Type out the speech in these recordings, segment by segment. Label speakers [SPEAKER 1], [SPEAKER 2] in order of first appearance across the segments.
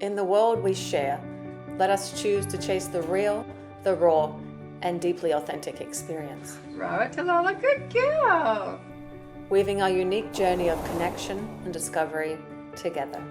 [SPEAKER 1] In the world we share, let us choose to chase the real, the raw, and deeply authentic experience.
[SPEAKER 2] Robert Talala, good girl.
[SPEAKER 1] Weaving our unique journey of connection and discovery together.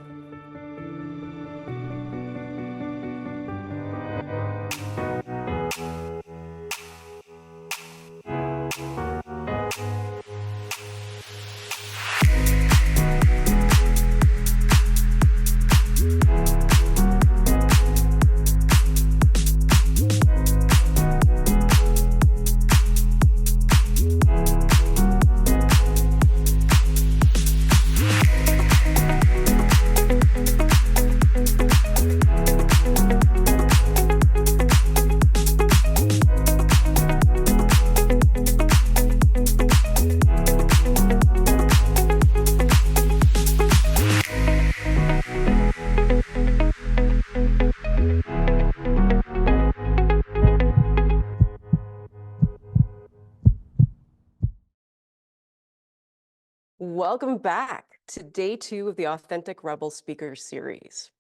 [SPEAKER 3] Welcome back to day 2 of the Authentic Rebel Speakers series.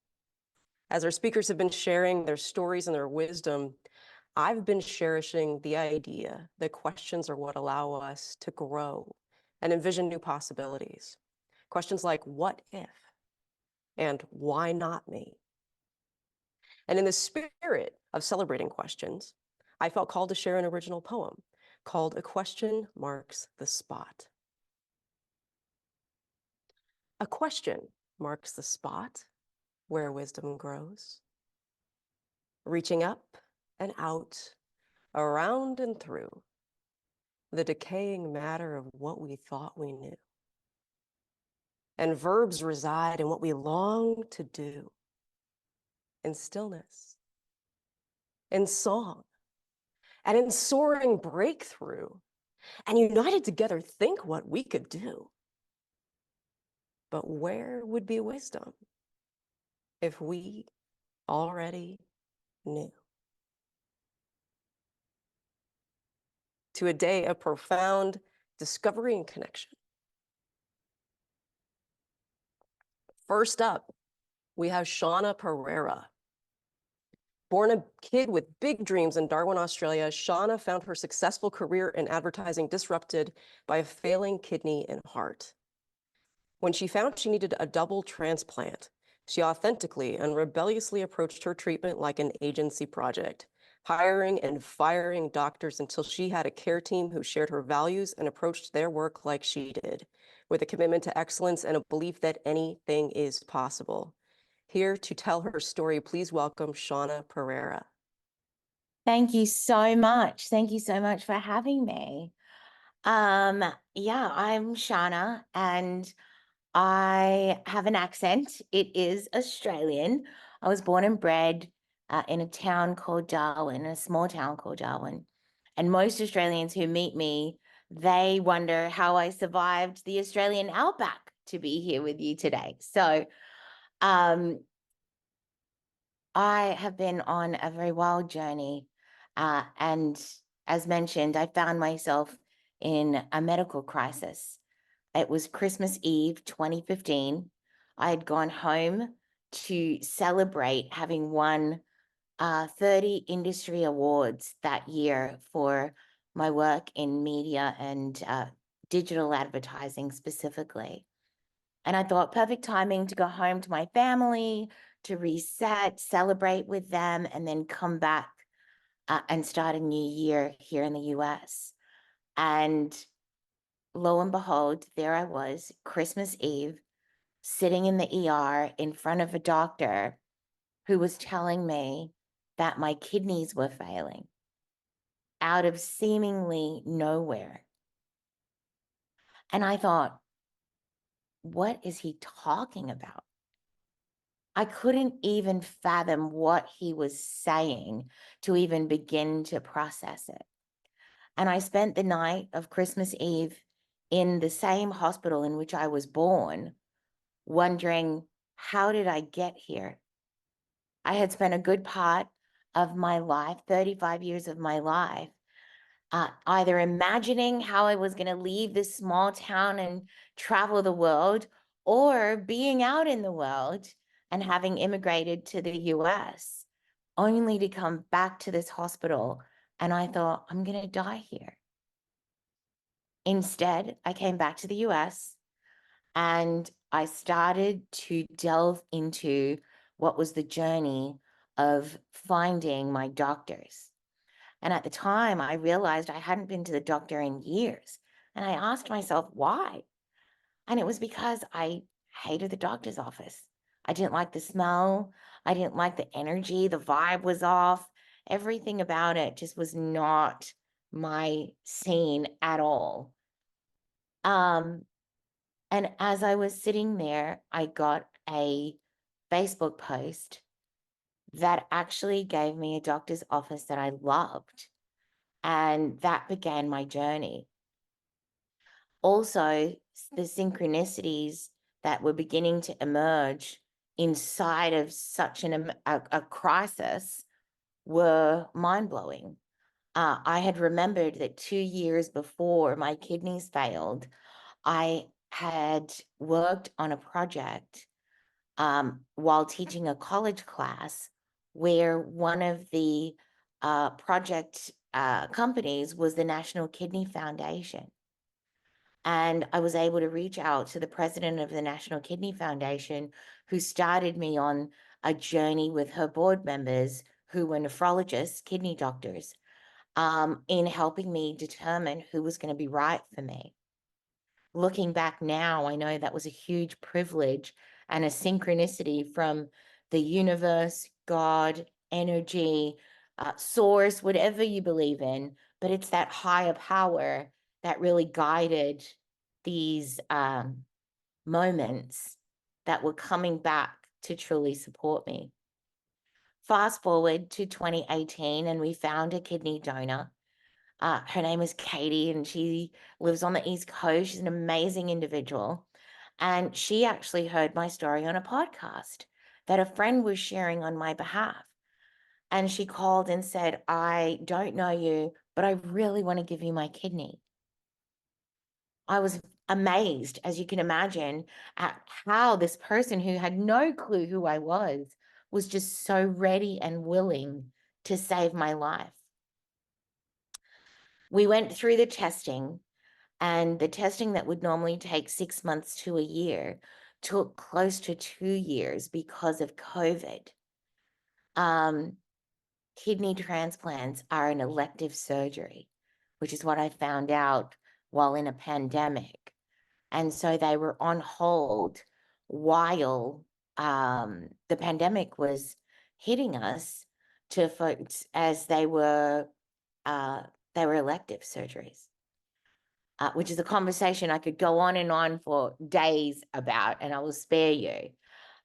[SPEAKER 3] As our speakers have been sharing their stories and their wisdom, I've been cherishing the idea that questions are what allow us to grow and envision new possibilities. Questions like, what if? And why not me? And in the spirit of celebrating questions, I felt called to share an original poem called A Question Marks the Spot. A question marks the spot where wisdom grows, reaching up and out, around and through the decaying matter of what we thought we knew. And verbs reside in what we long to do, in stillness, in song, and in soaring breakthrough, and united together think what we could do. But where would be wisdom if we already knew? To a day of profound discovery and connection. First up, we have Shauna Pereira. Born a kid with big dreams in Darwin, Australia, Shauna found her successful career in advertising disrupted by a failing kidney and heart. When she found she needed a double transplant, she authentically and rebelliously approached her treatment like an agency project, hiring and firing doctors until she had a care team who shared her values and approached their work like she did, with a commitment to excellence and a belief that anything is possible. Here to tell her story, please welcome Shauna Pereira.
[SPEAKER 4] Thank you so much. Thank you so much for having me. I'm Shauna and I have an accent. It is Australian. I was born and bred in a town called Darwin, a small town called Darwin. And most Australians who meet me, they wonder how I survived the Australian outback to be here with you today. So I have been on a very wild journey. And as mentioned, I found myself in a medical crisis. It was Christmas Eve, 2015. I had gone home to celebrate having won 30 industry awards that year for my work in media and digital advertising specifically. And I thought, perfect timing to go home to my family, to reset, celebrate with them, and then come back and start a new year here in the US. And lo and behold, there I was, Christmas Eve, sitting in the ER in front of a doctor who was telling me that my kidneys were failing out of seemingly nowhere. And I thought, what is he talking about? I couldn't even fathom what he was saying to even begin to process it. And I spent the night of Christmas Eve in the same hospital in which I was born, wondering, how did I get here? I had spent a good part of my life, 35 years of my life, either imagining how I was going to leave this small town and travel the world, or being out in the world and having immigrated to the US, only to come back to this hospital. And I thought, I'm going to die here. Instead, I came back to the US and I started to delve into what was the journey of finding my doctors. And at the time, I realized I hadn't been to the doctor in years. And I asked myself, why? And it was because I hated the doctor's office. I didn't like the smell. I didn't like the energy. The vibe was off. Everything about it just was not my scene at all. And as I was sitting there, I got a Facebook post that actually gave me a doctor's office that I loved. And that began my journey. Also, the synchronicities that were beginning to emerge inside of such a crisis were mind-blowing. I had remembered that 2 years before my kidneys failed, I had worked on a project while teaching a college class where one of the project companies was the National Kidney Foundation. And I was able to reach out to the president of the National Kidney Foundation, who started me on a journey with her board members who were nephrologists, kidney doctors, in helping me determine who was going to be right for me. Looking back now, I know that was a huge privilege and a synchronicity from the universe, God, energy, source, whatever you believe in, but it's that higher power that really guided these moments that were coming back to truly support me. Fast forward to 2018, and we found a kidney donor. Her name is Katie, and she lives on the East Coast. She's an amazing individual. And she actually heard my story on a podcast that a friend was sharing on my behalf. And she called and said, I don't know you, but I really want to give you my kidney. I was amazed, as you can imagine, at how this person who had no clue who I was just so ready and willing to save my life. We went through the testing, and the testing that would normally take 6 months to a year took close to 2 years because of COVID. Kidney transplants are an elective surgery, which is what I found out while in a pandemic. And so they were on hold while the pandemic was hitting us to folks, as they were elective surgeries, which is a conversation I could go on and on for days about, and I will spare you.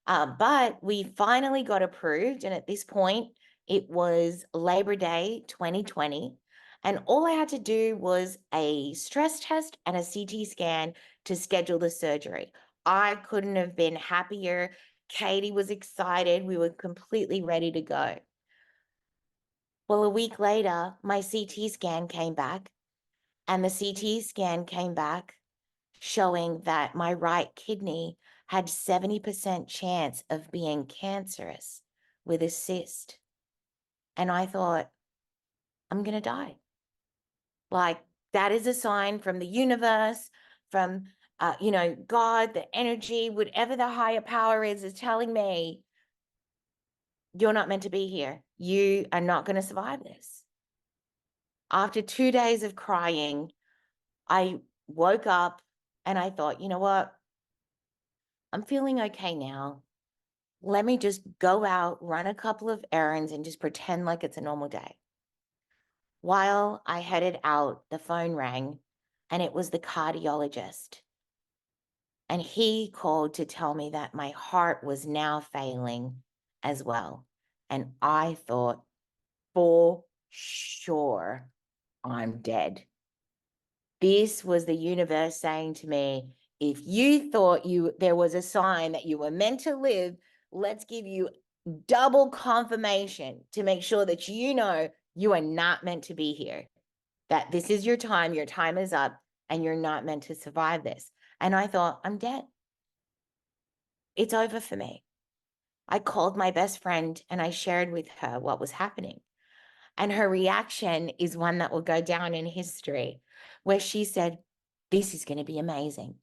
[SPEAKER 4] But we finally got approved, and at this point, it was Labor Day 2020, and all I had to do was a stress test and a CT scan to schedule the surgery. I couldn't have been happier. Katie was excited. We were completely ready to go. Well, a week later, my CT scan came back, and the CT scan came back showing that my right kidney had 70% chance of being cancerous with a cyst. And I thought, I'm going to die. Like, that is a sign from the universe, from, God, the energy, whatever the higher power is telling me, you're not meant to be here. You are not going to survive this. After 2 days of crying, I woke up and I thought, you know what? I'm feeling okay now. Let me just go out, run a couple of errands, and just pretend like it's a normal day. While I headed out, the phone rang, and it was the cardiologist. And he called to tell me that my heart was now failing as well. And I thought, for sure, I'm dead. This was the universe saying to me, if you thought there was a sign that you were meant to live, let's give you double confirmation to make sure that you know you are not meant to be here, that this is your time is up, and you're not meant to survive this. And I thought, I'm dead. It's over for me. I called my best friend and I shared with her what was happening. And her reaction is one that will go down in history, where she said, "This is going to be amazing.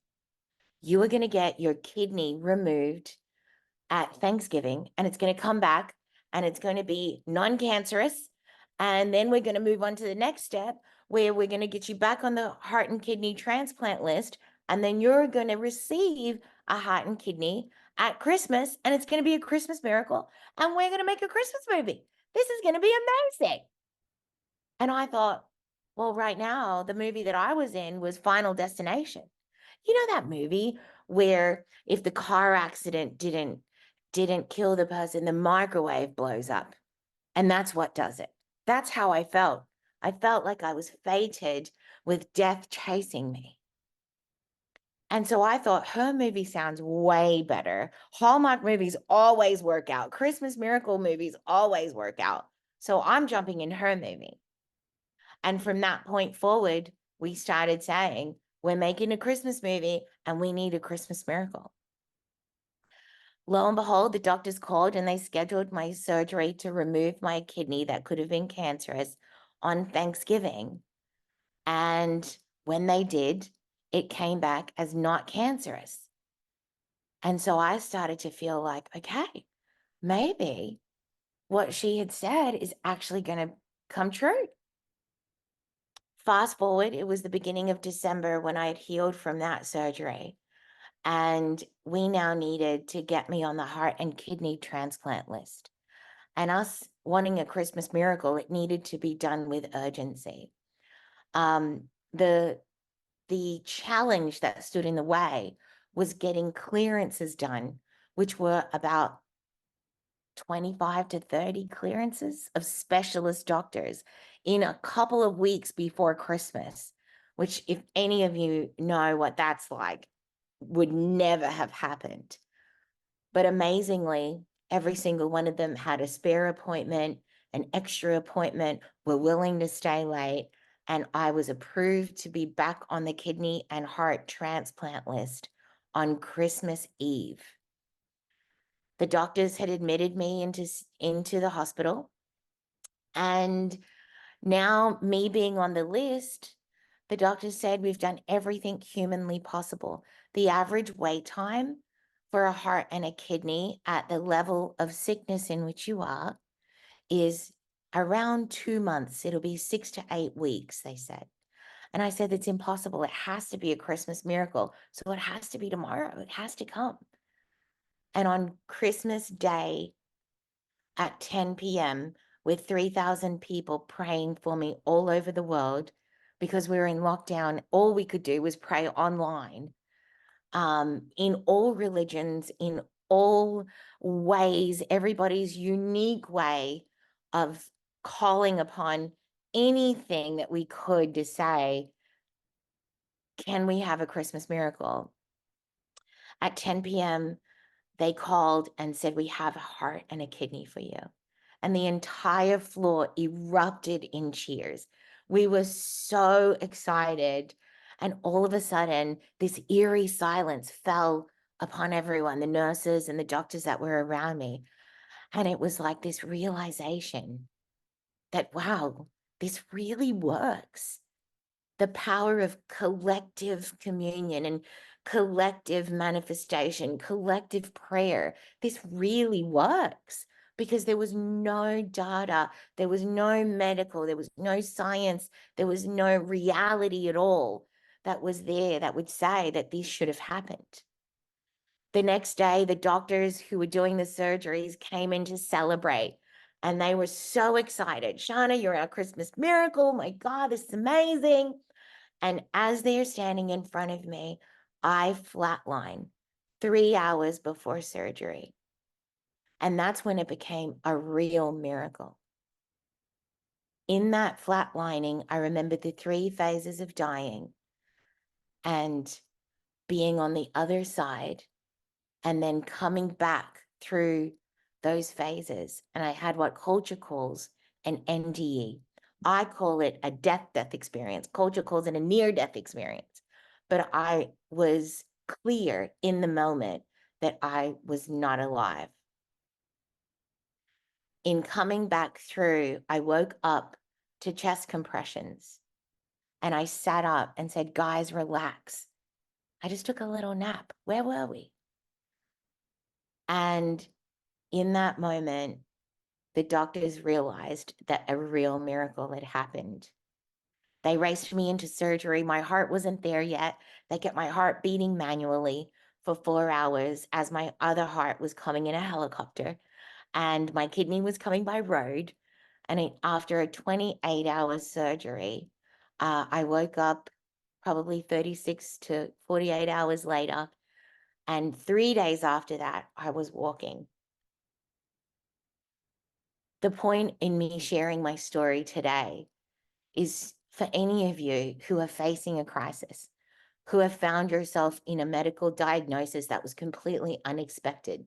[SPEAKER 4] You are going to get your kidney removed at Thanksgiving, and it's going to come back and it's going to be non-cancerous. And then we're going to move on to the next step where we're going to get you back on the heart and kidney transplant list. And then you're going to receive a heart and kidney at Christmas, and it's going to be a Christmas miracle. And we're going to make a Christmas movie. This is going to be amazing." And I thought, well, right now, the movie that I was in was Final Destination. You know that movie where if the car accident didn't kill the person, the microwave blows up. And that's what does it. That's how I felt. I felt like I was fated with death chasing me. And so I thought her movie sounds way better. Hallmark movies always work out. Christmas miracle movies always work out. So I'm jumping in her movie. And from that point forward, we started saying, we're making a Christmas movie and we need a Christmas miracle. Lo and behold, the doctors called and they scheduled my surgery to remove my kidney that could have been cancerous on Thanksgiving. And when they did, it came back as not cancerous. And so I started to feel like, okay, maybe what she had said is actually going to come true. Fast forward, it was the beginning of December when I had healed from that surgery. And we now needed to get me on the heart and kidney transplant list. And us wanting a Christmas miracle, it needed to be done with urgency. The challenge that stood in the way was getting clearances done, which were about 25 to 30 clearances of specialist doctors in a couple of weeks before Christmas, which, if any of you know what that's like, would never have happened. But amazingly, every single one of them had a spare appointment, an extra appointment, were willing to stay late. And I was approved to be back on the kidney and heart transplant list on Christmas Eve. The doctors had admitted me into the hospital. And now, me being on the list, the doctors said we've done everything humanly possible. The average wait time for a heart and a kidney at the level of sickness in which you are is around 2 months. It'll be 6 to 8 weeks, they said. And I said, it's impossible. It has to be a Christmas miracle. So it has to be tomorrow. It has to come. And on Christmas Day at 10 p.m., with 3,000 people praying for me all over the world, because we were in lockdown, all we could do was pray online. In all religions, in all ways, everybody's unique way of calling upon anything that we could to say, can we have a Christmas miracle? At 10 p.m., they called and said, we have a heart and a kidney for you. And the entire floor erupted in cheers. We were so excited. And all of a sudden, this eerie silence fell upon everyone, the nurses and the doctors that were around me. And it was like this realization that, wow, this really works. The power of collective communion and collective manifestation, collective prayer. This really works because there was no data, there was no medical, there was no science, there was no reality at all that was there that would say that this should have happened. The next day, the doctors who were doing the surgeries came in to celebrate. And they were so excited. Shana, you're our Christmas miracle. My God, this is amazing. And as they're standing in front of me, I flatline 3 hours before surgery. And that's when it became a real miracle. In that flatlining, I remembered the 3 phases of dying and being on the other side and then coming back through those phases. And I had what culture calls an NDE. I call it a death experience. Culture calls it a near-death experience. But I was clear in the moment that I was not alive. in coming back through, I woke up to chest compressions and I sat up and said, guys, relax. I just took a little nap. Where were we? And in that moment, the doctors realized that a real miracle had happened. They raced me into surgery. My heart wasn't there yet. They kept my heart beating manually for 4 hours as my other heart was coming in a helicopter and my kidney was coming by road. And after a 28-hour surgery, I woke up probably 36 to 48 hours later. And 3 days after that, I was walking. The point in me sharing my story today is for any of you who are facing a crisis, who have found yourself in a medical diagnosis that was completely unexpected,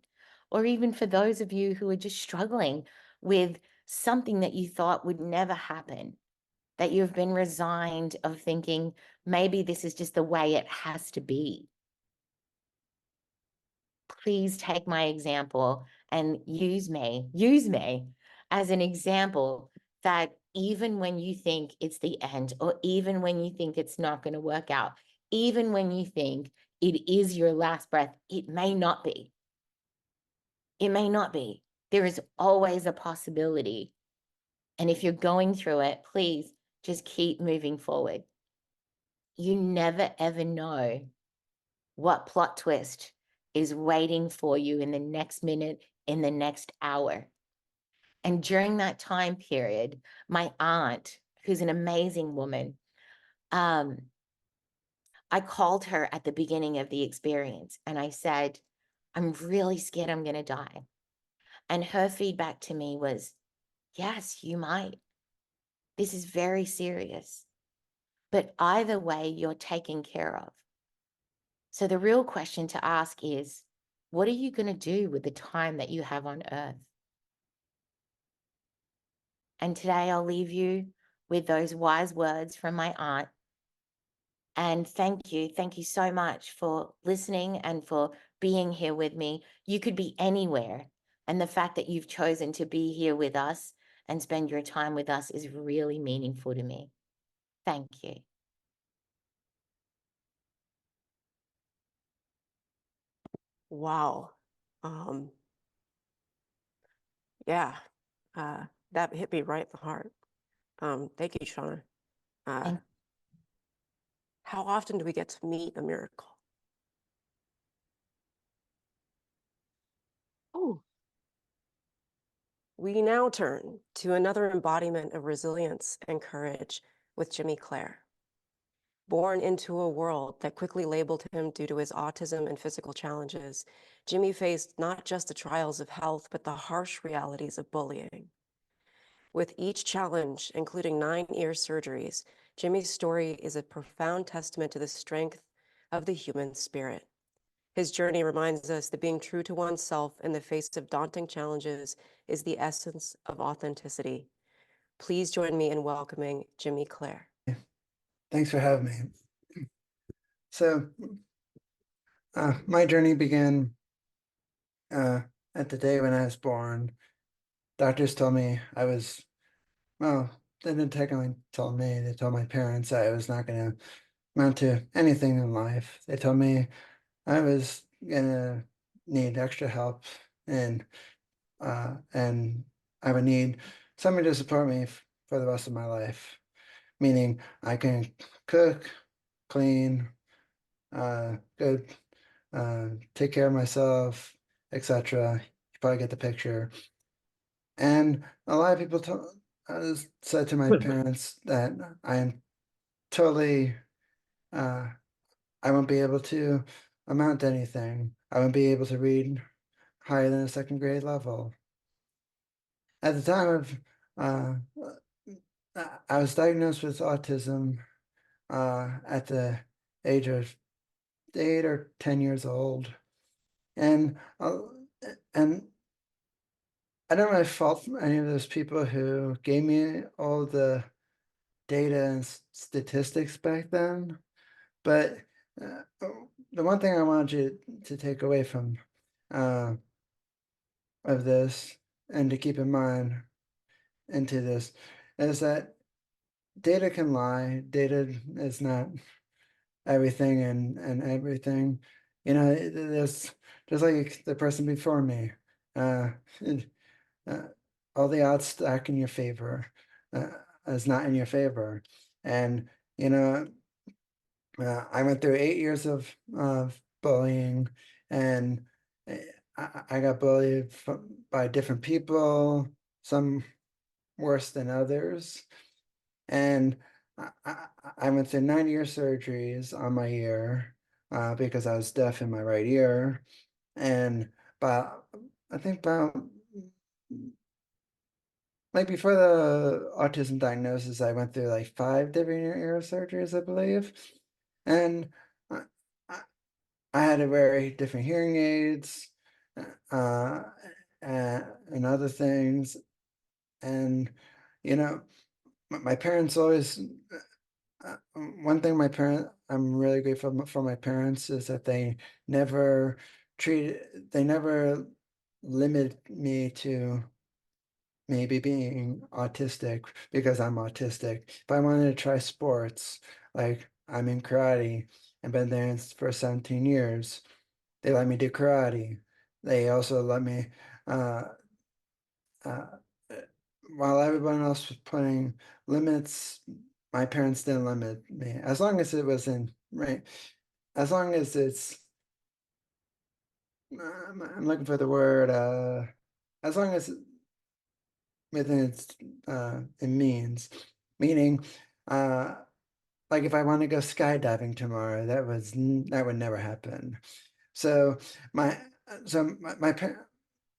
[SPEAKER 4] or even for those of you who are just struggling with something that you thought would never happen, that you've been resigned of thinking, maybe this is just the way it has to be. Please take my example and use me as an example that even when you think it's the end, or even when you think it's not going to work out, even when you think it is your last breath, it may not be. It may not be. There is always a possibility. And if you're going through it, please just keep moving forward. You never, ever know what plot twist is waiting for you in the next minute, in the next hour. And during that time period, my aunt, who's an amazing woman, I called her at the beginning of the experience and I said, I'm really scared I'm going to die. And her feedback to me was, yes, you might. This is very serious. But either way, you're taken care of. So the real question to ask is, what are you going to do with the time that you have on earth? And today I'll leave you with those wise words from my aunt. And thank you. Thank you so much for listening and for being here with me. You could be anywhere. And the fact that you've chosen to be here with us and spend your time with us is really meaningful to me. Thank you.
[SPEAKER 3] Wow. Yeah, that hit me right in the heart. Thank you, Shauna.
[SPEAKER 4] Thank
[SPEAKER 3] How often do we get to meet a miracle? Oh, we now turn to another embodiment of resilience and courage with Jimmy Clare. Born into a world that quickly labeled him due to his autism and physical challenges, Jimmy faced not just the trials of health, but the harsh realities of bullying. With each challenge, including 9 ear surgeries, Jimmy's story is a profound testament to the strength of the human spirit. His journey reminds us that being true to oneself in the face of daunting challenges is the essence of authenticity. Please join me in welcoming Jimmy Clare.
[SPEAKER 5] Thanks for having me. So, my journey began at the day when I was born. Doctors told me I was, well, they didn't technically tell me, they told my parents that I was not going to amount to anything in life. They told me I was going to need extra help and I would need somebody to support me for the rest of my life, meaning I can cook, clean, go take care of myself, etc. You probably get the picture. And a lot of people said to my parents that I'm totally, I won't be able to amount to anything. I won't be able to read higher than a second grade level. At the time of, I was diagnosed with autism at the age of 8 or 10 years old. And I don't really fault any of those people who gave me all the data and statistics back then. But the one thing I wanted you to take away from of this and to keep in mind into this is that data can lie. Data is not everything and everything. There's just like the person before me. Uh, uh, all the odds stack in your favor is not in your favor. And, you know, I went through 8 years of bullying, and I got bullied by different people, some worse than others. And I went through 9 ear surgeries on my ear because I was deaf in my right ear. And but I think about like before the autism diagnosis, I went through like 5 different ear surgeries, I believe. And I, I I had to wear different hearing aids uh, and other things. And, you know, my parents always, one thing I'm really grateful for my parents is that they never limit me to maybe being autistic because I'm autistic. If I wanted to try sports, like I'm in karate and been there for 17 years, they let me do karate. They also let me, uh, uh, while everyone else was putting limits, my parents didn't limit me. As long as it was in, right, as long as I'm looking for the word, as long as within it means, meaning, uh, like if I want to go skydiving tomorrow, that would never happen. So my my parents,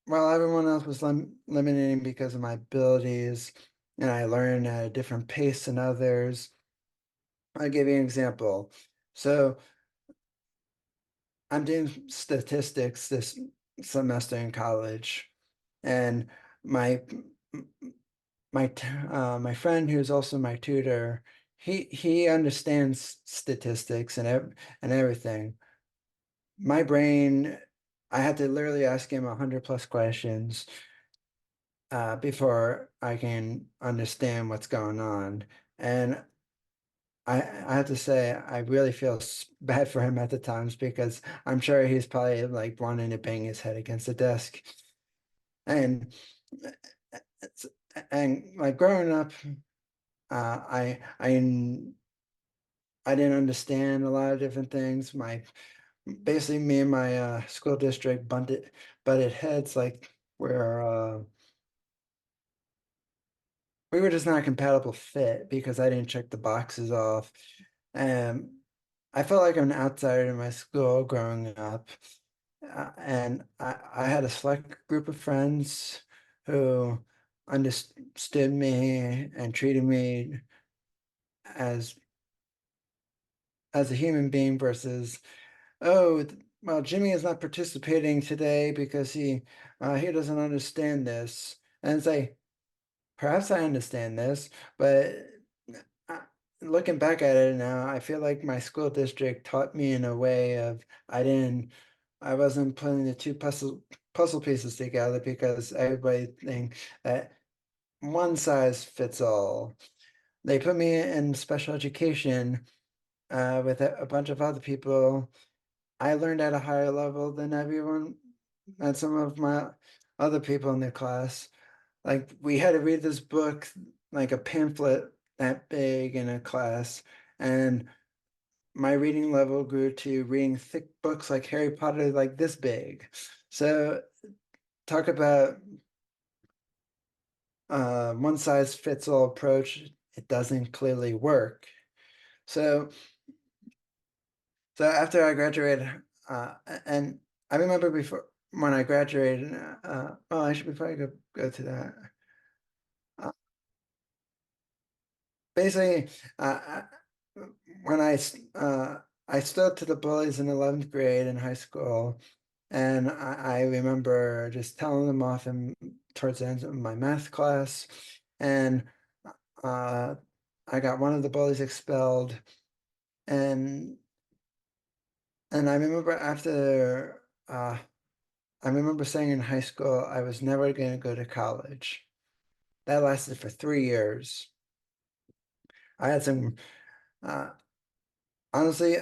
[SPEAKER 5] while everyone else was limiting because of my abilities, and I learned at a different pace than others. I'll give you an example. So I'm doing statistics this semester in college, and my my friend who's also my tutor, he understands statistics and everything. My brain, I had to literally ask him 100+ questions before I can understand what's going on. And I have to say, I really feel bad for him at the times because I'm sure he's probably like wanting to bang his head against the desk. And it's, and like growing up, uh, I I I didn't understand a lot of different things. Basically me and my school district butted heads like we were just not a compatible fit because I didn't check the boxes off. And I felt like I'm an outsider in my school growing up. And I had a select group of friends who understood me and treated me as as a human being versus, oh, well, Jimmy is not participating today because he doesn't understand this. And it's like, perhaps I understand this, but uh, looking back at it now, I feel like my school district taught me in a way of I wasn't putting the two puzzle pieces together because everybody think that one size fits all. They put me in special education with a bunch of other people. I learned at a higher level than everyone and some of my other people in the class. Like we had to read this book, like a pamphlet that big in a class, and my reading level grew to reading thick books like Harry Potter, like this big. So talk about one size fits all approach. It doesn't clearly work. So after I graduated, and I remember before when I graduated, well, actually before I go to that, uh, basically, when I stood to the bullies in 11th grade in high school, and I remember just telling them off towards the end of my math class, and uh, I got one of the bullies expelled, and I remember after I remember saying in high school I was never going to go to college. That lasted for 3 years. I had some, uh, honestly,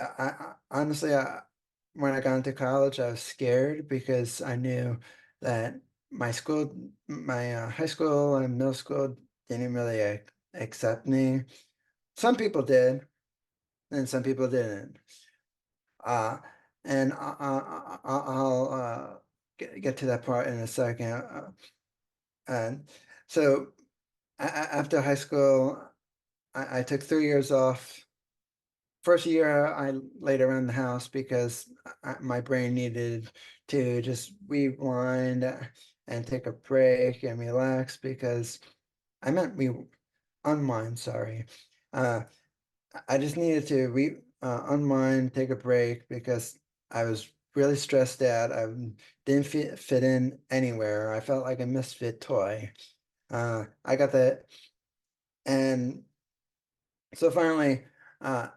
[SPEAKER 5] when I got into college, I was scared because I knew that my high school and middle school didn't really accept me. Some people did, and some people didn't. Uh, and I'll get to that part in a second. And so after high school, I took 3 years off. First year, I laid around the house because my brain needed to just rewind and take a break and relax because I meant unwind, sorry. Uh, I just needed to unwind, take a break because I was really stressed out. I didn't fit in anywhere. I felt like a misfit toy. I got that, and so finally, uh,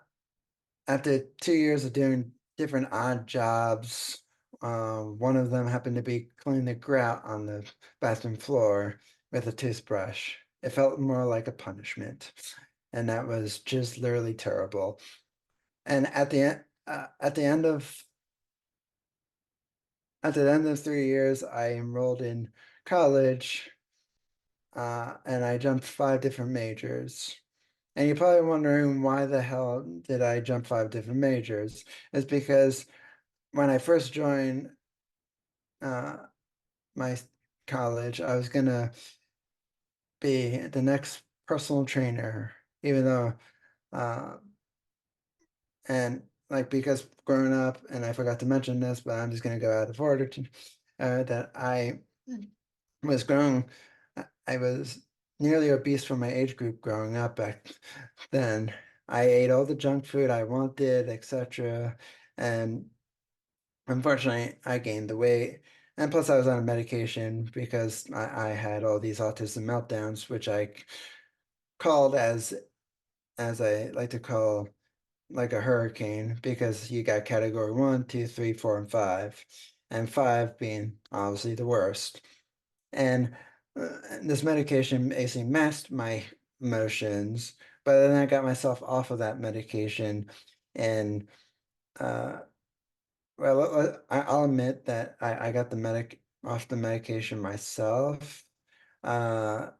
[SPEAKER 5] after 2 years of doing different odd jobs, one of them happened to be cleaning the grout on the bathroom floor with a toothbrush. It felt more like a punishment, and that was just literally terrible. And at the end of 3 years, I enrolled in college, and I jumped 5 different majors. And you're probably wondering why the hell did I jump 5 different majors? It's because when I first joined uh, my college, I was gonna be the next personal trainer, even though uh, and like because growing up, and I forgot to mention this, but I'm just gonna go out of order to that I was growing. I was nearly obese for my age group growing up back then. I ate all the junk food I wanted, etc. And unfortunately, I gained the weight. And plus, I was on a medication because I had all these autism meltdowns, which I called as I like to call like a hurricane because you got category 1, 2, 3, 4, and 5, and 5 being obviously the worst. And this medication basically masked my emotions, but then I got myself off of that medication, and uh, well, I'll admit that I got the medic off the medication myself, of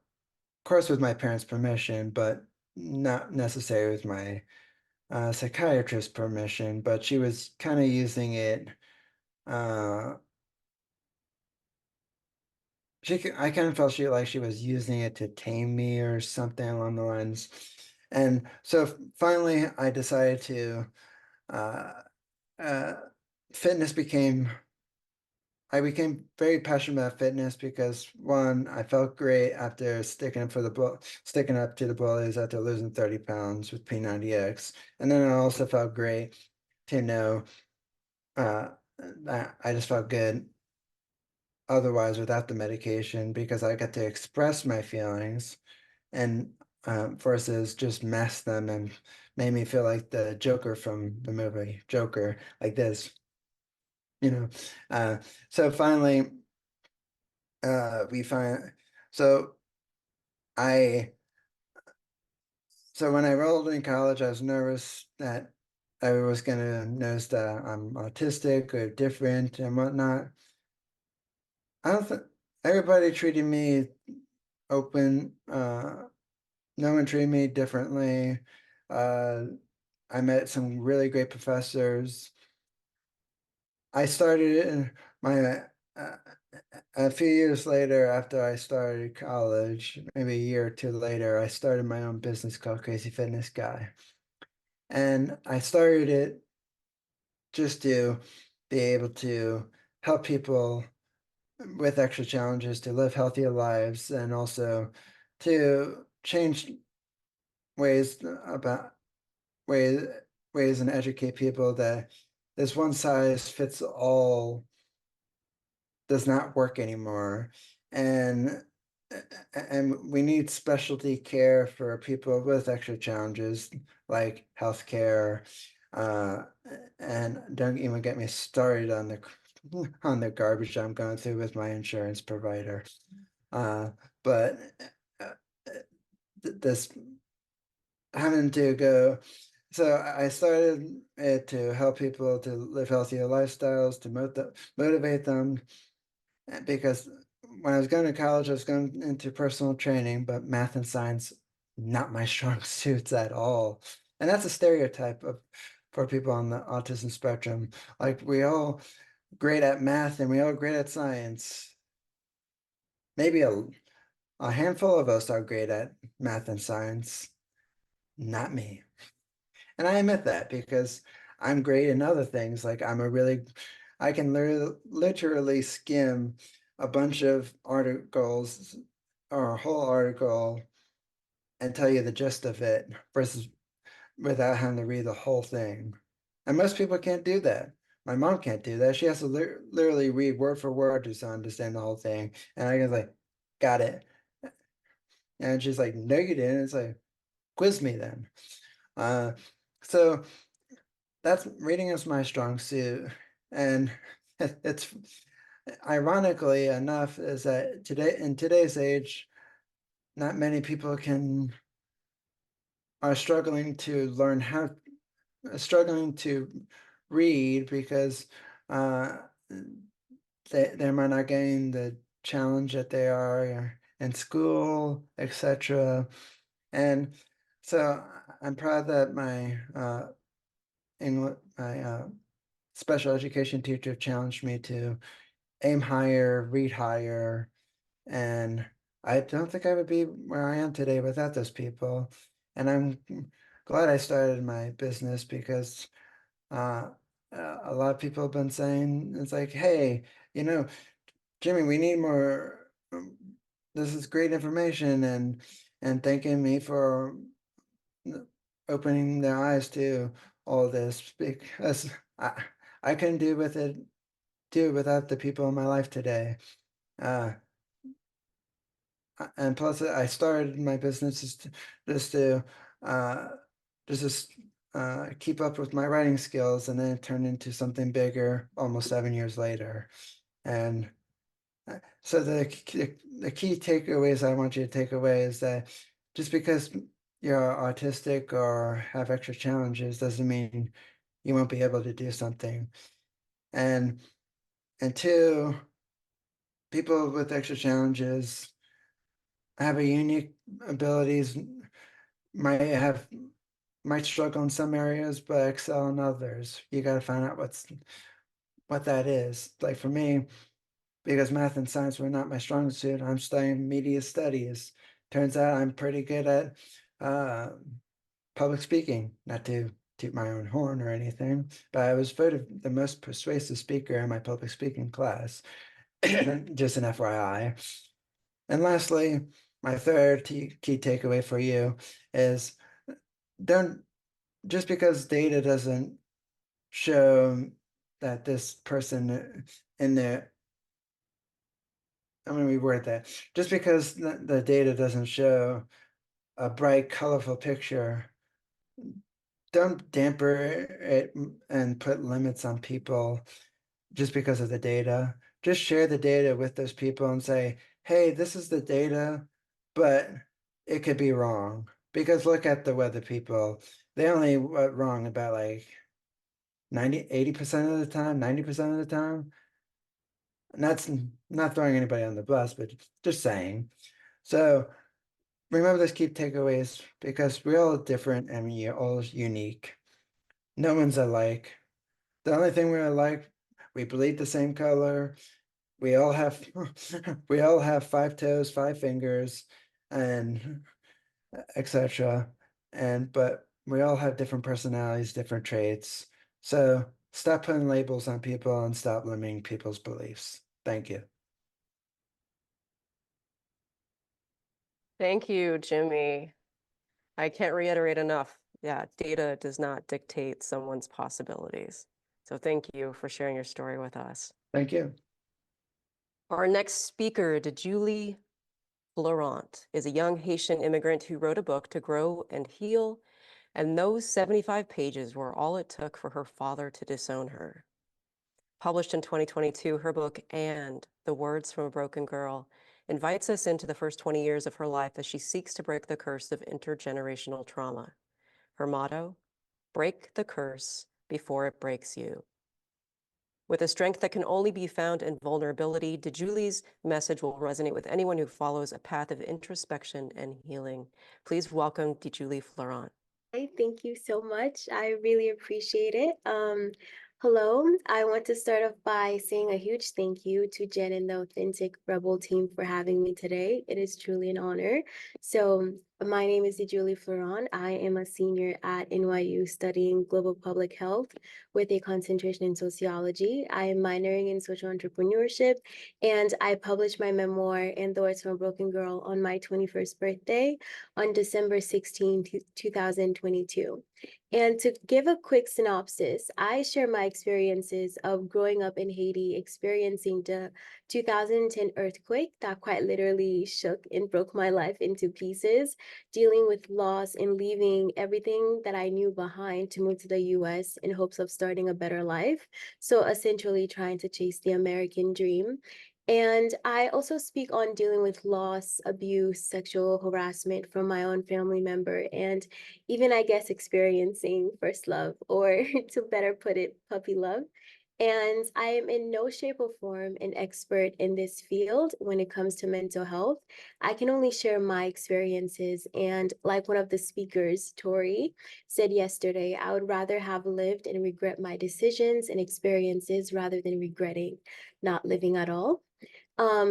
[SPEAKER 5] course with my parents' permission, but not necessarily with my psychiatrist's permission. But she was kind of using it. Uh, I kind of felt she was using it to tame me or something along the lines. And so finally, I decided to uh, uh, fitness became. I became very passionate about fitness because one, I felt great after sticking up to the bullies after losing 30 pounds with P90X, and then I also felt great to know that I just felt good otherwise without the medication because I got to express my feelings and versus just mask them and made me feel like the Joker from the movie Joker, like this, you know. Uh, so finally, we find so I so when I enrolled in college, I was nervous that I was gonna notice that I'm autistic or different and whatnot. I don't think everybody treated me open. No one treated me differently. Uh, I met some really great professors. I started my a few years later after I started college, maybe a year or two later, I started my own business called Crazy Fitness Guy. And I started it just to be able to help people with extra challenges to live healthier lives and also to change ways about ways ways and educate people that this one size fits all does not work anymore. And and we need specialty care for people with extra challenges like healthcare. Uh, and don't even get me started on the on the garbage I'm going through with my insurance provider. But uh, this having to go. So I started it to help people to live healthier lifestyles, to motivate them, because when I was going to college, I was going into personal training, but math and science, not my strong suits at all. And that's a stereotype of for people on the autism spectrum. Like we all great at math and we all great at science. Maybe a handful of us are great at math and science, not me. And I admit that because I'm great in other things. Like I can literally skim a bunch of articles or a whole article and tell you the gist of it versus without having to read the whole thing. And most people can't do that. My mom can't do that. She has to literally read word for word to understand the whole thing. And I was like, got it. And she's like, no, you didn't. It's like, quiz me then. Uh, so that's reading is my strong suit. And it's ironically enough is that in today's age, not many people are struggling to read because uh, they might not getting the challenge that they are in school, etc. And so I'm proud that my special education teacher challenged me to aim higher, read higher, and I don't think I would be where I am today without those people. And I'm glad I started my business because uh, a lot of people have been saying it's like, hey, you know, Jimmy, we need more. This is great information, and thanking me for opening their eyes to all this because I couldn't do without the people in my life today. Uh, and plus, I started my business just to uh, just keep up with my writing skills, and then it turned into something bigger almost 7 years later. And so the key takeaways I want you to take away is that just because you're autistic or have extra challenges doesn't mean you won't be able to do something. And two, people with extra challenges have a unique abilities, might have might struggle in some areas but excel in others. You got to find out what that is. Like for me, because math and science were not my strong suit, I'm studying media studies. Turns out I'm pretty good at uh, public speaking. Not to toot my own horn or anything, but I was voted the most persuasive speaker in my public speaking class. Just an FYI. And lastly, my third key takeaway for you is don't just because data doesn't show that this person in there, I'm going to reword that. Just because the data doesn't show a bright, colorful picture, don't damper it and put limits on people just because of the data. Just share the data with those people and say, hey, this is the data, but it could be wrong. Because look at the weather people. They only were wrong about like 80% of the time, 90% of the time. And that's not throwing anybody on the bus, but just saying. So remember those key takeaways because we're all different and we're all unique. No one's alike. The only thing we're alike, we bleed the same color. We all have we all have 5 toes, 5 fingers, and etc. And but we all have different personalities, different traits. So stop putting labels on people and stop limiting people's beliefs. Thank you.
[SPEAKER 3] Thank you, Jimmy. I can't reiterate enough. Yeah, data does not dictate someone's possibilities. So thank you for sharing your story with us.
[SPEAKER 5] Thank you.
[SPEAKER 3] Our next speaker, Julie Florent, is a young Haitian immigrant who wrote a book to grow and heal, and those 75 pages were all it took for her father to disown her. Published in 2022, her book, And the Words from a Broken Girl, invites us into the first 20 years of her life as she seeks to break the curse of intergenerational trauma. Her motto, break the curse before it breaks you. With a strength that can only be found in vulnerability, DeJulie's message will resonate with anyone who follows a path of introspection and healing. Please welcome DeJulie Florent.
[SPEAKER 6] Hi, thank you so much. I really appreciate it. Hello, I want to start off by saying a huge thank you to Jen and the Authentic Rebel team for having me today. It is truly an honor. So, my name is DeJulie Florent. I am a senior at NYU studying global public health with a concentration in sociology. I am minoring in social entrepreneurship, and I published my memoir, And the Words from a Broken Girl, on my 21st birthday on December 16, 2022. And to give a quick synopsis, I share my experiences of growing up in Haiti, experiencing the 2010 earthquake that quite literally shook and broke my life into pieces, dealing with loss and leaving everything that I knew behind to move to the US in hopes of starting a better life. So essentially trying to chase the American dream. And I also speak on dealing with loss, abuse, sexual harassment from my own family member, and even, I guess, experiencing first love, or to better put it, puppy love. And I am in no shape or form an expert in this field when it comes to mental health. I can only share my experiences. And like one of the speakers, Tori, said yesterday, I would rather have lived and regret my decisions and experiences rather than regretting not living at all.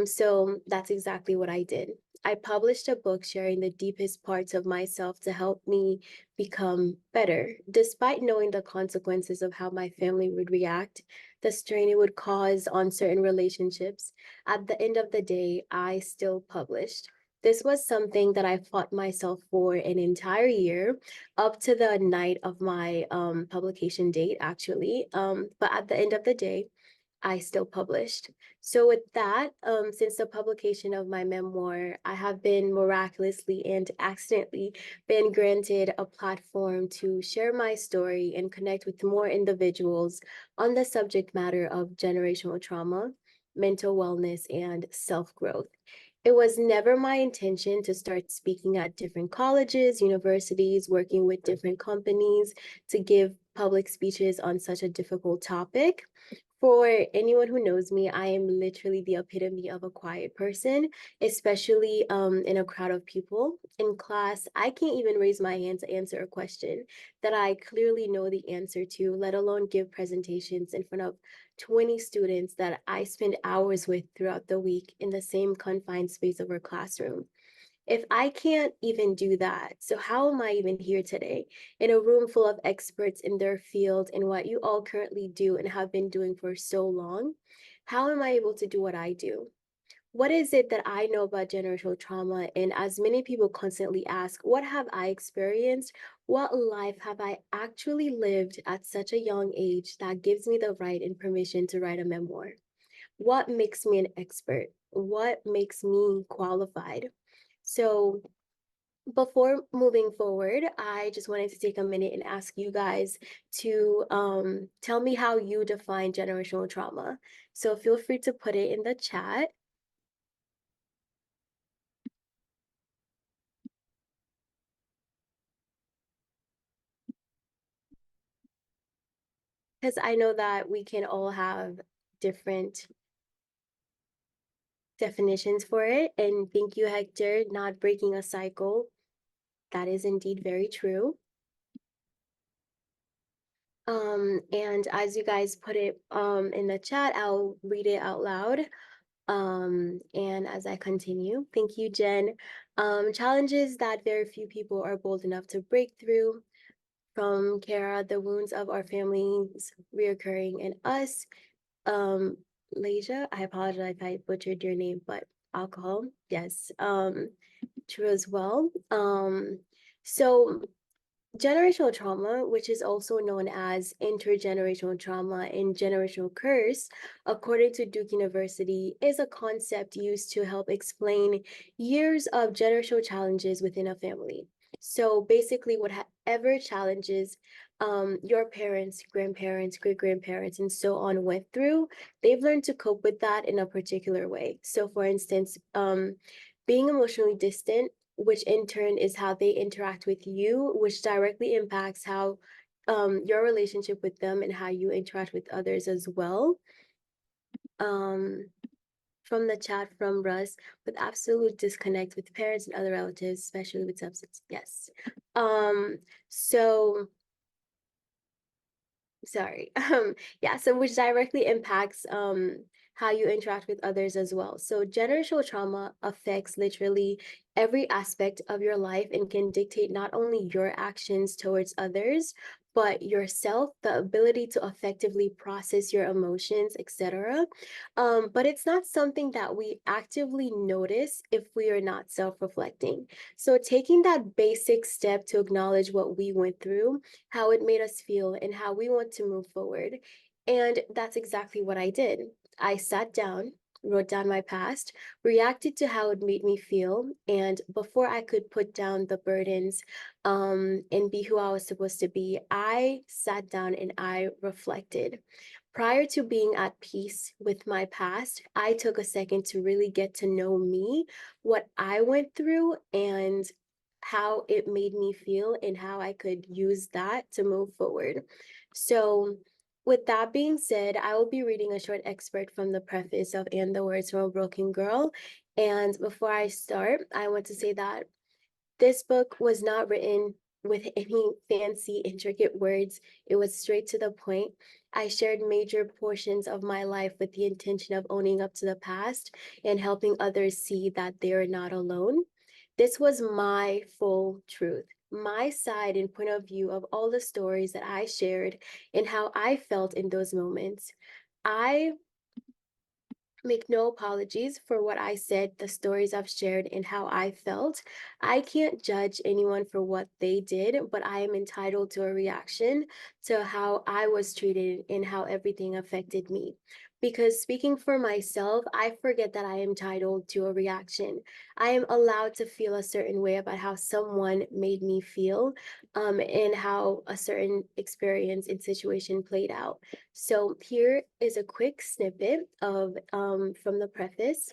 [SPEAKER 6] So that's exactly what I did. I published a book sharing the deepest parts of myself to help me become better, despite knowing the consequences of how my family would react, the strain it would cause on certain relationships. At the end of the day, I still published. This was something that I fought myself for an entire year, up to the night of my publication date, actually. But at the end of the day, I still published. So with that, since the publication of my memoir, I have been miraculously and accidentally been granted a platform to share my story and connect with more individuals on the subject matter of generational trauma, mental wellness, and self-growth. It was never my intention to start speaking at different colleges, universities, working with different companies to give public speeches on such a difficult topic. For anyone who knows me, I am literally the epitome of a quiet person, especially in a crowd of people. In class, I can't even raise my hand to answer a question that I clearly know the answer to, let alone give presentations in front of 20 students that I spend hours with throughout the week in the same confined space of our classroom. If I can't even do that, so how am I even here today in a room full of experts in their field and what you all currently do and have been doing for so long? How am I able to do what I do? What is it that I know about generational trauma? And as many people constantly ask, what have I experienced? What life have I actually lived at such a young age that gives me the right and permission to write a memoir? What makes me an expert? What makes me qualified? So before moving forward, I just wanted to take a minute and ask you guys to tell me how you define generational trauma. So feel free to put it in the chat. Because I know that we can all have different definitions for it. And thank you, Hector, not breaking a cycle. That is indeed very true. And as you guys put it in the chat, I'll read it out loud. And as I continue, thank you, Jen. Challenges that very few people are bold enough to break through. From Kara, the wounds of our families reoccurring in us. Leisha, I apologize if I butchered your name, but alcohol, yes, true as well. So generational trauma, which is also known as intergenerational trauma and generational curse, according to Duke University, is a concept used to help explain years of generational challenges within a family. So basically, whatever challenges your parents, grandparents, great-grandparents, and so on went through, they've learned to cope with that in a particular way. So for instance, being emotionally distant, which in turn is how they interact with you, which directly impacts how your relationship with them and how you interact with others as well. From the chat from Russ, with absolute disconnect with parents and other relatives, especially with substance. Yes. So sorry. Yeah, so which directly impacts how you interact with others as well. So generational trauma affects literally every aspect of your life and can dictate not only your actions towards others, but yourself, the ability to effectively process your emotions, etc. But it's not something that we actively notice if we are not self-reflecting. So taking that basic step to acknowledge what we went through, how it made us feel, and how we want to move forward. And that's exactly what I did. I sat down, wrote down my past, reacted to how it made me feel, and before I could put down the burdens and be who I was supposed to be, I sat down and I reflected. Prior to being at peace with my past, I took a second to really get to know me, what I went through, and how it made me feel and how I could use that to move forward. So, with that being said, I will be reading a short excerpt from the preface of And the Words from a Broken Girl. And before I start, I want to say that this book was not written with any fancy, intricate words. It was straight to the point. I shared major portions of my life with the intention of owning up to the past and helping others see that they are not alone. This was my full truth, my side and point of view of all the stories that I shared and how I felt in those moments. I make no apologies for what I said, the stories I've shared, and how I felt. I can't judge anyone for what they did, but I am entitled to a reaction to how I was treated and how everything affected me. Because speaking for myself, I forget that I am entitled to a reaction. I am allowed to feel a certain way about how someone made me feel, and how a certain experience and situation played out. So here is a quick snippet of from the preface.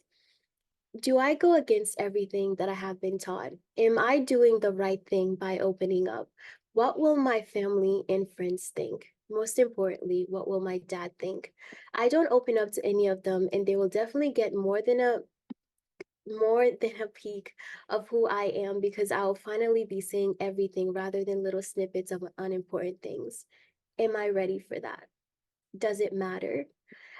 [SPEAKER 6] Do I go against everything that I have been taught? Am I doing the right thing by opening up? What will my family and friends think? Most importantly, what will my dad think? I don't open up to any of them, and they will definitely get more than a peek of who I am, because I'll finally be saying everything rather than little snippets of unimportant things. Am I ready for that? Does it matter?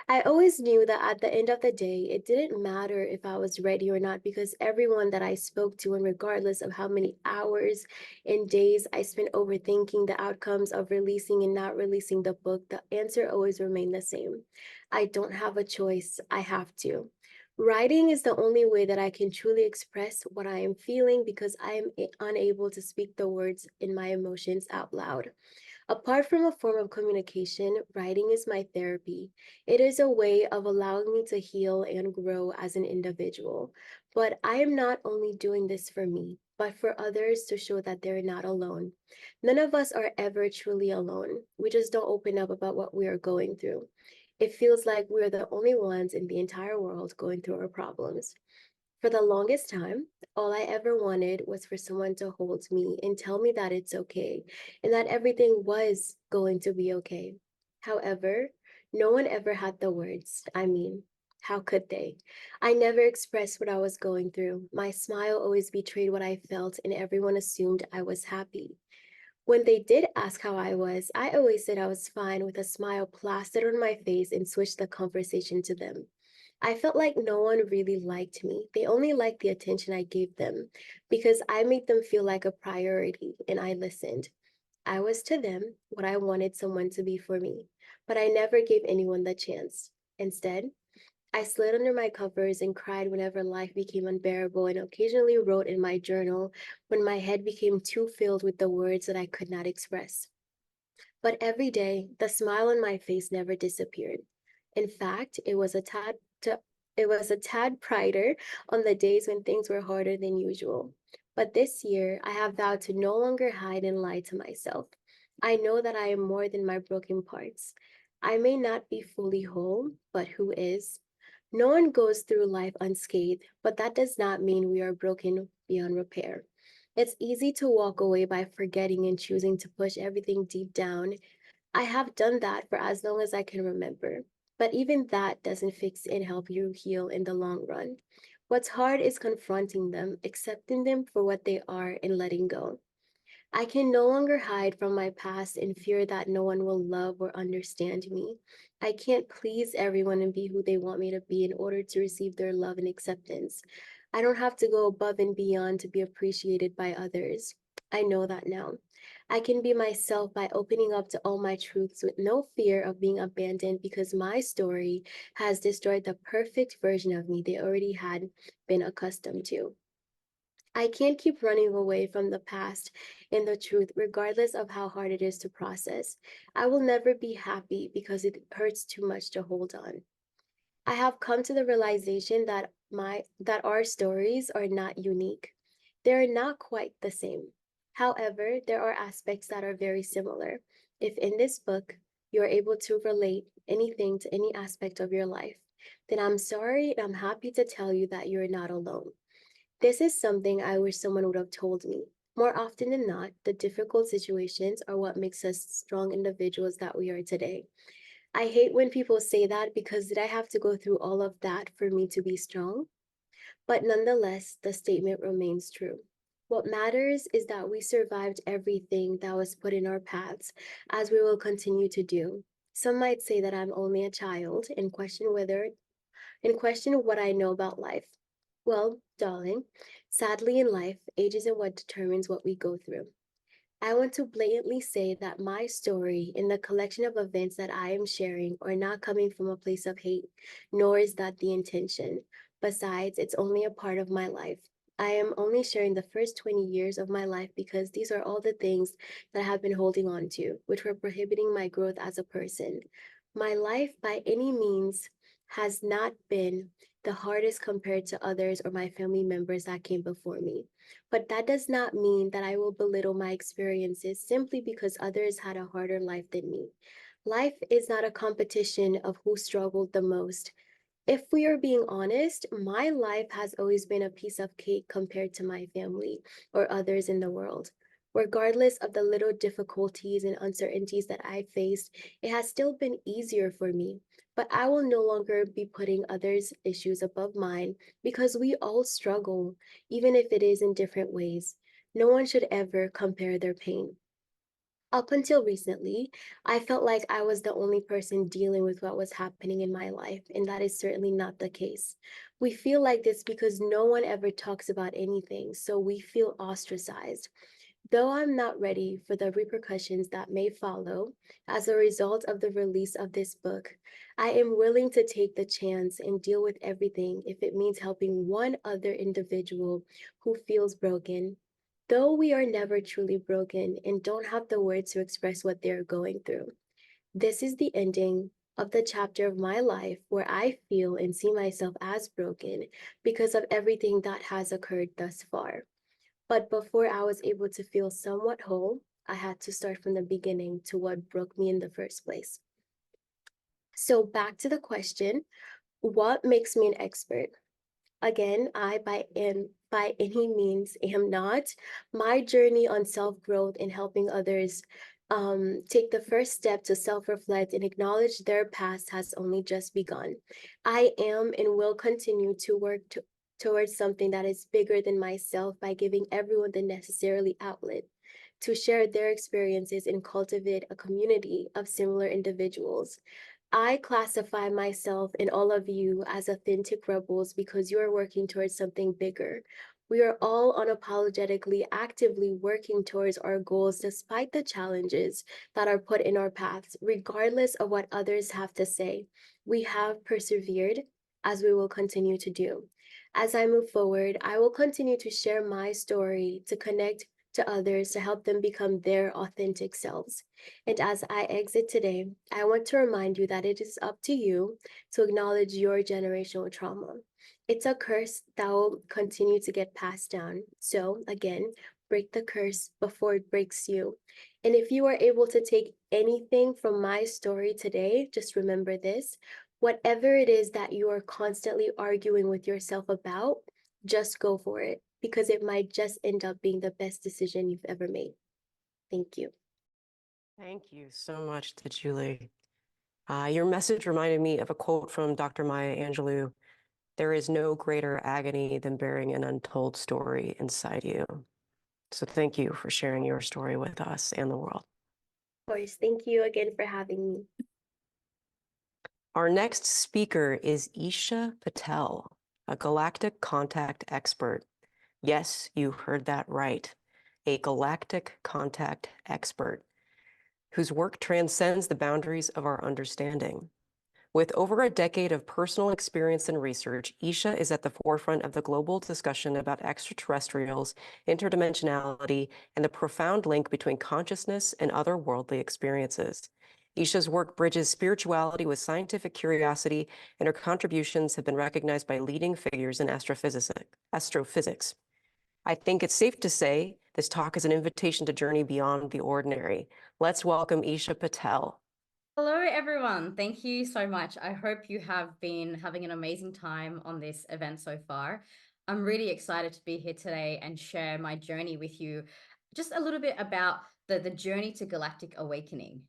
[SPEAKER 6] I always knew that at the end of the day, it didn't matter if I was ready or not, because everyone that I spoke to, and regardless of how many hours and days I spent overthinking the outcomes of releasing and not releasing the book, the answer always remained the same. I don't have a choice. I have to. Writing is the only way that I can truly express what I am feeling, because I am unable to speak the words in my emotions out loud. Apart from a form of communication, writing is my therapy. It is a way of allowing me to heal and grow as an individual. But I am not only doing this for me, but for others, to show that they're not alone. None of us are ever truly alone. We just don't open up about what we are going through. It feels like we're the only ones in the entire world going through our problems. For the longest time, all I ever wanted was for someone to hold me and tell me that it's okay and that everything was going to be okay. However, no one ever had the words. I mean, how could they? I never expressed what I was going through. My smile always betrayed what I felt, and everyone assumed I was happy. When they did ask how I was, I always said I was fine with a smile plastered on my face and switched the conversation to them. I felt like no one really liked me. They only liked the attention I gave them, because I made them feel like a priority and I listened. I was to them what I wanted someone to be for me, but I never gave anyone the chance. Instead, I slid under my covers and cried whenever life became unbearable, and occasionally wrote in my journal when my head became too filled with the words that I could not express. But every day, the smile on my face never disappeared. In fact, it was a tad brighter on the days when things were harder than usual. But this year, I have vowed to no longer hide and lie to myself. I know that I am more than my broken parts. I may not be fully whole, but who is? No one goes through life unscathed, but that does not mean we are broken beyond repair. It's easy to walk away by forgetting and choosing to push everything deep down. I have done that for as long as I can remember. But even that doesn't fix and help you heal in the long run. What's hard is confronting them, accepting them for what they are, and letting go. I can no longer hide from my past in fear that no one will love or understand me. I can't please everyone and be who they want me to be in order to receive their love and acceptance. I don't have to go above and beyond to be appreciated by others. I know that now. I can be myself by opening up to all my truths with no fear of being abandoned because my story has destroyed the perfect version of me they already had been accustomed to. I can't keep running away from the past and the truth, regardless of how hard it is to process. I will never be happy because it hurts too much to hold on. I have come to the realization that our stories are not unique. They're not quite the same. However, there are aspects that are very similar. If in this book you're able to relate anything to any aspect of your life, then I'm sorry and I'm happy to tell you that you're not alone. This is something I wish someone would have told me. More often than not, the difficult situations are what makes us strong individuals that we are today. I hate when people say that because did I have to go through all of that for me to be strong? But nonetheless, the statement remains true. What matters is that we survived everything that was put in our paths, as we will continue to do. Some might say that I'm only a child and question what I know about life. Well, darling, sadly in life, age isn't what determines what we go through. I want to blatantly say that my story and the collection of events that I am sharing are not coming from a place of hate, nor is that the intention. Besides, it's only a part of my life. I am only sharing the first 20 years of my life because these are all the things that I have been holding on to, which were prohibiting my growth as a person. My life, by any means, has not been the hardest compared to others or my family members that came before me. But that does not mean that I will belittle my experiences simply because others had a harder life than me. Life is not a competition of who struggled the most. If we are being honest, my life has always been a piece of cake compared to my family or others in the world. Regardless of the little difficulties and uncertainties that I faced, it has still been easier for me. But I will no longer be putting others' issues above mine because we all struggle, even if it is in different ways. No one should ever compare their pain. Up until recently, I felt like I was the only person dealing with what was happening in my life, and that is certainly not the case. We feel like this because no one ever talks about anything, so we feel ostracized. Though I'm not ready for the repercussions that may follow as a result of the release of this book, I am willing to take the chance and deal with everything if it means helping one other individual who feels broken. Though we are never truly broken and don't have the words to express what they're going through, this is the ending of the chapter of my life where I feel and see myself as broken because of everything that has occurred thus far. But before I was able to feel somewhat whole, I had to start from the beginning to what broke me in the first place. So, back to the question, what makes me an expert? Again, I by any means am not. My journey on self-growth and helping others take the first step to self-reflect and acknowledge their past has only just begun. I am and will continue to work towards something that is bigger than myself by giving everyone the necessary outlet to share their experiences and cultivate a community of similar individuals. I classify myself and all of you as authentic rebels because you are working towards something bigger. We are all unapologetically actively working towards our goals despite the challenges that are put in our paths, regardless of what others have to say. We have persevered as we will continue to do. As I move forward, I will continue to share my story to connect to others to help them become their authentic selves. And as I exit today, I want to remind you that it is up to you to acknowledge your generational trauma. It's a curse that will continue to get passed down. So, again, break the curse before it breaks you. And if you are able to take anything from my story today, just remember this: whatever it is that you are constantly arguing with yourself about, just go for it, because it might just end up being the best decision you've ever made. Thank you.
[SPEAKER 3] Thank you so much to Julie. Your message reminded me of a quote from Dr. Maya Angelou. There is no greater agony than bearing an untold story inside you. So thank you for sharing your story with us and the world.
[SPEAKER 6] Of course, thank you again for having me.
[SPEAKER 3] Our next speaker is Isha Patel, a galactic contact expert. Yes, you heard that right. A galactic contact expert whose work transcends the boundaries of our understanding. With over a decade of personal experience and research, Isha is at the forefront of the global discussion about extraterrestrials, interdimensionality, and the profound link between consciousness and otherworldly experiences. Isha's work bridges spirituality with scientific curiosity, and her contributions have been recognized by leading figures in astrophysics. I think it's safe to say this talk is an invitation to journey beyond the ordinary. Let's welcome Isha Patel.
[SPEAKER 7] Hello, everyone. Thank you so much. I hope you have been having an amazing time on this event so far. I'm really excited to be here today and share my journey with you, just a little bit about the journey to galactic awakening.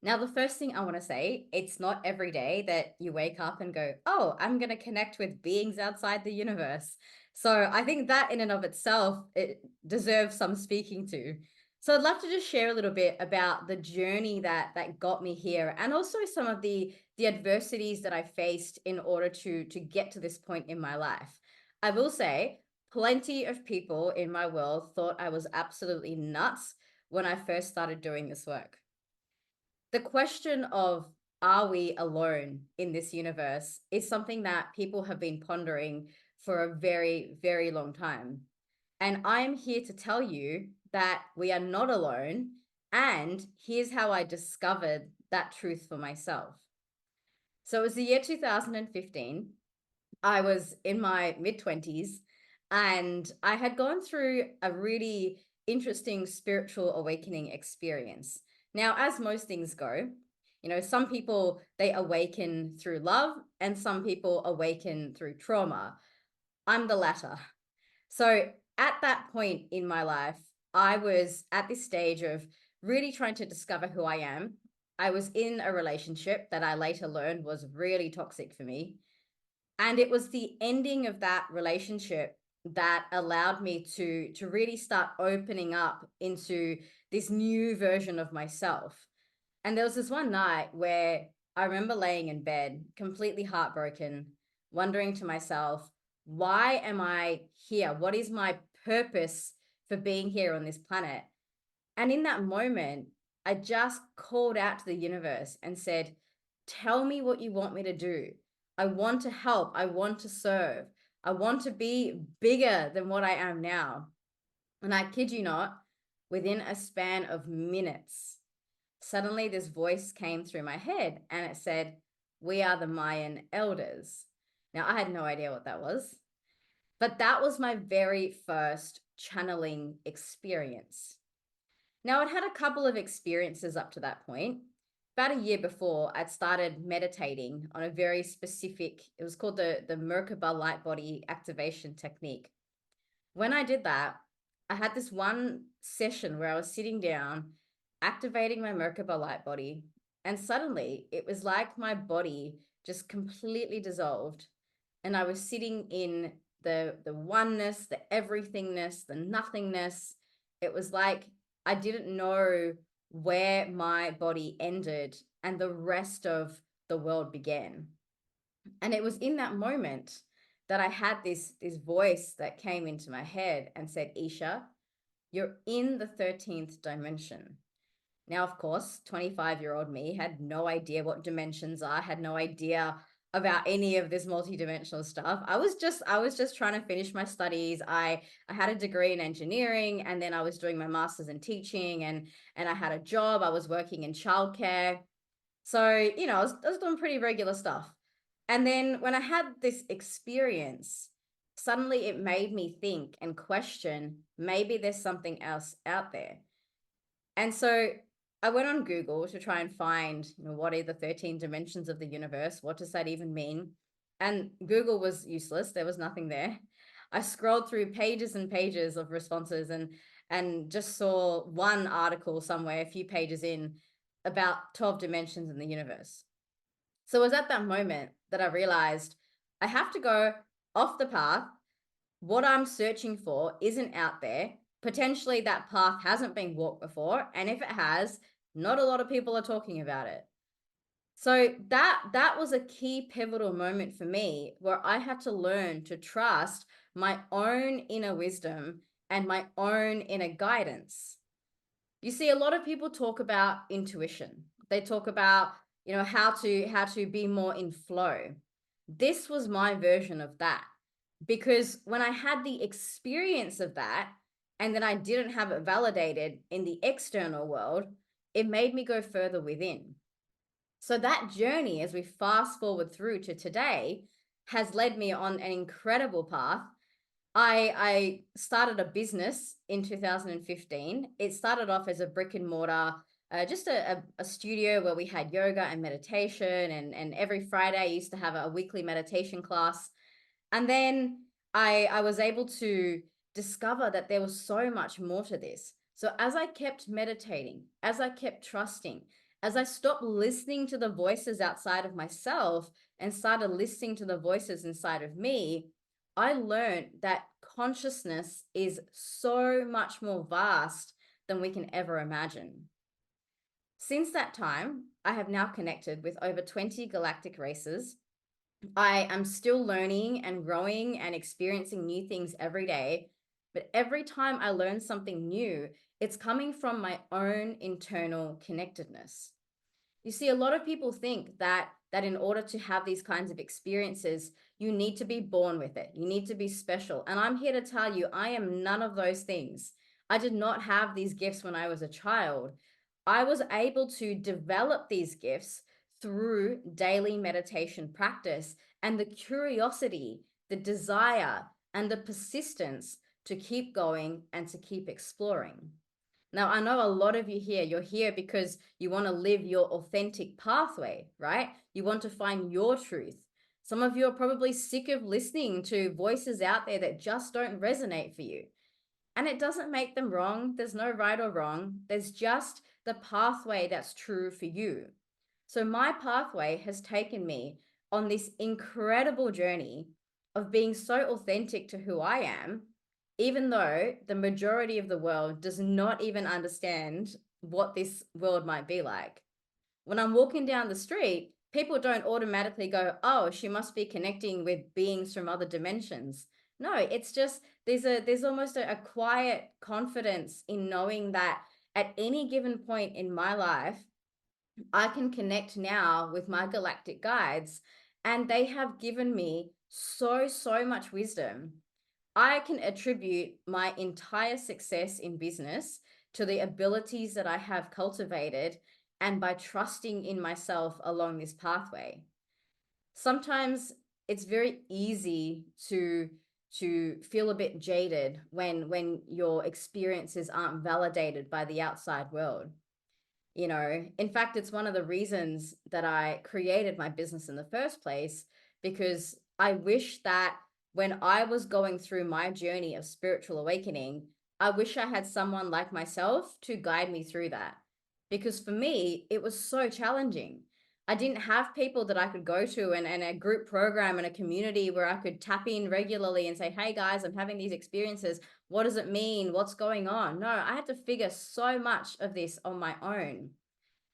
[SPEAKER 7] Now, the first thing I want to say, it's not every day that you wake up and go, oh, I'm going to connect with beings outside the universe. So I think that in and of itself, it deserves some speaking to. So I'd love to just share a little bit about the journey that got me here, and also some of the adversities that I faced in order to get to this point in my life. I will say plenty of people in my world thought I was absolutely nuts when I first started doing this work. The question of, are we alone in this universe, is something that people have been pondering for a very, very long time. And I'm here to tell you that we are not alone. And here's how I discovered that truth for myself. So it was the year 2015. I was in my mid-20s, and I had gone through a really interesting spiritual awakening experience. Now, as most things go, you know, some people, they awaken through love, and some people awaken through trauma. I'm the latter. So at that point in my life, I was at this stage of really trying to discover who I am. I was in a relationship that I later learned was really toxic for me. And it was the ending of that relationship that allowed me to really start opening up into this new version of myself. And there was this one night where I remember laying in bed, completely heartbroken, wondering to myself, why am I here? What is my purpose for being here on this planet? And in that moment, I just called out to the universe and said, tell me what you want me to do. I want to help. I want to serve. I want to be bigger than what I am now. And I kid you not, within a span of minutes, suddenly this voice came through my head and it said, we are the Mayan elders. Now, I had no idea what that was, but that was my very first channeling experience. Now, I'd had a couple of experiences up to that point. About a year before, I'd started meditating on a very specific, it was called the Merkaba light body activation technique. When I did that, I had this one session where I was sitting down, activating my Merkaba light body, and suddenly it was like my body just completely dissolved, and I was sitting in the oneness, the everythingness, the nothingness. It was like I didn't know where my body ended and the rest of the world began. And it was in that moment that I had this voice that came into my head and said, Isha, you're in the 13th dimension. Now, of course, 25-year-old me had no idea what dimensions are, had no idea about any of this multidimensional stuff. I was just trying to finish my studies. I had a degree in engineering, and then I was doing my master's in teaching, and I had a job. I was working in childcare. So, you know, I was doing pretty regular stuff. And then when I had this experience, suddenly it made me think and question, maybe there's something else out there. And so I went on Google to try and find, what are the 13 dimensions of the universe? What does that even mean? And Google was useless. There was nothing there. I scrolled through pages and pages of responses and just saw one article somewhere, a few pages in, about 12 dimensions in the universe. So it was at that moment that I realized I have to go off the path. What I'm searching for isn't out there. Potentially that path hasn't been walked before. And if it has, not a lot of people are talking about it. So that was a key pivotal moment for me, where I had to learn to trust my own inner wisdom and my own inner guidance. You see, a lot of people talk about intuition. They talk about, how to be more in flow. This was my version of that, because when I had the experience of that and then I didn't have it validated in the external world, it made me go further within. So that journey, as we fast forward through to today, has led me on an incredible path. I started a business in 2015. It started off as a brick and mortar, just a studio where we had yoga and meditation. And every Friday I used to have a weekly meditation class. And then I was able to discover that there was so much more to this. So as I kept meditating, as I kept trusting, as I stopped listening to the voices outside of myself and started listening to the voices inside of me, I learned that consciousness is so much more vast than we can ever imagine. Since that time, I have now connected with over 20 galactic races. I am still learning and growing and experiencing new things every day. But every time I learn something new, it's coming from my own internal connectedness. You see, a lot of people think that in order to have these kinds of experiences, you need to be born with it. You need to be special. And I'm here to tell you, I am none of those things. I did not have these gifts when I was a child. I was able to develop these gifts through daily meditation practice and the curiosity, the desire, and the persistence to keep going and to keep exploring. Now, I know a lot of you here, you're here because you want to live your authentic pathway, right? You want to find your truth. Some of you are probably sick of listening to voices out there that just don't resonate for you. And it doesn't make them wrong. There's no right or wrong. There's just the pathway that's true for you. So my pathway has taken me on this incredible journey of being so authentic to who I am, even though the majority of the world does not even understand what this world might be like. When I'm walking down the street, people don't automatically go, oh, she must be connecting with beings from other dimensions. No, it's just there's almost a quiet confidence in knowing that at any given point in my life, I can connect now with my galactic guides, and they have given me so much wisdom. I can attribute my entire success in business to the abilities that I have cultivated and by trusting in myself along this pathway. Sometimes it's very easy to feel a bit jaded when your experiences aren't validated by the outside world. In fact, it's one of the reasons that I created my business in the first place, because I wish that when I was going through my journey of spiritual awakening, I wish I had someone like myself to guide me through that. Because for me, it was so challenging. I didn't have people that I could go to and a group program and a community where I could tap in regularly and say, hey guys, I'm having these experiences. What does it mean? What's going on? No, I had to figure so much of this on my own.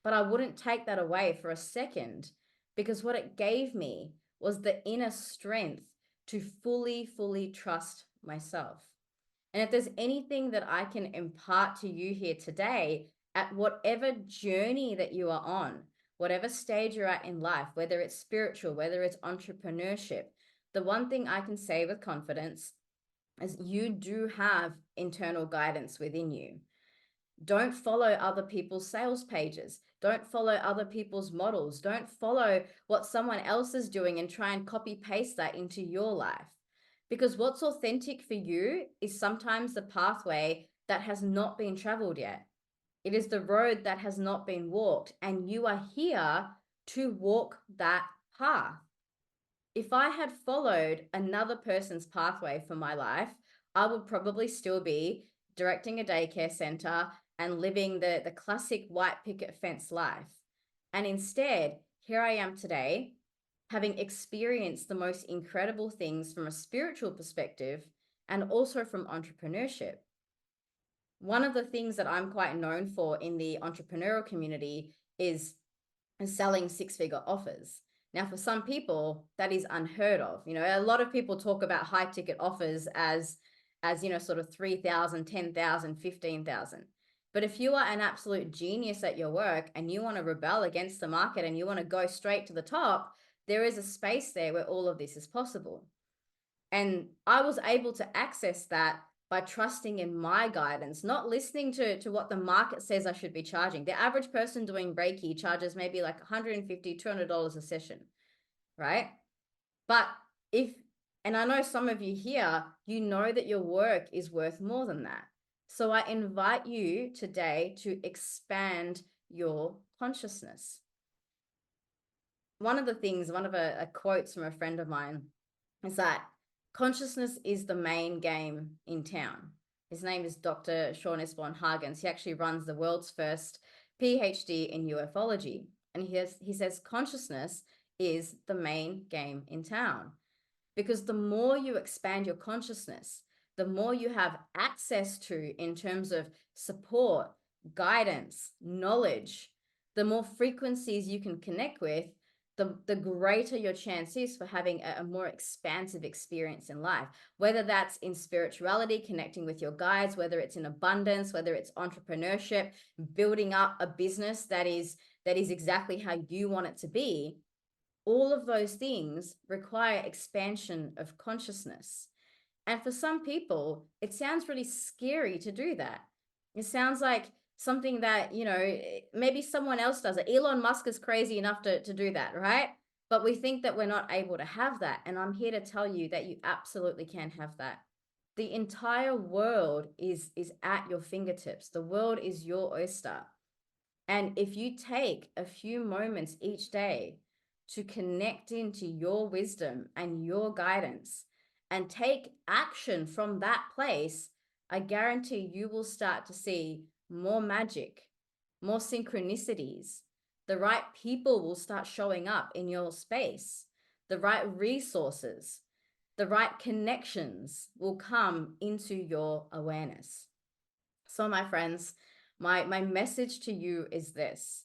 [SPEAKER 7] But I wouldn't take that away for a second, because what it gave me was the inner strength to fully trust myself. And if there's anything that I can impart to you here today, at whatever journey that you are on, whatever stage you're at in life, whether it's spiritual, whether it's entrepreneurship, the one thing I can say with confidence is you do have internal guidance within you. Don't follow other people's sales pages. Don't follow other people's models. Don't follow what someone else is doing and try and copy paste that into your life. Because what's authentic for you is sometimes the pathway that has not been traveled yet. It is the road that has not been walked, and you are here to walk that path. If I had followed another person's pathway for my life, I would probably still be directing a daycare center and living the classic white picket fence life. And instead, here I am today, having experienced the most incredible things from a spiritual perspective and also from entrepreneurship. One of the things that I'm quite known for in the entrepreneurial community is selling six-figure offers. Now, for some people, that is unheard of. You know, a lot of people talk about high ticket offers as you know, sort of 3,000, 10,000, 15,000. But if you are an absolute genius at your work and you want to rebel against the market and you want to go straight to the top, there is a space there where all of this is possible. And I was able to access that by trusting in my guidance, not listening to what the market says I should be charging. The average person doing Reiki charges maybe like $150, $200 a session, right? But and I know some of you here, you know that your work is worth more than that. So I invite you today to expand your consciousness. One of a quotes from a friend of mine is that consciousness is the main game in town. His name is Dr. Sean Esbon Hagens. He actually runs the world's first PhD in ufology. And he says consciousness is the main game in town. Because the more you expand your consciousness, the more you have access to in terms of support, guidance, knowledge, the more frequencies you can connect with, the greater your chance is for having a more expansive experience in life, whether that's in spirituality, connecting with your guides, whether it's in abundance, whether it's entrepreneurship, building up a business that is exactly how you want it to be. All of those things require expansion of consciousness. And for some people, it sounds really scary to do that. It sounds like something that, you know, maybe someone else does it. Elon Musk is crazy enough to do that, right? But we think that we're not able to have that. And I'm here to tell you that you absolutely can have that. The entire world is at your fingertips. The world is your oyster. And if you take a few moments each day to connect into your wisdom and your guidance and take action from that place, I guarantee you will start to see more magic, more synchronicities. The right people will start showing up in your space. The right resources, the right connections will come into your awareness. So, my friends, my message to you is this: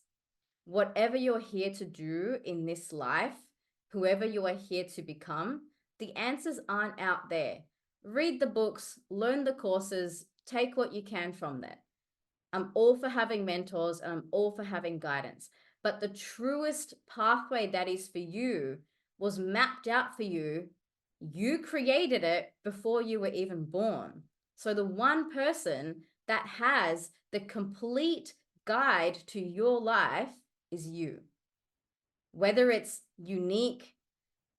[SPEAKER 7] whatever you're here to do in this life, whoever you are here to become, the answers aren't out there. Read the books, learn the courses, take what you can from that. I'm all for having mentors and I'm all for having guidance. But the truest pathway that is for you was mapped out for you. You created it before you were even born. So the one person that has the complete guide to your life is you. Whether it's unique,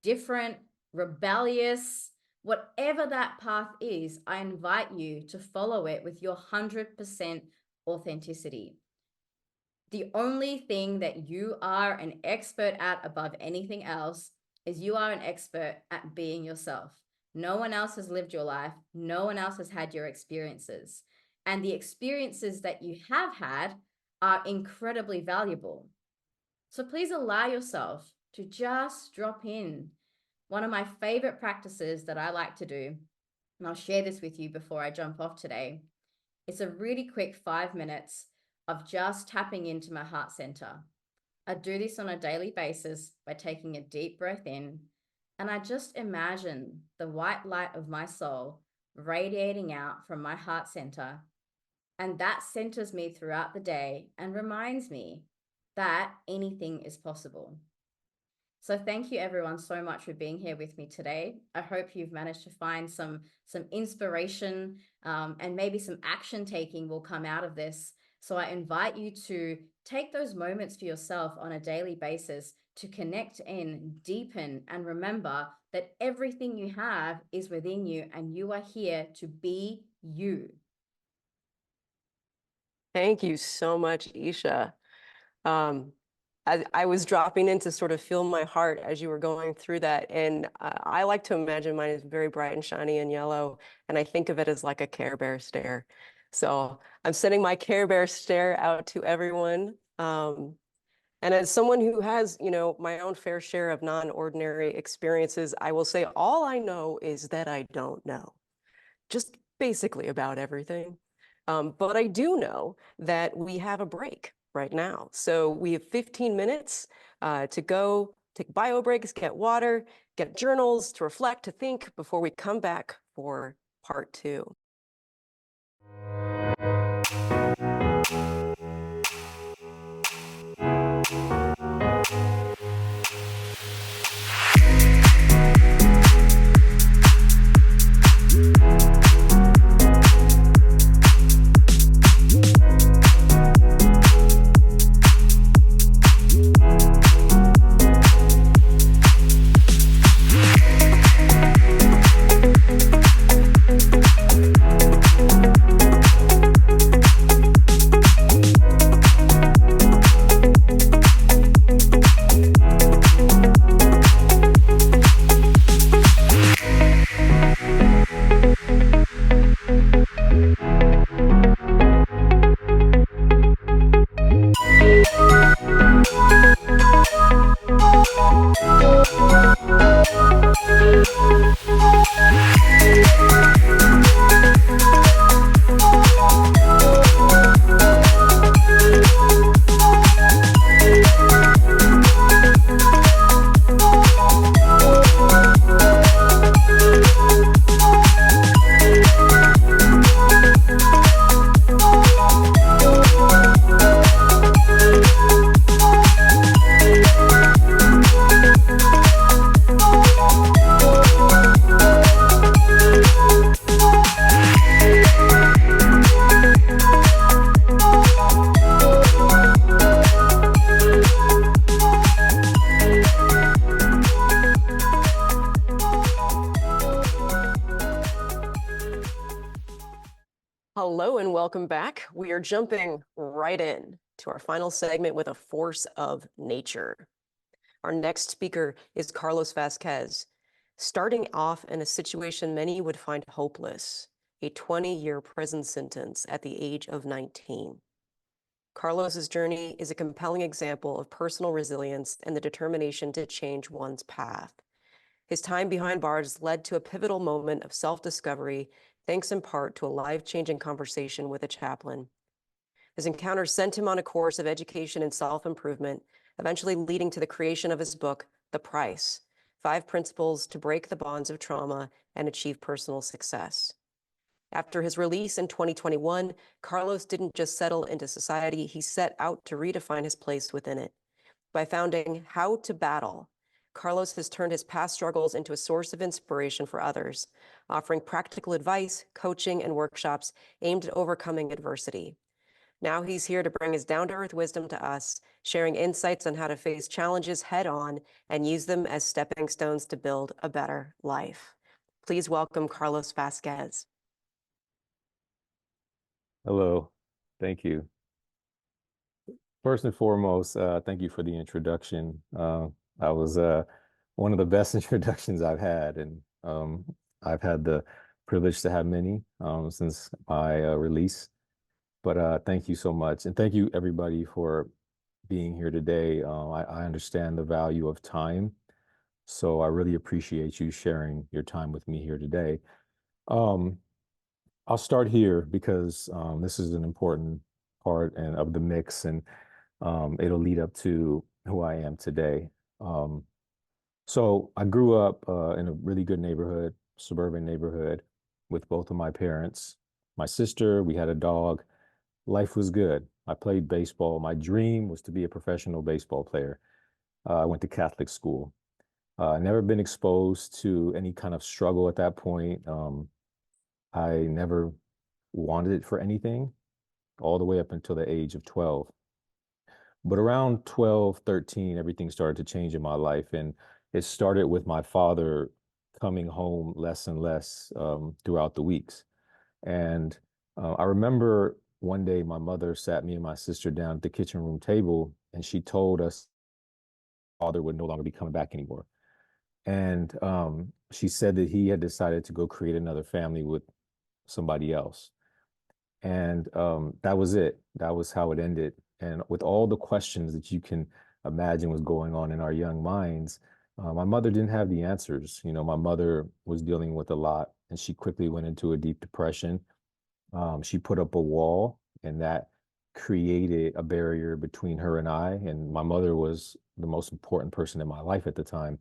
[SPEAKER 7] different, rebellious, whatever that path is, I invite you to follow it with your 100% authenticity. The only thing that you are an expert at above anything else is you are an expert at being yourself. No one else has lived your life. No one else has had your experiences. And the experiences that you have had are incredibly valuable. So please allow yourself to just drop in. One of my favorite practices that I like to do, and I'll share this with you before I jump off today, it's a really quick 5 minutes of just tapping into my heart center. I do this on a daily basis by taking a deep breath in, and I just imagine the white light of my soul radiating out from my heart center. And that centers me throughout the day and reminds me that anything is possible. So thank you everyone so much for being here with me today. I hope you've managed to find some inspiration and maybe some action taking will come out of this. So I invite you to take those moments for yourself on a daily basis to connect in, deepen, and remember that everything you have is within you and you are here to be you.
[SPEAKER 3] Thank you so much, Isha. I was dropping in to sort of feel my heart as you were going through that. And I like to imagine mine is very bright and shiny and yellow. And I think of it as like a Care Bear stare. So I'm sending my Care Bear stare out to everyone. And as someone who has, my own fair share of non-ordinary experiences, I will say all I know is that I don't know. Just basically about everything. But I do know that we have a break right now. So we have 15 minutes to go take bio breaks, get water, get journals to reflect, to think before we come back for part 2. Hello and welcome back. We are jumping right in to our final segment with a force of nature. Our next speaker is Carlos Vasquez, starting off in a situation many would find hopeless, a 20-year prison sentence at the age of 19. Carlos's journey is a compelling example of personal resilience and the determination to change one's path. His time behind bars led to a pivotal moment of self-discovery, thanks in part to a life-changing conversation with a chaplain. His encounter sent him on a course of education and self-improvement, eventually leading to the creation of his book, The Price: 5 Principles to Break the Bonds of Trauma and Achieve Personal Success. After his release in 2021, Carlos didn't just settle into society, he set out to redefine his place within it. By founding How to Battle, Carlos has turned his past struggles into a source of inspiration for others, offering practical advice, coaching, and workshops aimed at overcoming adversity. Now he's here to bring his down-to-earth wisdom to us, sharing insights on how to face challenges head-on and use them as stepping stones to build a better life. Please welcome Carlos Vasquez.
[SPEAKER 8] Hello, thank you. First and foremost, thank you for the introduction. That was one of the best introductions I've had, and I've had the privilege to have many since my release. But thank you so much, and thank you everybody for being here today. I understand the value of time, so I really appreciate you sharing your time with me here today. I'll start here because this is an important part of the mix, and it'll lead up to who I am today. So I grew up in a really good neighborhood, suburban neighborhood, with both of my parents. My sister, we had a dog. Life was good. I played baseball. My dream was to be a professional baseball player. I went to Catholic school. Never been exposed to any kind of struggle at that point. I never wanted it for anything. all the way up until the age of 12. But around 12, 13, everything started to change in my life. And it started with my father coming home less and less throughout the weeks. And I remember one day my mother sat me and my sister down at the kitchen room table, and she told us father would no longer be coming back anymore. And she said that he had decided to go create another family with somebody else. And that was it. That was how it ended. And with all the questions that you can imagine was going on in our young minds, my mother didn't have the answers. You know, my mother was dealing with a lot, and she quickly went into a deep depression. She put up a wall, and that created a barrier between her and I. And my mother was the most important person in my life at the time.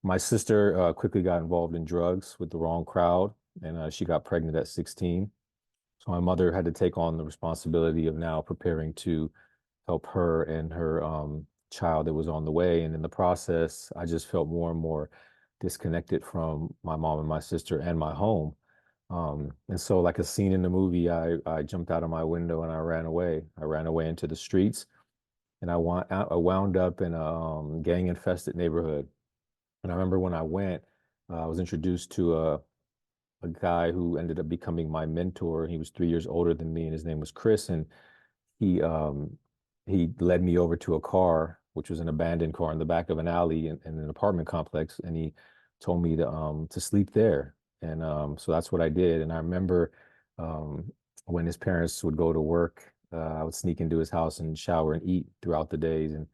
[SPEAKER 8] My sister quickly got involved in drugs with the wrong crowd, and she got pregnant at 16. So my mother had to take on the responsibility of now preparing to help her and her child that was on the way. And in the process, I just felt more and more disconnected from my mom and my sister and my home. And so, like a scene in the movie, I jumped out of my window and I ran away. I ran away into the streets, and I wound up in a gang-infested neighborhood. And I remember when I went, I was introduced to a guy who ended up becoming my mentor. He was 3 years older than me, and his name was Chris. And he um, he led me over to a car, which was an abandoned car in the back of an alley in an apartment complex, and he told me to sleep there. And so that's what I did. And I remember um, when his parents would go to work, I would sneak into his house and shower and eat throughout the days. And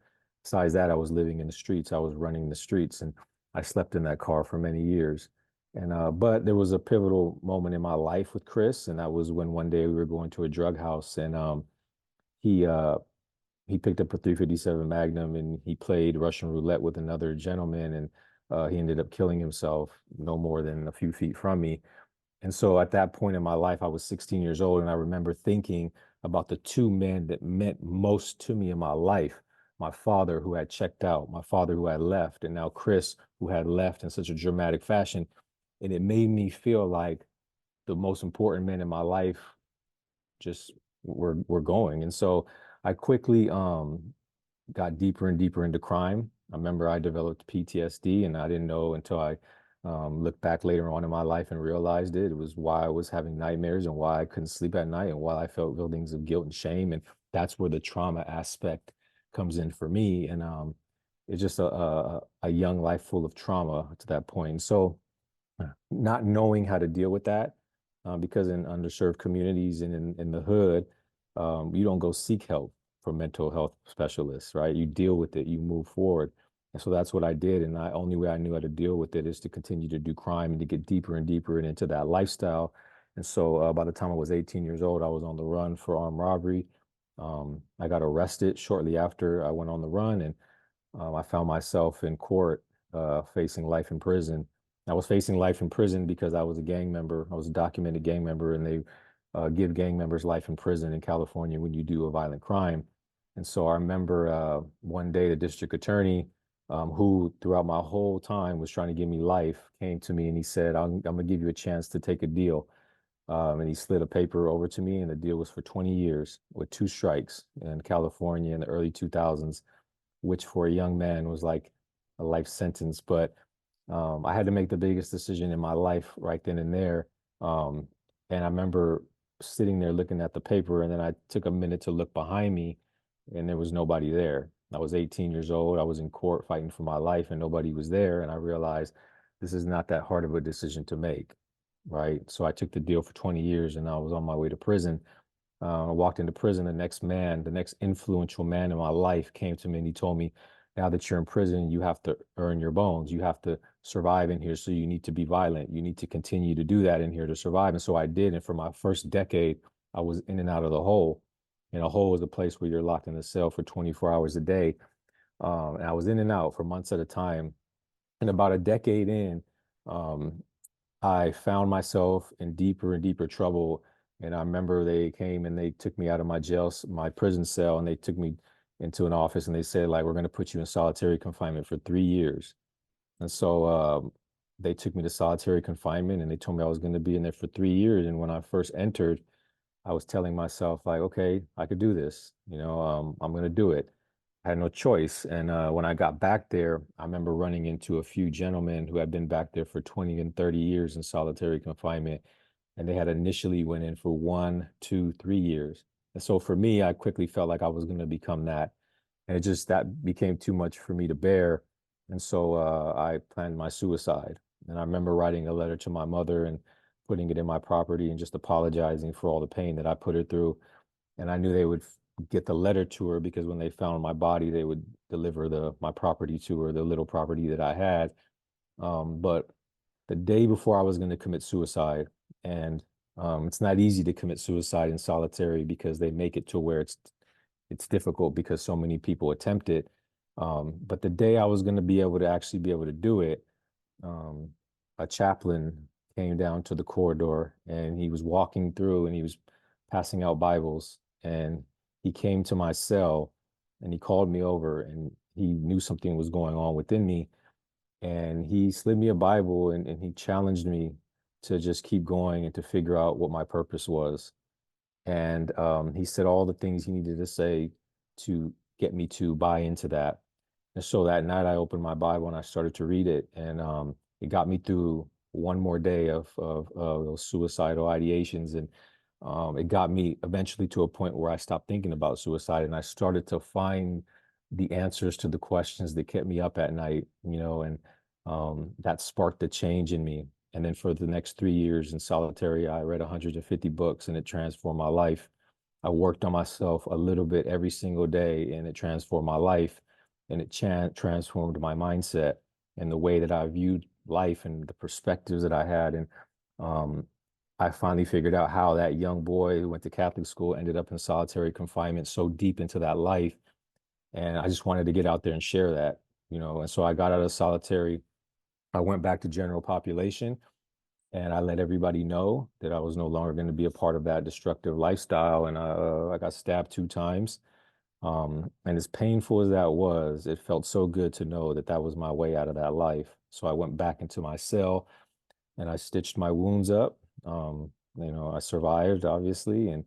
[SPEAKER 8] besides that, I was living in the streets. I was running the streets, and I slept in that car for many years. And but there was a pivotal moment in my life with Chris, and that was when one day we were going to a drug house, and he uh, he picked up a 357 Magnum and he played Russian roulette with another gentleman, and he ended up killing himself no more than a few feet from me. And so at that point in my life, I was 16 years old, and I remember thinking about the two men that meant most to me in my life. My father, who had checked out, my father, who had left, and now Chris, who had left in such a dramatic fashion. And it made me feel like the most important men in my life just were going. And so I quickly got deeper and deeper into crime. I remember I developed PTSD, and I didn't know until I looked back later on in my life and realized it. It was why I was having nightmares and why I couldn't sleep at night and why I felt feelings of guilt and shame. And that's where the trauma aspect comes in for me. And it's just a young life full of trauma to that point. And so not knowing how to deal with that, because in underserved communities and in the hood, you don't go seek help from mental health specialists, right? You deal with it, you move forward. And so that's what I did. And the only way I knew how to deal with it is to continue to do crime and to get deeper and deeper and into that lifestyle. And so by the time I was 18 years old, I was on the run for armed robbery. I got arrested shortly after I went on the run, and I found myself in court facing life in prison. I was facing life in prison because I was a gang member. I was a documented gang member, and they give gang members life in prison in California when you do a violent crime. And so I remember one day the district attorney, who throughout my whole time was trying to give me life, came to me and he said, I'm going to give you a chance to take a deal. And he slid a paper over to me, and the deal was for 20 years with two strikes in California in the early 2000s, which for a young man was like a life sentence. But I had to make the biggest decision in my life right then and there. Um, and I remember sitting there looking at the paper, and then I took a minute to look behind me, and there was nobody there. I was 18 years old. I was in court fighting for my life, and nobody was there. And I realized this is not that hard of a decision to make, right? So I took the deal for 20 years, and I was on my way to prison. I walked into prison. The next influential man in my life came to me, and he told me, now that you're in prison, you have to earn your bones. You have to survive in here. So you need to be violent. You need to continue to do that in here to survive. And so I did. And for my first decade, I was in and out of the hole. And a hole is a place where you're locked in a cell for 24 hours a day. And I was in and out for months at a time. And about a decade in, um, I found myself in deeper and deeper trouble. And I remember they came and they took me out of my prison cell, and they took me into an office, and they said, like, we're going to put you in solitary confinement for 3 years. And so they took me to solitary confinement, and they told me I was going to be in there for 3 years. And when I first entered, I was telling myself like, okay, I could do this. I'm going to do it. I had no choice. And when I got back there, I remember running into a few gentlemen who had been back there for 20 and 30 years in solitary confinement. And they had initially went in for 1, 2, 3 years. And so for me, I quickly felt like I was going to become that. And that became too much for me to bear. And so I planned my suicide. And I remember writing a letter to my mother and putting it in my property and just apologizing for all the pain that I put her through. And I knew they would get the letter to her because when they found my body, they would deliver my property to her, the little property that I had. But the day before I was going to commit suicide, and it's not easy to commit suicide in solitary because they make it to where it's difficult because so many people attempt it. But the day I was going to be able to do it, um, a chaplain came down to the corridor and he was walking through and he was passing out Bibles, and he came to my cell and he called me over and he knew something was going on within me, and he slid me a Bible and he challenged me to just keep going and to figure out what my purpose was. And he said all the things he needed to say to get me to buy into that. And so that night I opened my Bible and I started to read it. And it got me through one more day of those suicidal ideations. And it got me eventually to a point where I stopped thinking about suicide and I started to find the answers to the questions that kept me up at night, and that sparked the change in me. And then for the next 3 years in solitary, I read 150 books and it transformed my life. I worked on myself a little bit every single day and it transformed my life, and it transformed my mindset and the way that I viewed life and the perspectives that I had. And um, I finally figured out how that young boy who went to Catholic school ended up in solitary confinement so deep into that life. And I just wanted to get out there and share that, and so I got out of solitary. I went back to general population and I let everybody know that I was no longer going to be a part of that destructive lifestyle. And I got stabbed 2 times. And as painful as that was, it felt so good to know that that was my way out of that life. So I went back into my cell and I stitched my wounds up. I survived, obviously, and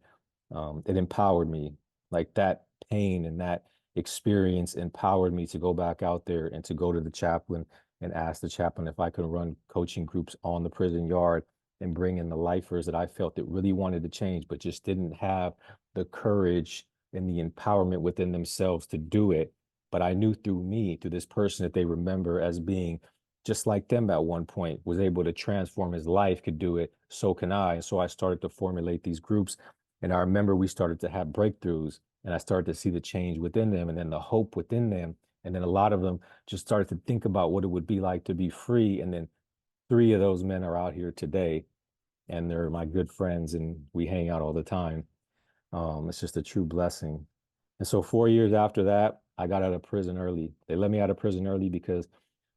[SPEAKER 8] it empowered me. Like that pain and that experience empowered me to go back out there and to go to the chaplain and ask the chaplain if I could run coaching groups on the prison yard and bring in the lifers that I felt that really wanted to change, but just didn't have the courage and the empowerment within themselves to do it. But I knew through me, through this person that they remember as being just like them at one point, was able to transform his life, could do it, so can I. And so I started to formulate these groups. And I remember we started to have breakthroughs and I started to see the change within them and then the hope within them. And then a lot of them just started to think about what it would be like to be free. And then 3 of those men are out here today and they're my good friends and we hang out all the time. It's just a true blessing. And so 4 years after that, I got out of prison early. They let me out of prison early because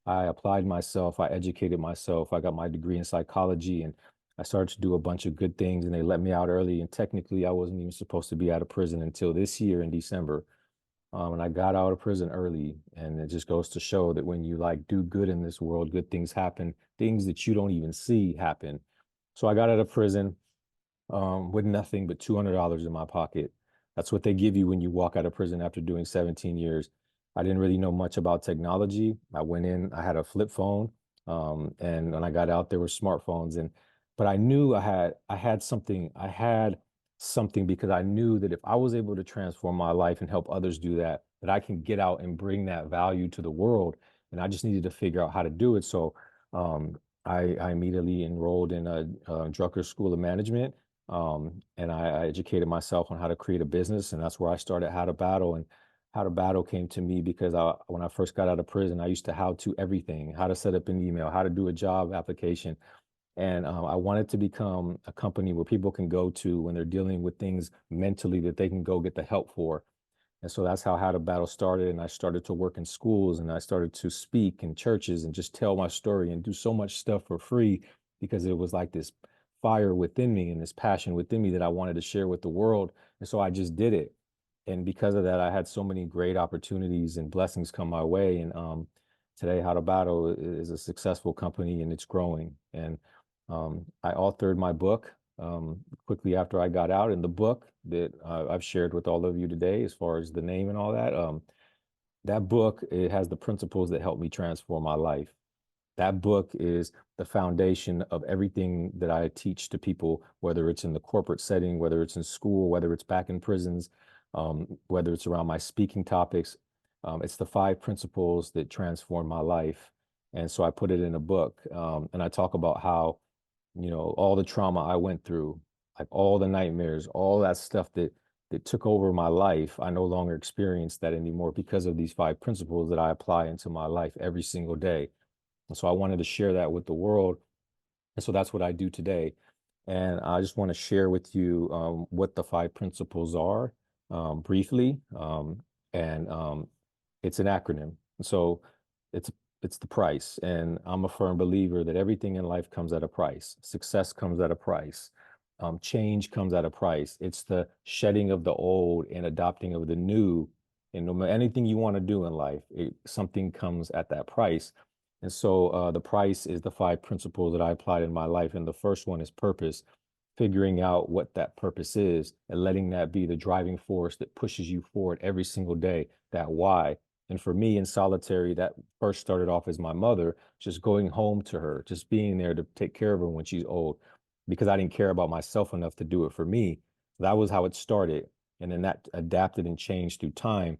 [SPEAKER 8] I applied myself, I educated myself, I got my degree in psychology, and I started to do a bunch of good things, and they let me out early. And technically, I wasn't even supposed to be out of prison until this year in December. And I got out of prison early, and it just goes to show that when you like do good in this world, good things happen, things that you don't even see happen. So I got out of prison with nothing but $200 in my pocket. That's what they give you when you walk out of prison after doing 17 years. I didn't really know much about technology. I went in, I had a flip phone, and when I got out, there were smartphones, but I knew I had something because I knew that if I was able to transform my life and help others do that, that I can get out and bring that value to the world. And I just needed to figure out how to do it. So I immediately enrolled in a Drucker School of Management, and I educated myself on how to create a business, and that's where I started How to Battle. And How to Battle came to me because when I first got out of prison, I used to how to everything, how to set up an email, how to do a job application. And I wanted to become a company where people can go to when they're dealing with things mentally that they can go get the help for. And so that's how to Battle started. And I started to work in schools and I started to speak in churches and just tell my story and do so much stuff for free because it was like this fire within me and this passion within me that I wanted to share with the world. And so I just did it. And because of that, I had so many great opportunities and blessings come my way. And today, How to Battle is a successful company and it's growing. And I authored my book quickly after I got out. And the book that I've shared with all of you today, as far as the name and all that, that book, it has the principles that helped me transform my life. That book is the foundation of everything that I teach to people, whether it's in the corporate setting, whether it's in school, whether it's back in prisons, whether it's around my speaking topics. It's the 5 principles that transform my life. And so I put it in a book. And I talk about how, all the trauma I went through, like all the nightmares, all that stuff that took over my life, I no longer experience that anymore because of these 5 principles that I apply into my life every single day. And so I wanted to share that with the world. And so that's what I do today. And I just want to share with you what the 5 principles are briefly. And It's an acronym. So it's it's the price. And I'm a firm believer that everything in life comes at a price. Success comes at a price. Change comes at a price. It's the shedding of the old and adopting of the new. And no matter anything you want to do in life, something comes at that price. And so the price is the 5 principles that I applied in my life. And the first one is purpose, figuring out what that purpose is and letting that be the driving force that pushes you forward every single day, that why. And for me in solitary, that first started off as my mother, just going home to her, just being there to take care of her when she's old, because I didn't care about myself enough to do it for me. That was how it started. And then that adapted and changed through time.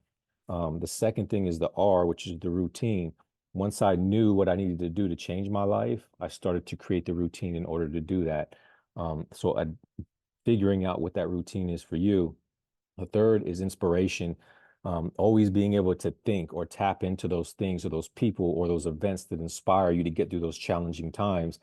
[SPEAKER 8] The second thing is the R, which is the routine. Once I knew what I needed to do to change my life, I started to create the routine in order to do that. Figuring out what that routine is for you. The third is inspiration. Always being able to think or tap into those things or those people or those events that inspire you to get through those challenging times.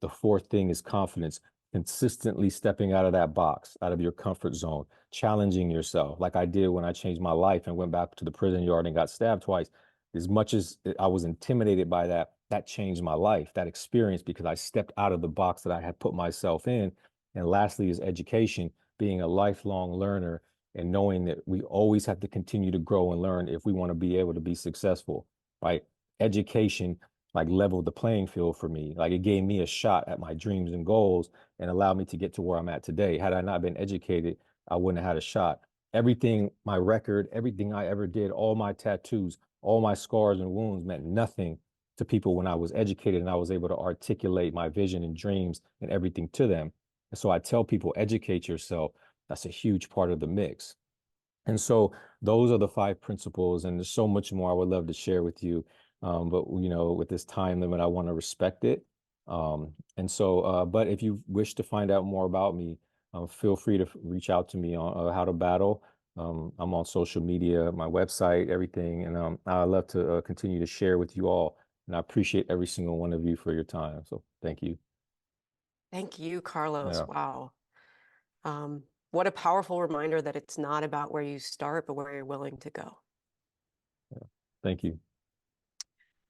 [SPEAKER 8] The fourth thing is confidence, consistently stepping out of that box, out of your comfort zone, challenging yourself, like I did when I changed my life and went back to the prison yard and got stabbed twice. As much as I was intimidated by that, that changed my life, that experience, because I stepped out of the box that I had put myself in. And lastly is education, being a lifelong learner and knowing that we always have to continue to grow and learn if we want to be able to be successful, right? Education like leveled the playing field for me. Like it gave me a shot at my dreams and goals and allowed me to get to where I'm at today. Had I not been educated, I wouldn't have had a shot. Everything, my record, everything I ever did, all my tattoos, all my scars and wounds meant nothing to people when I was educated and I was able to articulate my vision and dreams and everything to them. And so I tell people, educate yourself. That's a huge part of the mix. And so those are the 5 principles, and there's so much more I would love to share with you. But with this time limit, I want to respect it. But if you wish to find out more about me, feel free to reach out to me on How to Battle. I'm on social media, my website, everything, and I love to continue to share with you all. And I appreciate every single one of you for your time. So thank you.
[SPEAKER 3] Thank you, Carlos.
[SPEAKER 8] Yeah.
[SPEAKER 3] Wow. What a powerful reminder that it's not about where you start, but where you're willing to go.
[SPEAKER 8] Yeah. Thank you.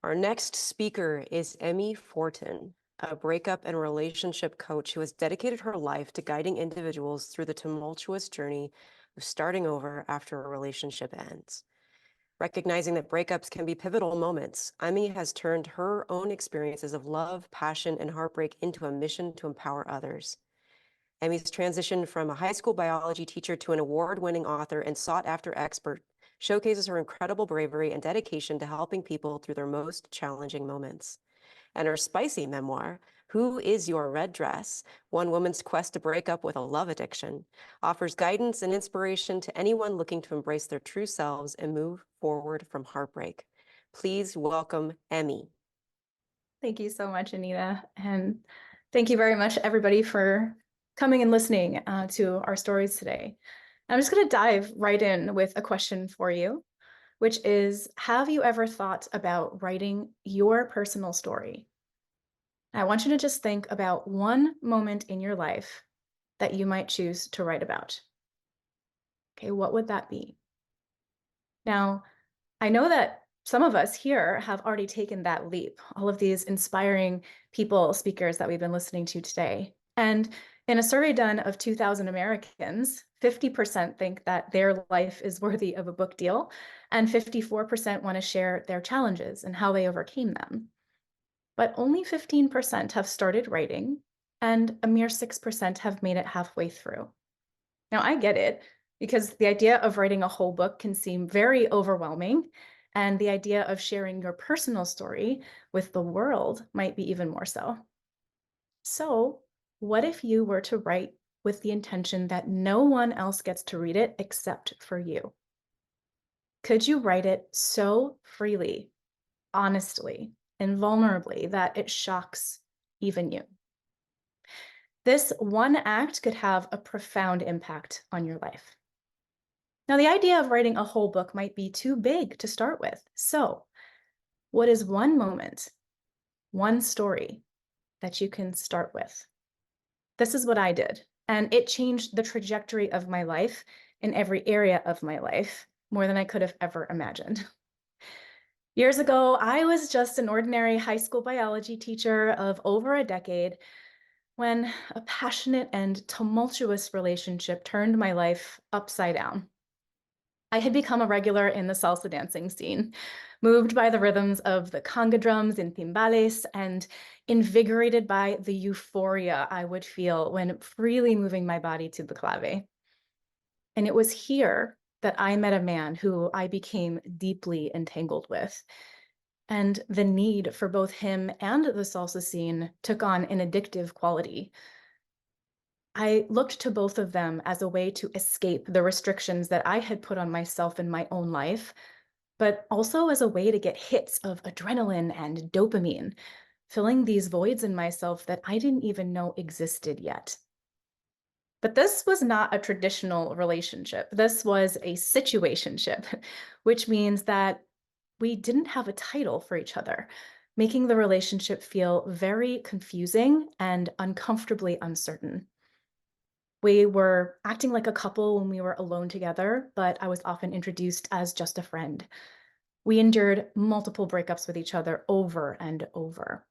[SPEAKER 3] Our next speaker is Emmy Fortin, a breakup and relationship coach who has dedicated her life to guiding individuals through the tumultuous journey of starting over after a relationship ends. Recognizing that breakups can be pivotal moments, Emmy has turned her own experiences of love, passion, and heartbreak into a mission to empower others. Emmy's transition from a high school biology teacher to an award-winning author and sought-after expert showcases her incredible bravery and dedication to helping people through their most challenging moments. And her spicy memoir, Who is Your Red Dress? One Woman's Quest to Break Up with a Love Addiction, offers guidance and inspiration to anyone looking to embrace their true selves and move forward from heartbreak. Please welcome Emmy.
[SPEAKER 9] Thank you so much, Anita. And thank you very much, everybody, for coming and listening to our stories today. I'm just going to dive right in with a question for you, which is, have you ever thought about writing your personal story? I want you to just think about one moment in your life that you might choose to write about. Okay, what would that be? Now, I know that some of us here have already taken that leap, all of these inspiring people, speakers that we've been listening to today. And in a survey done of 2,000 Americans, 50% think that their life is worthy of a book deal, and 54% want to share their challenges and how they overcame them. But only 15% have started writing, and a mere 6% have made it halfway through. Now, I get it, because the idea of writing a whole book can seem very overwhelming, and the idea of sharing your personal story with the world might be even more so. So, what if you were to write with the intention that no one else gets to read it except for you? Could you write it so freely, honestly, and vulnerably that it shocks even you? This one act could have a profound impact on your life. Now, the idea of writing a whole book might be too big to start with. So, what is one moment, one story that you can start with? This is what I did, and it changed the trajectory of my life in every area of my life more than I could have ever imagined. Years ago, I was just an ordinary high school biology teacher of over a decade when a passionate and tumultuous relationship turned my life upside down. I had become a regular in the salsa dancing scene, moved by the rhythms of the conga drums and timbales, and invigorated by the euphoria I would feel when freely moving my body to the clave. And it was here that I met a man who I became deeply entangled with. And the need for both him and the salsa scene took on an addictive quality. I looked to both of them as a way to escape the restrictions that I had put on myself in my own life, but also as a way to get hits of adrenaline and dopamine, filling these voids in myself that I didn't even know existed yet. But this was not a traditional relationship. This was a situationship, which means that we didn't have a title for each other, making the relationship feel very confusing and uncomfortably uncertain. We were acting like a couple when we were alone together, but I was often introduced as just a friend. We endured multiple breakups with each other over and over.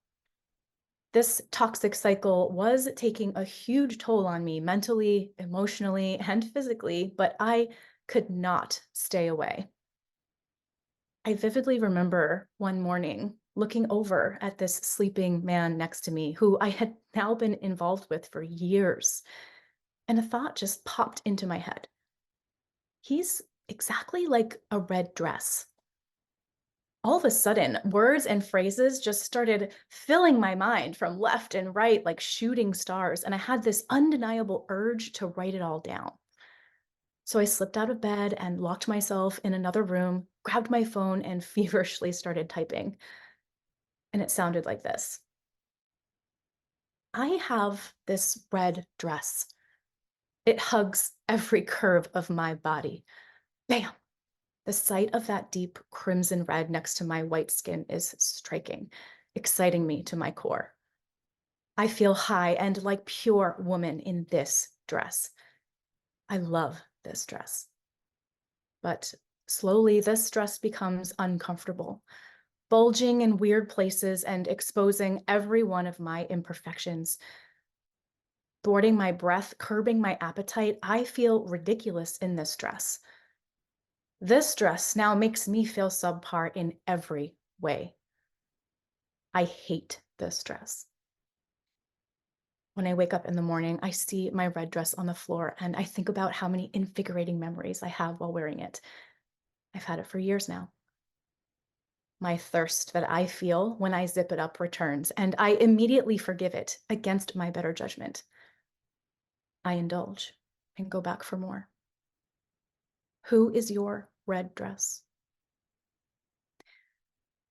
[SPEAKER 9] This toxic cycle was taking a huge toll on me mentally, emotionally, and physically, but I could not stay away. I vividly remember one morning looking over at this sleeping man next to me who I had now been involved with for years, and a thought just popped into my head. He's exactly like a red dress. All of a sudden, words and phrases just started filling my mind from left and right like shooting stars, and I had this undeniable urge to write it all down. So I slipped out of bed and locked myself in another room, grabbed my phone, and feverishly started typing. And it sounded like this. I have this red dress. It hugs every curve of my body. Bam! The sight of that deep crimson red next to my white skin is striking, exciting me to my core. I feel high and like pure woman in this dress. I love this dress. But slowly, this dress becomes uncomfortable, bulging in weird places and exposing every one of my imperfections. Thwarting my breath, curbing my appetite, I feel ridiculous in this dress. This dress now makes me feel subpar in every way. I hate this dress. When I wake up in the morning, I see my red dress on the floor and I think about how many invigorating memories I have while wearing it. I've had it for years now. My thirst that I feel when I zip it up returns, and I immediately forgive it against my better judgment. I indulge and go back for more. Who is your red dress?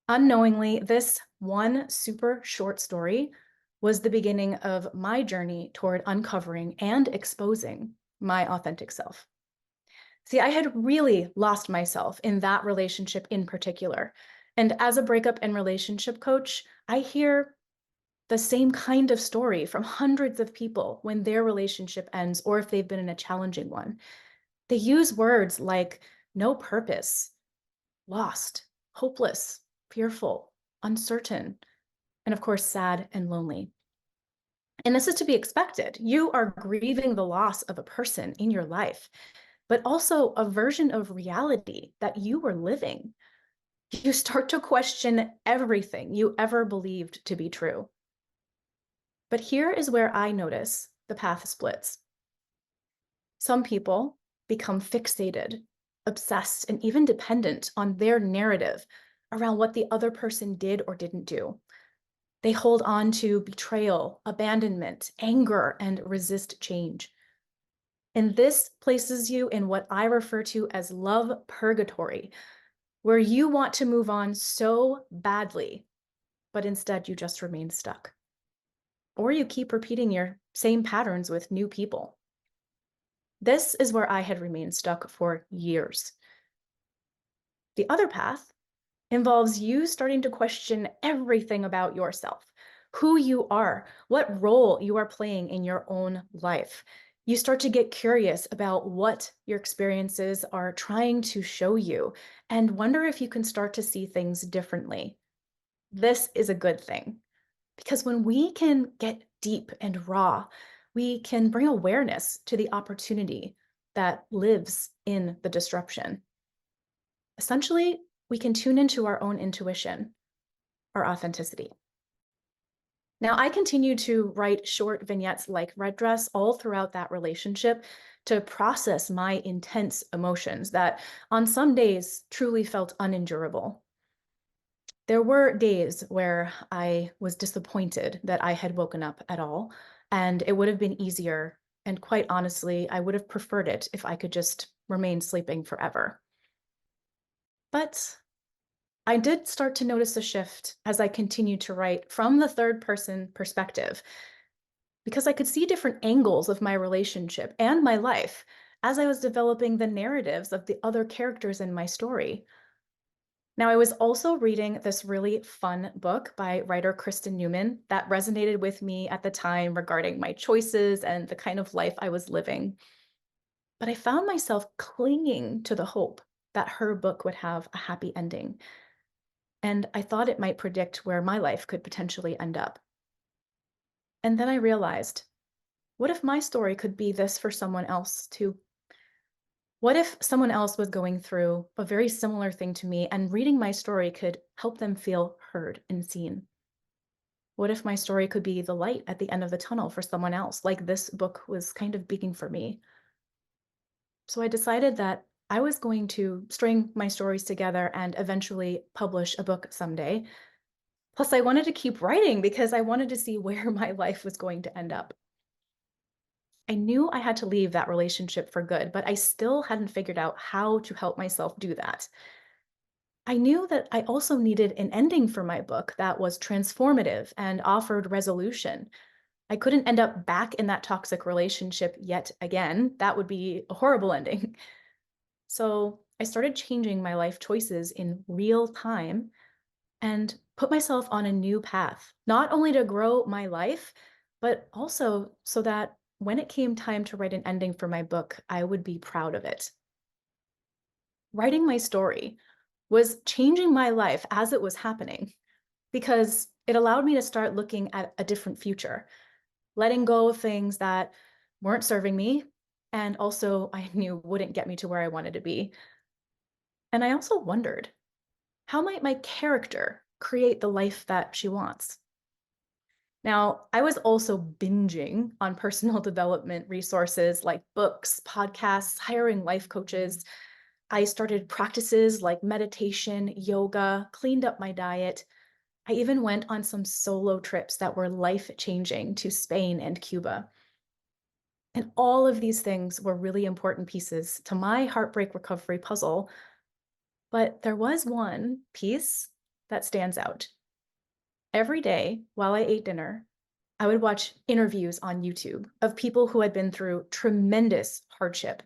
[SPEAKER 9] Unknowingly, this one super short story was the beginning of my journey toward uncovering and exposing my authentic self. See, I had really lost myself in that relationship in particular. And as a breakup and relationship coach, I hear the same kind of story from hundreds of people when their relationship ends or if they've been in a challenging one. They use words like no purpose, lost, hopeless, fearful, uncertain, and of course, sad and lonely. And this is to be expected. You are grieving the loss of a person in your life, but also a version of reality that you were living. You start to question everything you ever believed to be true. But here is where I notice the path splits. Some people become fixated, obsessed, and even dependent on their narrative around what the other person did or didn't do. They hold on to betrayal, abandonment, anger, and resist change. And this places you in what I refer to as love purgatory, where you want to move on so badly, but instead you just remain stuck. Or you keep repeating your same patterns with new people. This is where I had remained stuck for years. The other path involves you starting to question everything about yourself, who you are, what role you are playing in your own life. You start to get curious about what your experiences are trying to show you and wonder if you can start to see things differently. This is a good thing because when we can get deep and raw, we can bring awareness to the opportunity that lives in the disruption. Essentially, we can tune into our own intuition, our authenticity. Now, I continue to write short vignettes like Red Dress all throughout that relationship to process my intense emotions that on some days truly felt unendurable. There were days where I was disappointed that I had woken up at all, and it would have been easier. And quite honestly, I would have preferred it if I could just remain sleeping forever. But I did start to notice a shift as I continued to write from the third person perspective, because I could see different angles of my relationship and my life as I was developing the narratives of the other characters in my story. Now, I was also reading this really fun book by writer Kristen Newman that resonated with me at the time regarding my choices and the kind of life I was living. But I found myself clinging to the hope that her book would have a happy ending. And I thought it might predict where my life could potentially end up. And then I realized, what if my story could be this for someone else too? What if someone else was going through a very similar thing to me and reading my story could help them feel heard and seen? What if my story could be the light at the end of the tunnel for someone else, like this book was kind of being for me? So I decided that I was going to string my stories together and eventually publish a book someday. Plus, I wanted to keep writing because I wanted to see where my life was going to end up. I knew I had to leave that relationship for good, but I still hadn't figured out how to help myself do that. I knew that I also needed an ending for my book that was transformative and offered resolution. I couldn't end up back in that toxic relationship yet again. That would be a horrible ending. So I started changing my life choices in real time and put myself on a new path, not only to grow my life, but also so that when it came time to write an ending for my book, I would be proud of it. Writing my story was changing my life as it was happening because it allowed me to start looking at a different future, letting go of things that weren't serving me and also I knew wouldn't get me to where I wanted to be. And I also wondered, how might my character create the life that she wants? Now, I was also binging on personal development resources like books, podcasts, hiring life coaches. I started practices like meditation, yoga, cleaned up my diet. I even went on some solo trips that were life-changing to Spain and Cuba. And all of these things were really important pieces to my heartbreak recovery puzzle. But there was one piece that stands out. Every day while I ate dinner, I would watch interviews on YouTube of people who had been through tremendous hardship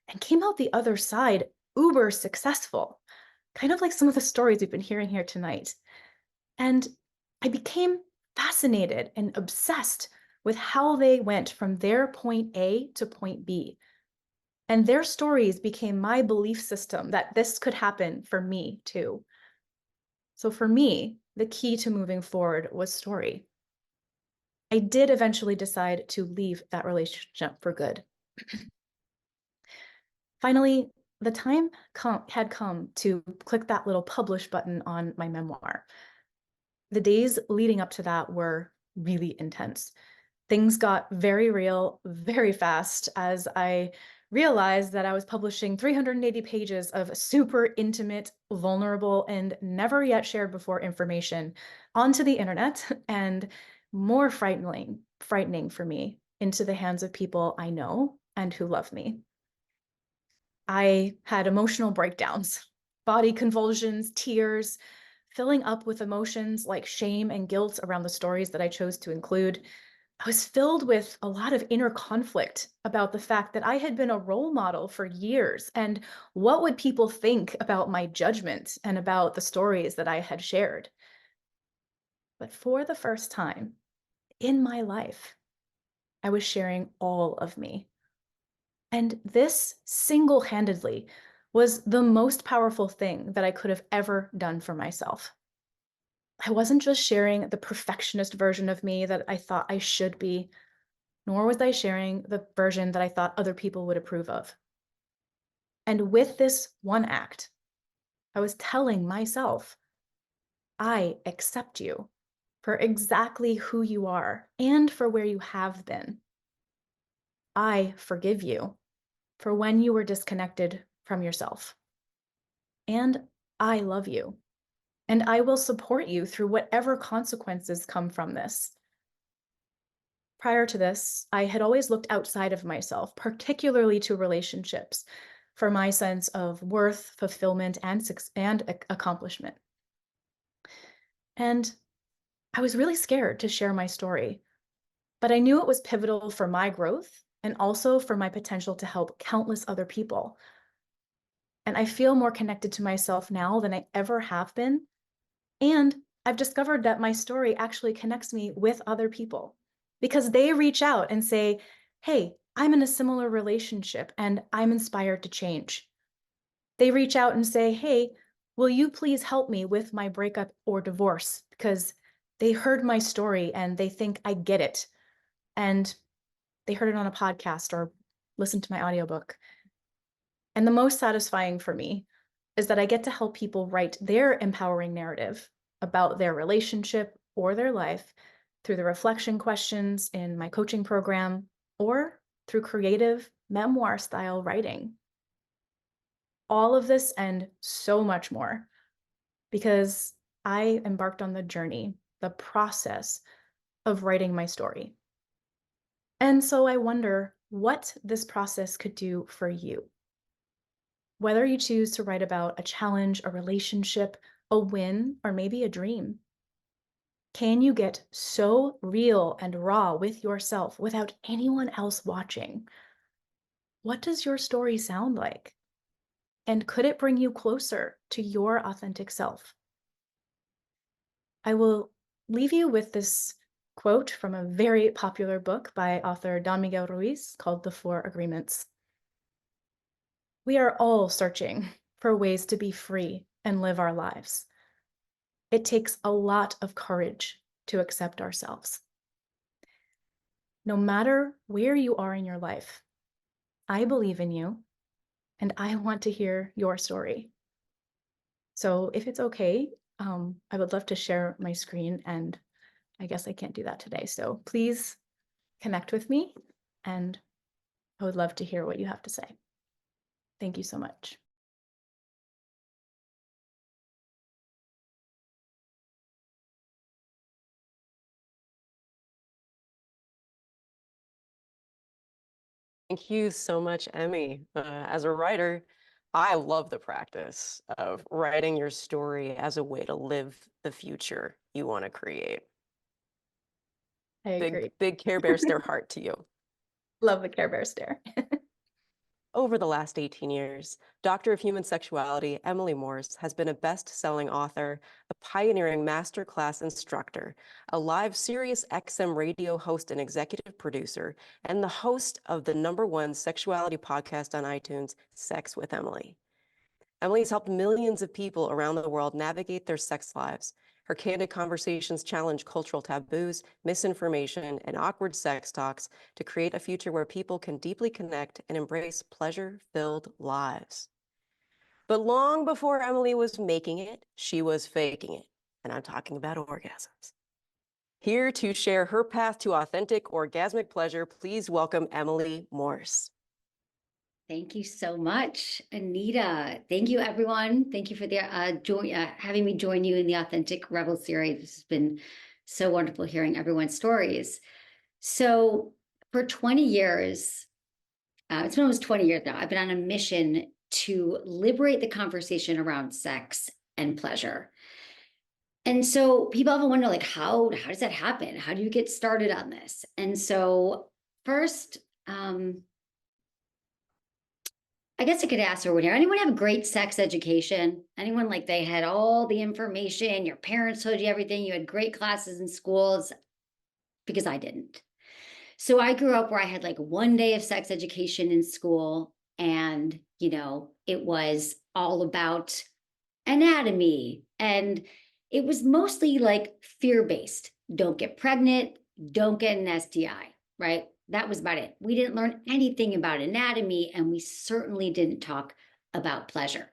[SPEAKER 9] and came out the other side uber successful, kind of like some of the stories we've been hearing here tonight. And I became fascinated and obsessed with how they went from their point A to point B. And their stories became my belief system that this could happen for me too. So for me, the key to moving forward was story. I did eventually decide to leave that relationship for good. Finally, the time had come to click that little publish button on my memoir. The days leading up to that were really intense. Things got very real very fast as I realized that I was publishing 380 pages of super intimate, vulnerable, and never yet shared before information onto the internet, and more frightening for me, into the hands of people I know and who love me. I had emotional breakdowns, body convulsions, tears, filling up with emotions like shame and guilt around the stories that I chose to include. I was filled with a lot of inner conflict about the fact that I had been a role model for years, and what would people think about my judgment and about the stories that I had shared. But for the first time in my life, I was sharing all of me. And this single-handedly was the most powerful thing that I could have ever done for myself. I wasn't just sharing the perfectionist version of me that I thought I should be, nor was I sharing the version that I thought other people would approve of. And with this one act, I was telling myself, I accept you for exactly who you are and for where you have been. I forgive you for when you were disconnected from yourself. And I love you. And I will support you through whatever consequences come from this. Prior to this, I had always looked outside of myself, particularly to relationships, for my sense of worth, fulfillment, and accomplishment. And I was really scared to share my story, but I knew it was pivotal for my growth and also for my potential to help countless other people. And I feel more connected to myself now than I ever have been. And I've discovered that my story actually connects me with other people because they reach out and say, hey, I'm in a similar relationship and I'm inspired to change. They reach out and say, hey, will you please help me with my breakup or divorce? Because they heard my story and they think I get it. And they heard it on a podcast or listened to my audiobook. And the most satisfying for me is that I get to help people write their empowering narrative about their relationship or their life through the reflection questions in my coaching program or through creative memoir-style writing. All of this and so much more, because I embarked on the journey, the process of writing my story. And so I wonder what this process could do for you. Whether you choose to write about a challenge, a relationship, a win, or maybe a dream, can you get so real and raw with yourself without anyone else watching? What does your story sound like? And could it bring you closer to your authentic self? I will leave you with this quote from a very popular book by author Don Miguel Ruiz called The Four Agreements. We are all searching for ways to be free and live our lives. It takes a lot of courage to accept ourselves. No matter where you are in your life, I believe in you, and I want to hear your story. So if it's okay, I would love to share my screen, and I guess I can't do that today. So please connect with me, and I would love to hear what you have to say. Thank you so much.
[SPEAKER 3] Thank you so much, Emmy. As a writer, I love the practice of writing your story as a way to live the future you want to create.
[SPEAKER 9] I agree.
[SPEAKER 3] Big Care Bear stare heart to you.
[SPEAKER 9] Love the Care Bear stare.
[SPEAKER 3] Over the last 18 years, Doctor of Human Sexuality Emily Morse has been a best-selling author, a pioneering masterclass instructor, a live Sirius XM radio host and executive producer, and the host of the #1 sexuality podcast on iTunes, Sex with Emily. Emily has helped millions of people around the world navigate their sex lives. Her candid conversations challenge cultural taboos, misinformation, and awkward sex talks to create a future where people can deeply connect and embrace pleasure-filled lives. But long before Emily was making it, she was faking it. And I'm talking about orgasms. Here to share her path to authentic orgasmic pleasure, please welcome Emily Morse.
[SPEAKER 10] Thank you so much, Anita. Thank you, everyone. Thank you for the having me join you in the Authentic Rebel series. This has been so wonderful hearing everyone's stories. So for 20 years, it's been almost 20 years now, I've been on a mission to liberate the conversation around sex and pleasure. And so people often wonder, like, how does that happen? How do you get started on this? And so first, I guess I could ask everyone here, anyone have a great sex education? Anyone like they had all the information, your parents told you everything, you had great classes in schools? Because I didn't. So I grew up where I had like one day of sex education in school, and, it was all about anatomy, and it was mostly like fear-based. Don't get pregnant, don't get an STI, right? That was about it. We didn't learn anything about anatomy, and we certainly didn't talk about pleasure.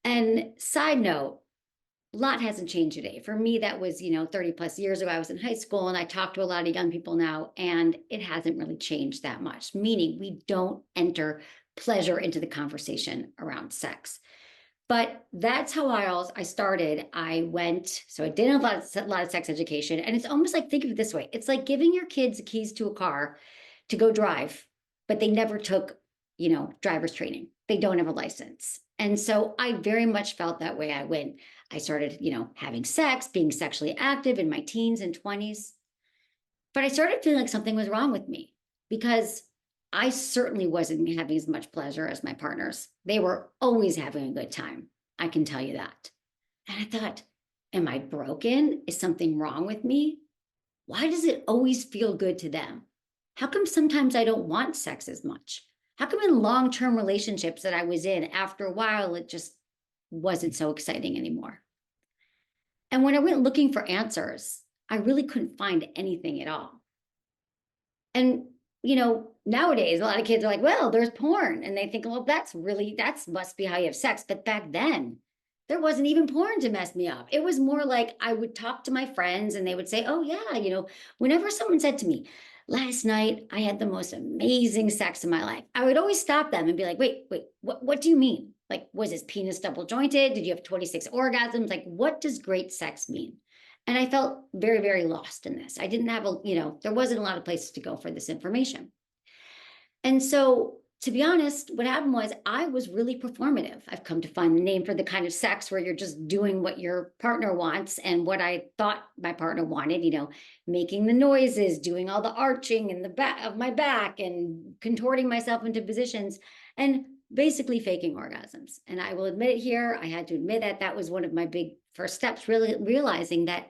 [SPEAKER 10] And side note, a lot hasn't changed today. For me, that was, 30 plus years ago. I was in high school, and I talk to a lot of young people now, and it hasn't really changed that much, meaning we don't enter pleasure into the conversation around sex. But that's how I started. I did a lot of sex education, and it's almost like, think of it this way. It's like giving your kids the keys to a car to go drive, but they never took, driver's training. They don't have a license. And so I very much felt that way. I started, having sex, being sexually active in my teens and 20s. But I started feeling like something was wrong with me, because I certainly wasn't having as much pleasure as my partners. They were always having a good time. I can tell you that. And I thought, am I broken? Is something wrong with me? Why does it always feel good to them? How come sometimes I don't want sex as much? How come in long-term relationships that I was in, after a while, it just wasn't so exciting anymore? And when I went looking for answers, I really couldn't find anything at all. And nowadays, a lot of kids are like, well, there's porn. And they think, well, that must be how you have sex. But back then, there wasn't even porn to mess me up. It was more like I would talk to my friends, and they would say, oh, yeah, whenever someone said to me, last night, I had the most amazing sex in my life, I would always stop them and be like, wait, what do you mean? Like, was his penis double jointed? Did you have 26 orgasms? Like, what does great sex mean? And I felt very, very lost in this. I didn't have there wasn't a lot of places to go for this information. And so, to be honest, what happened was I was really performative. I've come to find the name for the kind of sex where you're just doing what your partner wants and what I thought my partner wanted, making the noises, doing all the arching in the back of my back and contorting myself into positions and basically faking orgasms. And I will admit it here. I had to admit that was one of my big first steps, really realizing that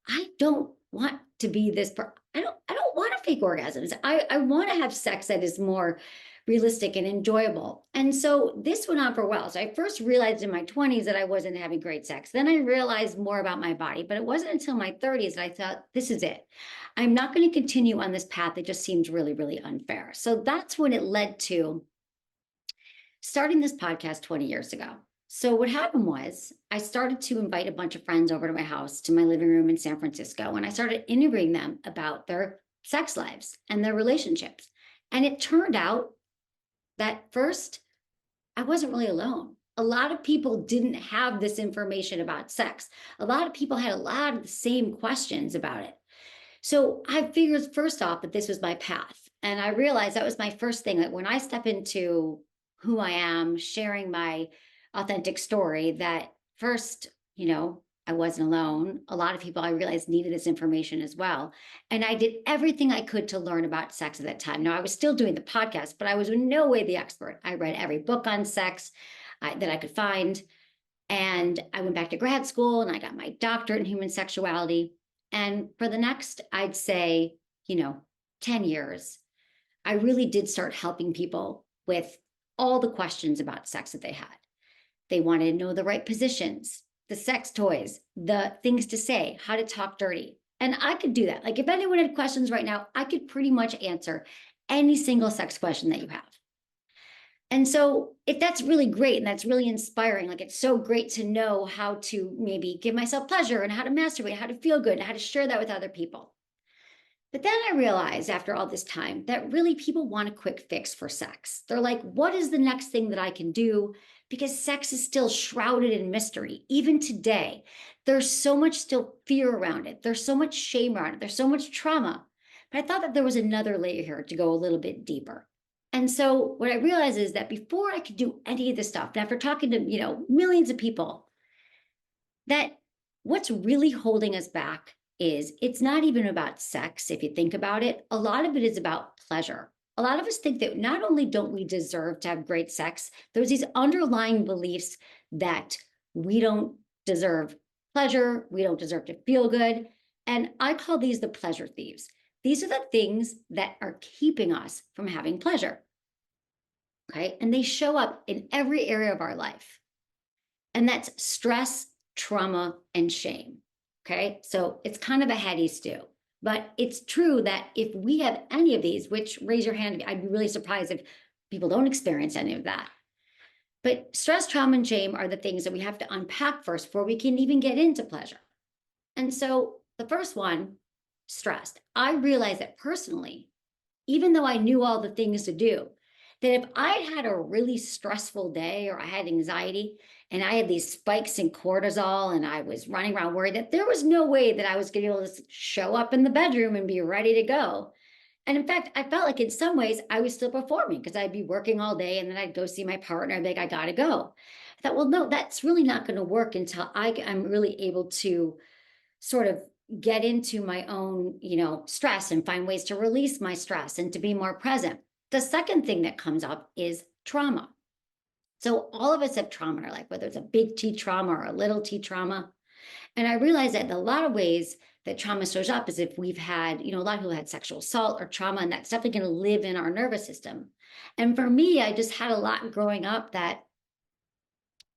[SPEAKER 10] I don't want to be this I don't want to fake orgasms. I want to have sex that is more realistic and enjoyable. And so this went on for a while. So I first realized in my 20s that I wasn't having great sex. Then I realized more about my body, but it wasn't until my 30s that I thought, this is it. I'm not going to continue on this path. It just seems really, really unfair. So that's when it led to starting this podcast 20 years ago. So what happened was I started to invite a bunch of friends over to my house, to my living room in San Francisco, and I started interviewing them about their sex lives and their relationships. And it turned out that first, I wasn't really alone. A lot of people didn't have this information about sex. A lot of people had a lot of the same questions about it. So I figured first off that this was my path. And I realized that was my first thing, that when I step into who I am, sharing my authentic story, that first, I wasn't alone. A lot of people I realized needed this information as well. And I did everything I could to learn about sex at that time. Now, I was still doing the podcast, but I was in no way the expert. I read every book on sex that I could find. And I went back to grad school and I got my doctorate in human sexuality. And for the next, I'd say, 10 years, I really did start helping people with all the questions about sex that they had. They wanted to know the right positions, the sex toys, the things to say, how to talk dirty. And I could do that. Like, if anyone had questions right now, I could pretty much answer any single sex question that you have. And so if that's really great and that's really inspiring, like it's so great to know how to maybe give myself pleasure and how to masturbate, how to feel good, and how to share that with other people. But then I realized after all this time that really people want a quick fix for sex. They're like, what is the next thing that I can do? Because sex is still shrouded in mystery. Even today, there's so much still fear around it. There's so much shame around it. There's so much trauma. But I thought that there was another layer here to go a little bit deeper. And so what I realized is that before I could do any of this stuff, and after talking to, millions of people, that what's really holding us back is it's not even about sex. If you think about it, a lot of it is about pleasure. A lot of us think that not only don't we deserve to have great sex, there's these underlying beliefs that we don't deserve pleasure, we don't deserve to feel good. And I call these the pleasure thieves. These are the things that are keeping us from having pleasure. Okay. And they show up in every area of our life. And that's stress, trauma, and shame. Okay. So it's kind of a heady stew. But it's true that if we have any of these, which raise your hand, I'd be really surprised if people don't experience any of that. But stress, trauma, and shame are the things that we have to unpack first before we can even get into pleasure. And so the first one, stressed. I realized that personally, even though I knew all the things to do, that if I had a really stressful day or I had anxiety and I had these spikes in cortisol and I was running around worried, that there was no way that I was going to be able to show up in the bedroom and be ready to go. And in fact, I felt like in some ways I was still performing because I'd be working all day and then I'd go see my partner and be like, I got to go. I thought, well, no, that's really not going to work until I'm really able to sort of get into my own, stress and find ways to release my stress and to be more present. The second thing that comes up is trauma. So all of us have trauma in our life, whether it's a big T trauma or a little T trauma. And I realized that in a lot of ways that trauma shows up is if we've had, a lot of people had sexual assault or trauma, and that's definitely going to live in our nervous system. And for me, I just had a lot growing up that,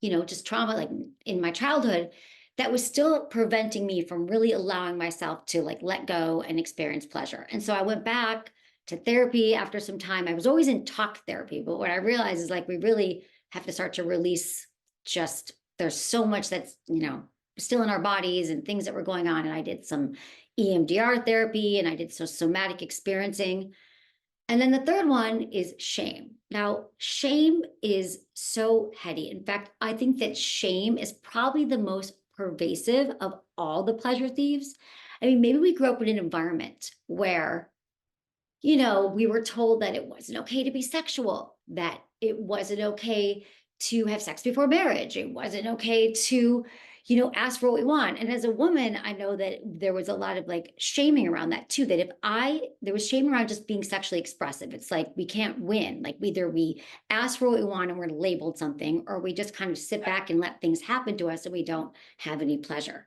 [SPEAKER 10] just trauma, like in my childhood, that was still preventing me from really allowing myself to like let go and experience pleasure. And so I went back to therapy after some time. I was always in talk therapy, but what I realized is like we really have to start to release there's so much that's, still in our bodies and things that were going on. And I did some EMDR therapy and I did some somatic experiencing. And then the third one is shame. Now, shame is so heady. In fact, I think that shame is probably the most pervasive of all the pleasure thieves. I mean, maybe we grew up in an environment where, we were told that it wasn't okay to be sexual, that it wasn't okay to have sex before marriage. It wasn't okay to, ask for what we want. And as a woman, I know that there was a lot of like shaming around that too, that there was shame around just being sexually expressive. It's like, we can't win. Like either we ask for what we want and we're labeled something, or we just kind of sit back and let things happen to us and we don't have any pleasure.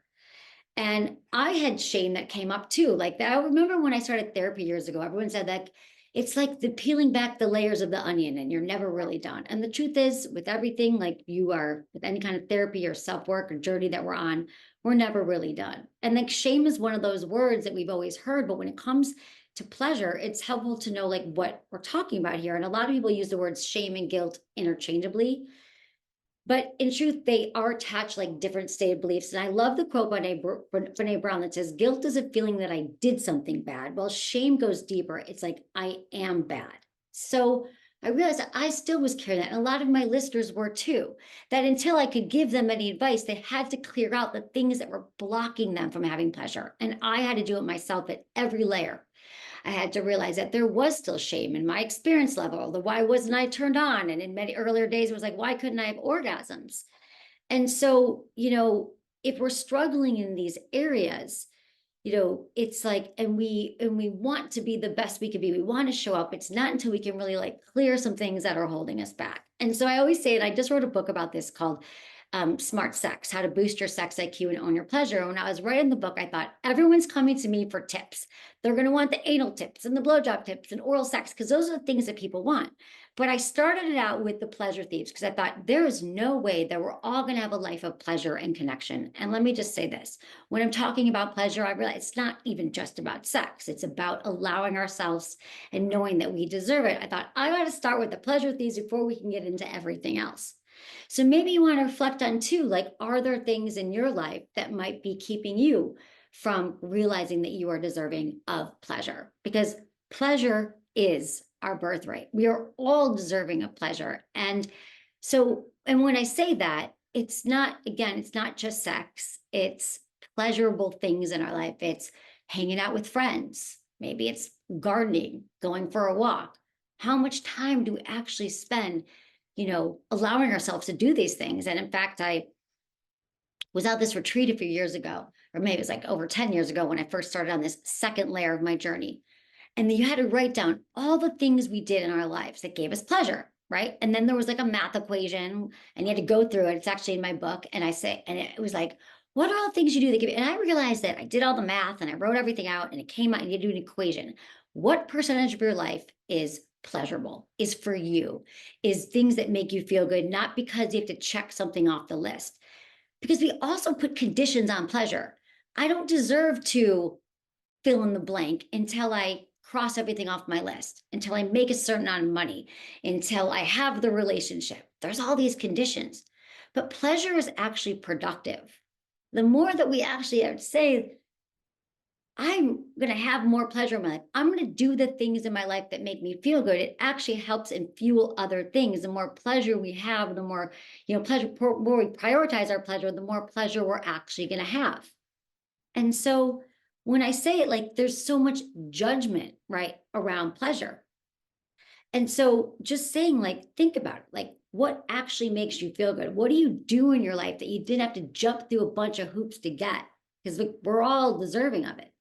[SPEAKER 10] And I had shame that came up too. Like I remember when I started therapy years ago, everyone said that it's like the peeling back the layers of the onion and you're never really done. And the truth is, with everything, like you are with any kind of therapy or self-work or journey that we're on, we're never really done. And like shame is one of those words that we've always heard, but when it comes to pleasure, it's helpful to know like what we're talking about here. And a lot of people use the words shame and guilt interchangeably. But in truth, they are attached like different stated beliefs. And I love the quote by Brene Brown that says, guilt is a feeling that I did something bad, while shame goes deeper. It's like, I am bad. So I realized that I still was carrying that. And a lot of my listeners were too, that until I could give them any advice, they had to clear out the things that were blocking them from having pleasure. And I had to do it myself at every layer. I had to realize that there was still shame in my experience level. The why wasn't I turned on? And in many earlier days, it was like, why couldn't I have orgasms? And so, if we're struggling in these areas, it's like, and we want to be the best we could be. We want to show up. It's not until we can really like clear some things that are holding us back. And so I always say, and I just wrote a book about this called Smart Sex, How to Boost Your Sex IQ and Own Your Pleasure. When I was writing the book, I thought everyone's coming to me for tips. They're going to want the anal tips and the blowjob tips and oral sex, because those are the things that people want. But I started it out with the pleasure thieves because I thought there is no way that we're all going to have a life of pleasure and connection. And let me just say this. When I'm talking about pleasure, I realize it's not even just about sex. It's about allowing ourselves and knowing that we deserve it. I thought I got to start with the pleasure thieves before we can get into everything else. So maybe you want to reflect on too, like, are there things in your life that might be keeping you from realizing that you are deserving of pleasure? Because pleasure is our birthright. We are all deserving of pleasure. And when I say that, it's not, again, it's not just sex, it's pleasurable things in our life. It's hanging out with friends. Maybe it's gardening, going for a walk. How much time do we actually spend, allowing ourselves to do these things? And in fact, I was at this retreat a few years ago, or maybe it was like over 10 years ago when I first started on this second layer of my journey. And you had to write down all the things we did in our lives that gave us pleasure, right? And then there was like a math equation and you had to go through it. It's actually in my book. And it was like, what are all the things you do that give you? And I realized that I did all the math and I wrote everything out and it came out and you had to do an equation. What percentage of your life is pleasurable, is for you, is things that make you feel good, not because you have to check something off the list. Because we also put conditions on pleasure. I don't deserve to fill in the blank until I cross everything off my list, until I make a certain amount of money, until I have the relationship. There's all these conditions. But pleasure is actually productive. The more that we actually have to say, I'm going to have more pleasure in my life, I'm going to do the things in my life that make me feel good, it actually helps and fuel other things. The more pleasure we have, the more, pleasure, the more we prioritize our pleasure, the more pleasure we're actually going to have. And so when I say it, like, there's so much judgment, right, around pleasure. And so just saying, like, think about it, like, what actually makes you feel good? What do you do in your life that you didn't have to jump through a bunch of hoops to get? Because we're all deserving of it.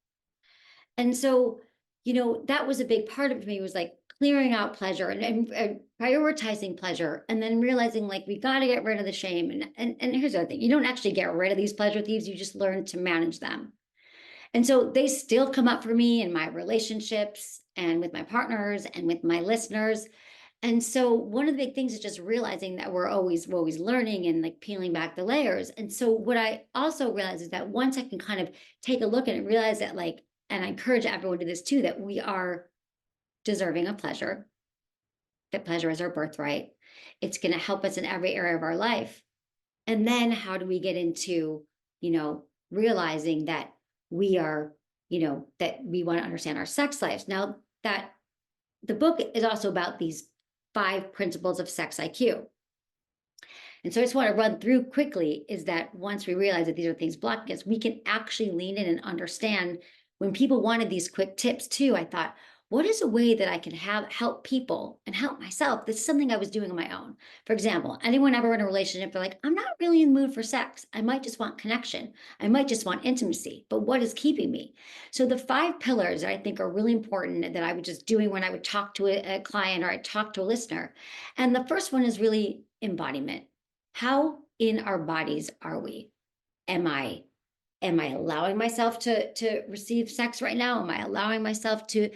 [SPEAKER 10] And so, that was a big part of me, was like clearing out pleasure and prioritizing pleasure, and then realizing, like, we got to get rid of the shame. And here's the other thing, you don't actually get rid of these pleasure thieves, you just learn to manage them. And so they still come up for me in my relationships and with my partners and with my listeners. And so one of the big things is just realizing that we're always learning and like peeling back the layers. And so what I also realize is that once I can kind of take a look at it and realize that, like, and I encourage everyone to do this too, that we are deserving of pleasure, that pleasure is our birthright. It's going to help us in every area of our life. And then how do we get into, realizing that we are, that we want to understand our sex lives. Now, that the book is also about these 5 principles of sex IQ. And so I just want to run through quickly, is that once we realize that these are things blocking us, we can actually lean in and understand. When people wanted these quick tips too, I thought, what is a way that I can help people and help myself? This is something I was doing on my own. For example, anyone ever in a relationship, they're like, I'm not really in the mood for sex. I might just want connection. I might just want intimacy, but what is keeping me? So the 5 pillars that I think are really important that I was just doing when I would talk to a client or I talk to a listener. And the first one is really embodiment. How in our bodies are we? Am I allowing myself to receive sex right now? Am I allowing myself to,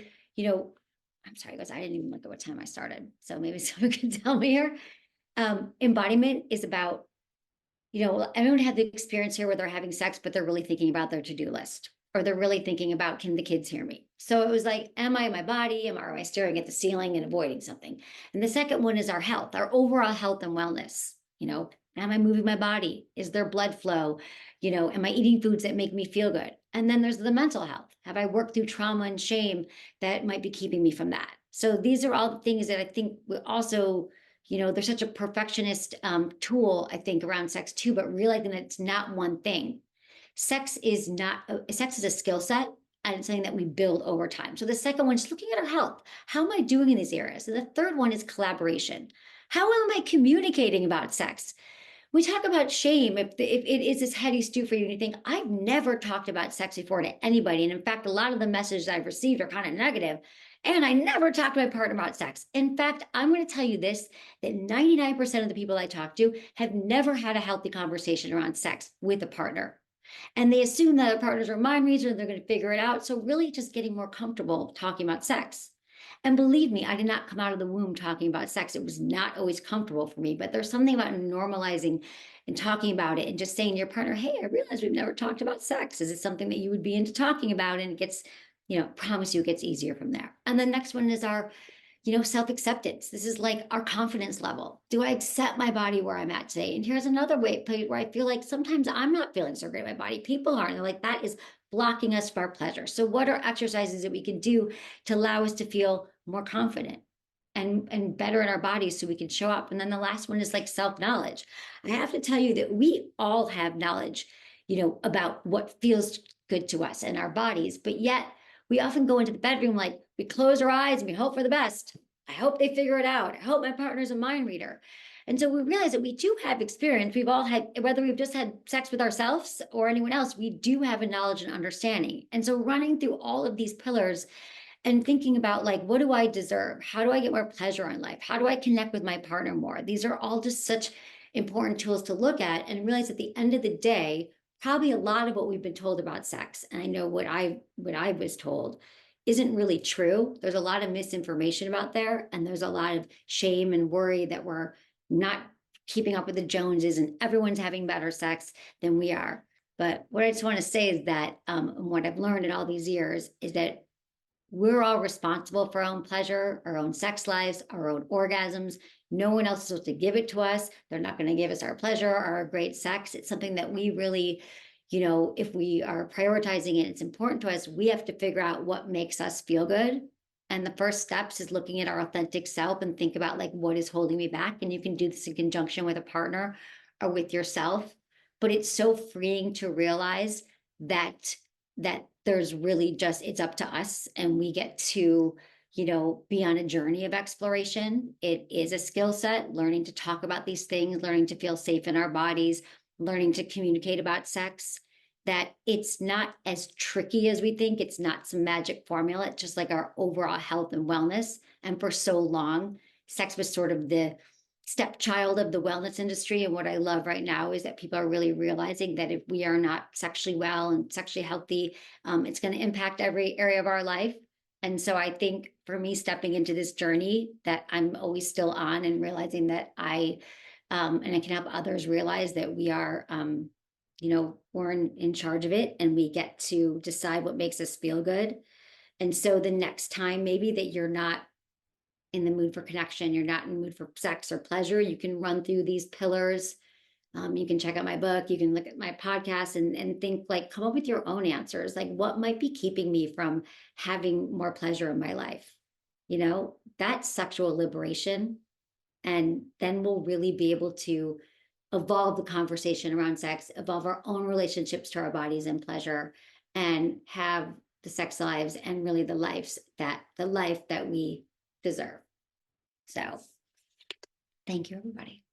[SPEAKER 10] I'm sorry, guys, I didn't even look at what time I started. So maybe someone can tell me here. Embodiment is about, everyone had the experience here where they're having sex, but they're really thinking about their to-do list, or they're really thinking about, can the kids hear me? So it was like, am I in my body? Am I staring at the ceiling and avoiding something? And the second one is our health, our overall health and wellness. Am I moving my body? Is there blood flow? Am I eating foods that make me feel good? And then there's the mental health. Have I worked through trauma and shame that might be keeping me from that? So these are all the things that I think we also, there's such a perfectionist tool, I think, around sex too, but realizing that it's not one thing. Sex is a skill set, and it's something that we build over time. So the second one is looking at our health. How am I doing in these areas? And the third one is collaboration. How am I communicating about sex? We talk about shame, if it is this heady stew for you, and you think, I've never talked about sex before to anybody. And in fact, a lot of the messages I've received are kind of negative. And I never talked to my partner about sex. In fact, I'm going to tell you this, that 99% of the people I talk to have never had a healthy conversation around sex with a partner. And they assume that their partners are mind readers and they're going to figure it out. So really just getting more comfortable talking about sex. And believe me, I did not come out of the womb talking about sex. It was not always comfortable for me, but there's something about normalizing and talking about it and just saying to your partner, hey, I realize we've never talked about sex. Is it something that you would be into talking about? And it gets, promise you it gets easier from there. And the next one is our self-acceptance. This is like our confidence level. Do I accept my body where I'm at today? And here's another way where I feel like sometimes I'm not feeling so great in my body. People are, and they're like, that is blocking us from our pleasure. So what are exercises that we can do to allow us to feel more confident and better in our bodies so we can show up? And then the last one is like self-knowledge. I have to tell you that we all have knowledge, about what feels good to us and our bodies, but yet we often go into the bedroom like we close our eyes and we hope for the best. I hope they figure it out. I hope my partner's a mind reader. And so we realize that we do have experience. We've all had, whether we've just had sex with ourselves or anyone else, we do have a knowledge and understanding. And so running through all of these pillars and thinking about like, what do I deserve? How do I get more pleasure in life? How do I connect with my partner more? These are all just such important tools to look at and realize at the end of the day, probably a lot of what we've been told about sex, and I know what I was told isn't really true. There's a lot of misinformation about there, and there's a lot of shame and worry that we're not keeping up with the Joneses and everyone's having better sex than we are. But what I just want to say is that what I've learned in all these years is that we're all responsible for our own pleasure, our own sex lives, our own orgasms. No one else is supposed to give it to us. They're not going to give us our pleasure or our great sex. It's something that we really, if we are prioritizing it, it's important to us. We have to figure out what makes us feel good. And the first steps is looking at our authentic self and think about like, what is holding me back? And you can do this in conjunction with a partner or with yourself. But it's so freeing to realize that there's really just, it's up to us and we get to, be on a journey of exploration. It is a skill set, learning to talk about these things, learning to feel safe in our bodies, learning to communicate about sex, that it's not as tricky as we think. It's not some magic formula. It's just like our overall health and wellness. And for so long, sex was sort of the stepchild of the wellness industry. And what I love right now is that people are really realizing that if we are not sexually well and sexually healthy, it's going to impact every area of our life. And so I think for me, stepping into this journey that I'm always still on and realizing that and I can help others realize that we are, we're in charge of it and we get to decide what makes us feel good. And so the next time maybe that you're not in the mood for connection, you're not in the mood for sex or pleasure, you can run through these pillars. You can check out my book, you can look at my podcast and think like, come up with your own answers. Like what might be keeping me from having more pleasure in my life? That's sexual liberation. And then we'll really be able to evolve the conversation around sex, evolve our own relationships to our bodies and pleasure, and have the sex lives and really the life that we deserve. So thank you, everybody.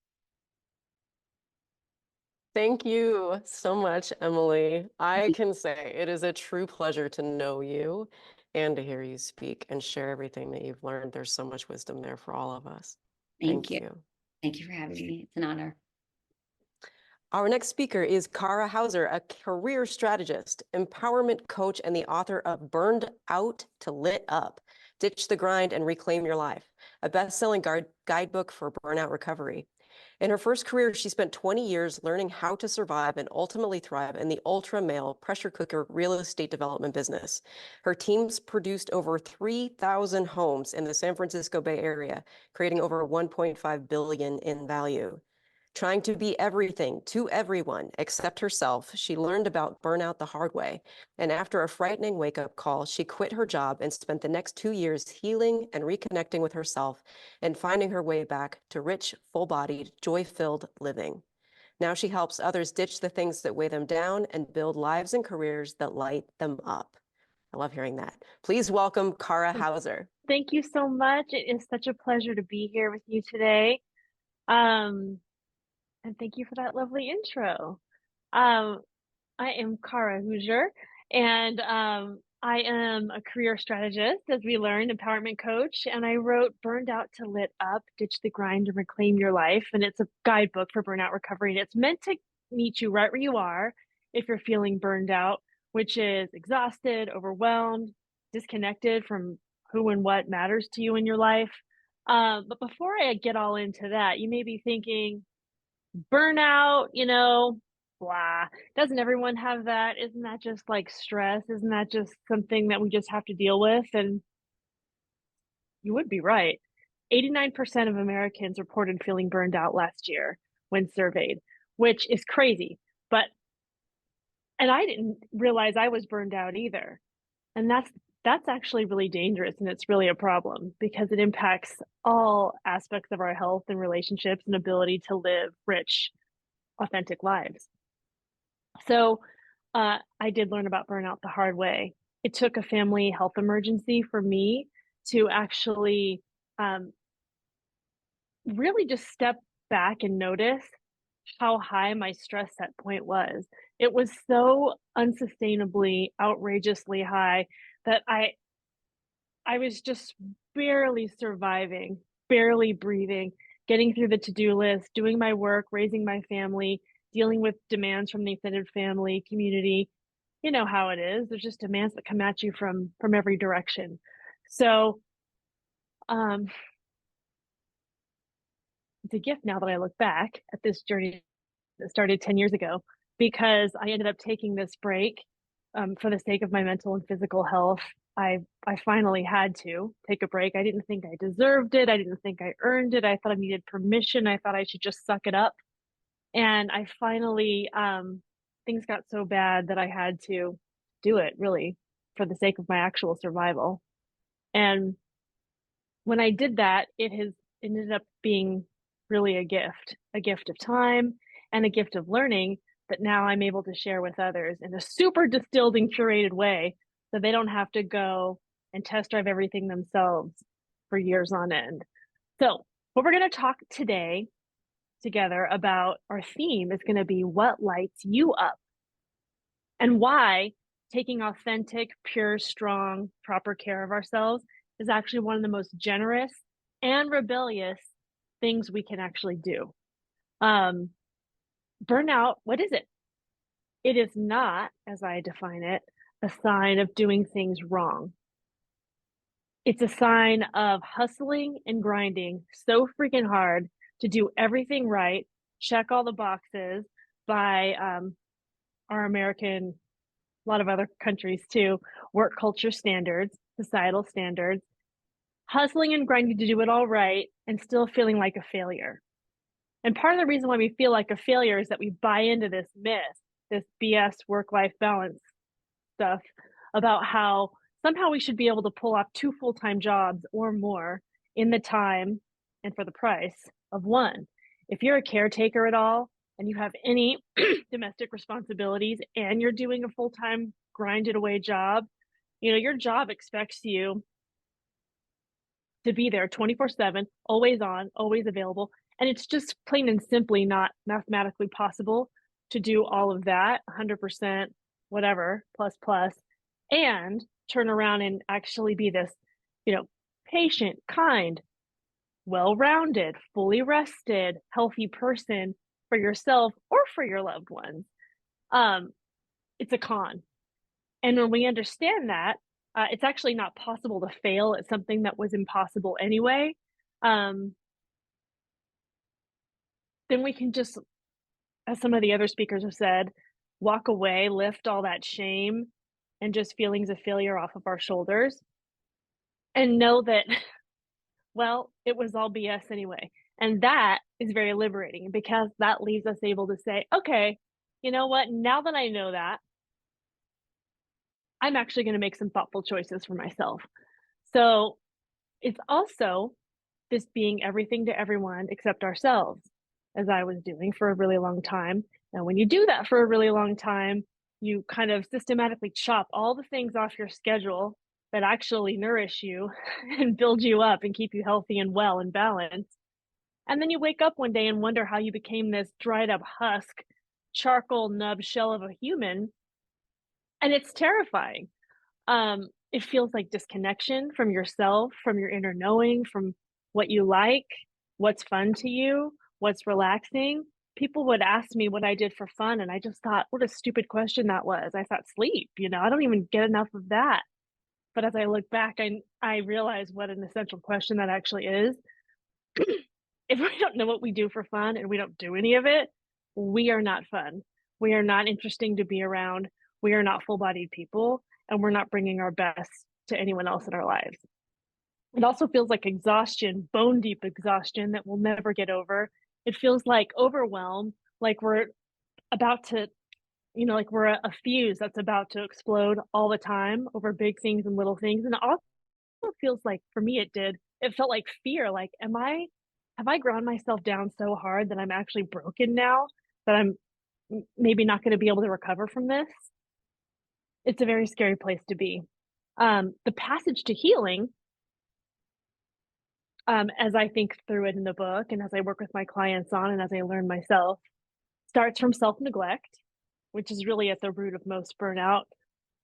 [SPEAKER 3] Thank you so much, Emily. I can say it is a true pleasure to know you and to hear you speak and share everything that you've learned. There's so much wisdom there for all of us.
[SPEAKER 10] Thank you. Thank you for having me. It's an honor.
[SPEAKER 3] Our next speaker is Kara Hauser, a career strategist, empowerment coach, and the author of Burned Out to Lit Up, Ditch the Grind and Reclaim Your Life, a best-selling guidebook for burnout recovery. In her first career, she spent 20 years learning how to survive and ultimately thrive in the ultra-male pressure cooker real estate development business. Her teams produced over 3,000 homes in the San Francisco Bay Area, creating over $1.5 billion in value. Trying to be everything to everyone except herself, she learned about burnout the hard way. And after a frightening wake-up call, she quit her job and spent the next 2 years healing and reconnecting with herself and finding her way back to rich, full-bodied, joy-filled living. Now she helps others ditch the things that weigh them down and build lives and careers that light them up. I love hearing that. Please welcome Kara Hauser.
[SPEAKER 11] Thank you so much. It is such a pleasure to be here with you today. And thank you for that lovely intro. I am Kara Hauser, and I am a career strategist, as we learned, empowerment coach, and I wrote Burned Out to Lit Up, Ditch the Grind and Reclaim Your Life, and it's a guidebook for burnout recovery, and it's meant to meet you right where you are if you're feeling burned out, which is exhausted, overwhelmed, disconnected from who and what matters to you in your life. But before I get all into that, you may be thinking, burnout, blah. Doesn't everyone have that? Isn't that just like stress? Isn't that just something that we just have to deal with? And you would be right. 89% of Americans reported feeling burned out last year when surveyed, which is crazy. And I didn't realize I was burned out either. And that's actually really dangerous, and it's really a problem because it impacts all aspects of our health and relationships and ability to live rich, authentic lives. So I did learn about burnout the hard way. It took a family health emergency for me to actually really just step back and notice how high my stress set point was. It was so unsustainably, outrageously high that I was just barely surviving, barely breathing, getting through the to-do list, doing my work, raising my family, dealing with demands from the extended family, community. You know how it is. There's just demands that come at you from every direction. So it's a gift now that I look back at this journey that started 10 years ago, because I ended up taking this break for the sake of my mental and physical health. I finally had to take a break. I didn't think I deserved it. I didn't think I earned it. I thought I needed permission. I thought I should just suck it up. And I finally, things got so bad that I had to do it, really, for the sake of my actual survival. And when I did that, it has ended up being really a gift of time and a gift of learning that now I'm able to share with others in a super distilled and curated way, so they don't have to go and test drive everything themselves for years on end. So what we're going to talk today together about, our theme is going to be what lights you up, and why taking authentic, pure, strong, proper care of ourselves is actually one of the most generous and rebellious things we can actually do. Burnout, what is it? It is not, as I define it, a sign of doing things wrong. It's a sign of hustling and grinding so freaking hard to do everything right, check all the boxes by our American, a lot of other countries too, work culture standards, societal standards, hustling and grinding to do it all right and still feeling like a failure. And part of the reason why we feel like a failure is that we buy into this myth, this BS work-life balance stuff about how somehow we should be able to pull off 2 full-time jobs or more in the time and for the price of one. If you're a caretaker at all and you have any domestic responsibilities and you're doing a full-time grinded away job, your job expects you to be there 24/7, always on, always available. And it's just plain and simply not mathematically possible to do all of that 100%, whatever, plus, and turn around and actually be this, patient, kind, well-rounded, fully rested, healthy person for yourself or for your loved ones. It's a con. And when we understand that, it's actually not possible to fail at something that was impossible anyway. Then we can just, as some of the other speakers have said, walk away, lift all that shame and just feelings of failure off of our shoulders and know that, well, it was all BS anyway. And that is very liberating because that leaves us able to say, okay, you know what? Now that I know that, I'm actually going to make some thoughtful choices for myself. So it's also this being everything to everyone except ourselves, as I was doing for a really long time. And when you do that for a really long time, you kind of systematically chop all the things off your schedule that actually nourish you and build you up and keep you healthy and well and balanced. And then you wake up one day and wonder how you became this dried up husk, charcoal nub shell of a human. And it's terrifying. It feels like disconnection from yourself, from your inner knowing, from what you like, what's fun to you, what's relaxing. People would ask me what I did for fun, and I just thought, what a stupid question that was. I thought, sleep, I don't even get enough of that. But as I look back, I realize what an essential question that actually is. If we don't know what we do for fun and we don't do any of it, we are not fun. We are not interesting to be around. We are not full-bodied people, and we're not bringing our best to anyone else in our lives. It also feels like exhaustion, bone deep exhaustion that we'll never get over. It feels like overwhelm, like we're about to, like we're a fuse that's about to explode all the time over big things and little things. And it also feels like, for me, it felt like fear. Like, have I ground myself down so hard that I'm actually broken now, that I'm maybe not going to be able to recover from this? It's a very scary place to be. The passage to healing, as I think through it in the book and as I work with my clients on and as I learn myself, starts from self-neglect, which is really at the root of most burnout,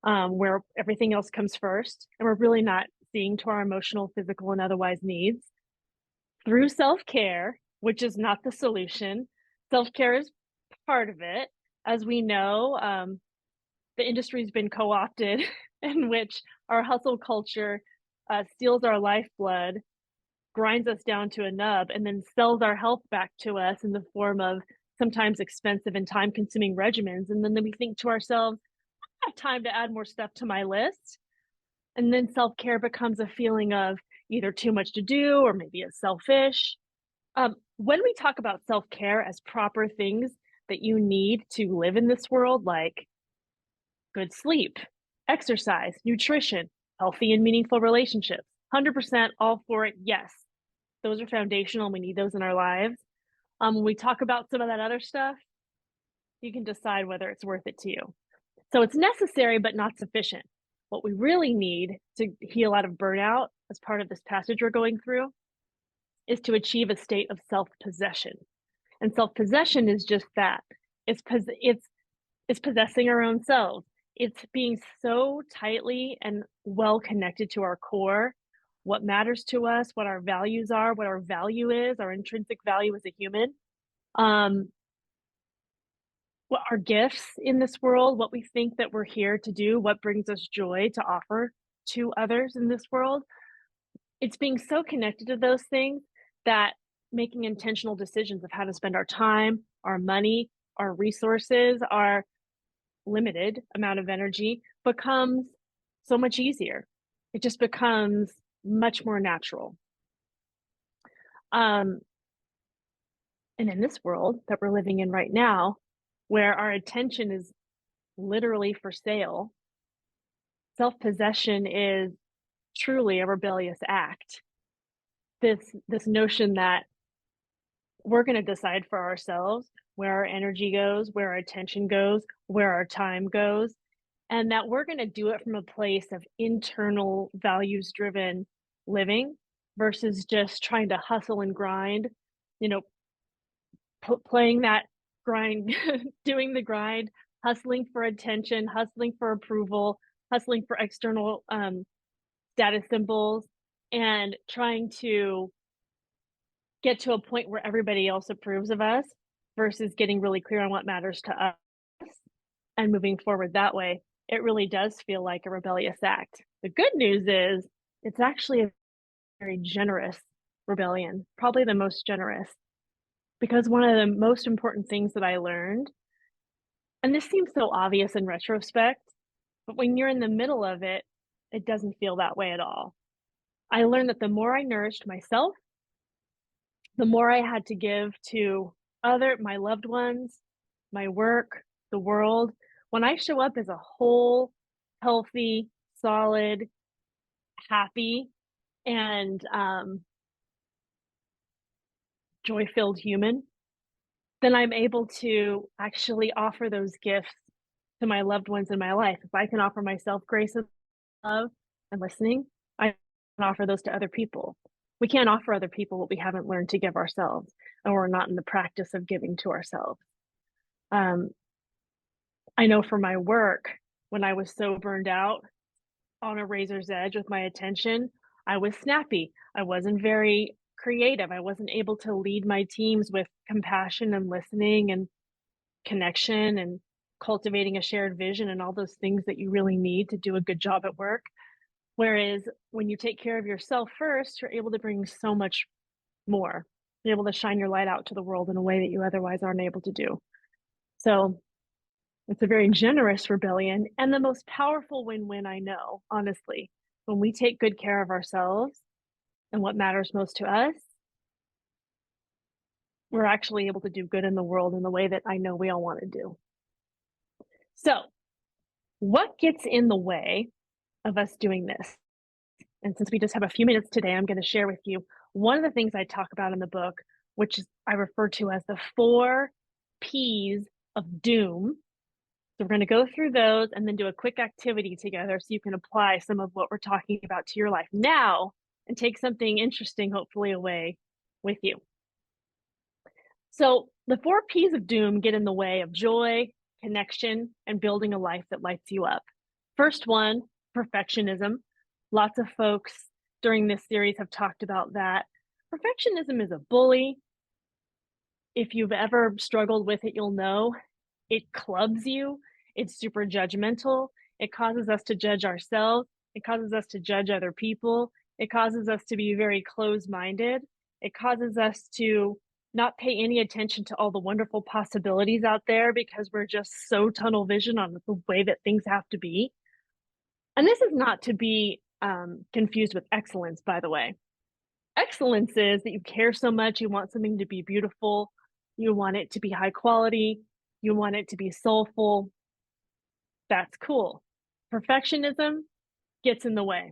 [SPEAKER 11] where everything else comes first and we're really not seeing to our emotional, physical, and otherwise needs. Through self-care, which is not the solution. Self-care is part of it. As we know, the industry's been co-opted in which our hustle culture steals our lifeblood, grinds us down to a nub, and then sells our health back to us in the form of sometimes expensive and time-consuming regimens. And then we think to ourselves, I have time to add more stuff to my list. And then self-care becomes a feeling of either too much to do or maybe it's selfish. When we talk about self-care as proper things that you need to live in this world, like good sleep, exercise, nutrition, healthy and meaningful relationships, 100% all for it, yes. Those are foundational and we need those in our lives. When we talk about some of that other stuff, you can decide whether it's worth it to you. So it's necessary, but not sufficient. What we really need to heal out of burnout, as part of this passage we're going through, is to achieve a state of self-possession. And self-possession is just that. It's possessing our own selves. It's being so tightly and well connected to our core, what matters to us, what our values are, what our value is, our intrinsic value as a human, what our gifts in this world, what we think that we're here to do, what brings us joy to offer to others in this world. It's being so connected to those things that making intentional decisions of how to spend our time, our money, our resources, our limited amount of energy becomes so much easier. It just becomes much more natural. And in this world that we're living in right now, where our attention is literally for sale, self-possession is truly a rebellious act. This notion that we're going to decide for ourselves where our energy goes, where our attention goes, where our time goes, and that we're going to do it from a place of internal values-driven living versus just trying to hustle and grind, playing that grind, doing the grind, hustling for attention, hustling for approval, hustling for external status symbols, and trying to get to a point where everybody else approves of us versus getting really clear on what matters to us and moving forward that way. It really does feel like a rebellious act. The good news is it's actually a very generous rebellion, probably the most generous, because one of the most important things that I learned, and this seems so obvious in retrospect, but when you're in the middle of it, it doesn't feel that way at all. I learned that the more I nourished myself, the more I had to give to my loved ones, my work, the world. When I show up as a whole, healthy, solid, happy, and joy-filled human, then I'm able to actually offer those gifts to my loved ones in my life. If I can offer myself grace and love and listening, I can offer those to other people. We can't offer other people what we haven't learned to give ourselves, and we're not in the practice of giving to ourselves. I know for my work, when I was so burned out on a razor's edge with my attention, I was snappy. I wasn't very creative. I wasn't able to lead my teams with compassion and listening and connection and cultivating a shared vision and all those things that you really need to do a good job at work. Whereas when you take care of yourself first, you're able to bring so much more. You're able to shine your light out to the world in a way that you otherwise aren't able to do. So it's a very generous rebellion and the most powerful win-win I know, honestly. When we take good care of ourselves and what matters most to us, we're actually able to do good in the world in the way that I know we all want to do. So, what gets in the way of us doing this? And since we just have a few minutes today, I'm going to share with you one of the things I talk about in the book, which is I refer to as the 4 P's of doom. So we're going to go through those and then do a quick activity together so you can apply some of what we're talking about to your life now and take something interesting, hopefully, away with you. So the 4 P's of doom get in the way of joy, connection, and building a life that lights you up. First one, perfectionism. Lots of folks during this series have talked about that. Perfectionism is a bully. If you've ever struggled with it, you'll know it clubs you. It's super judgmental. It causes us to judge ourselves. It causes us to judge other people. It causes us to be very closed-minded. It causes us to not pay any attention to all the wonderful possibilities out there because we're just so tunnel vision on the way that things have to be. And this is not to be confused with excellence, by the way. Excellence is that you care so much, you want something to be beautiful, you want it to be high quality, you want it to be soulful. That's cool. Perfectionism gets in the way.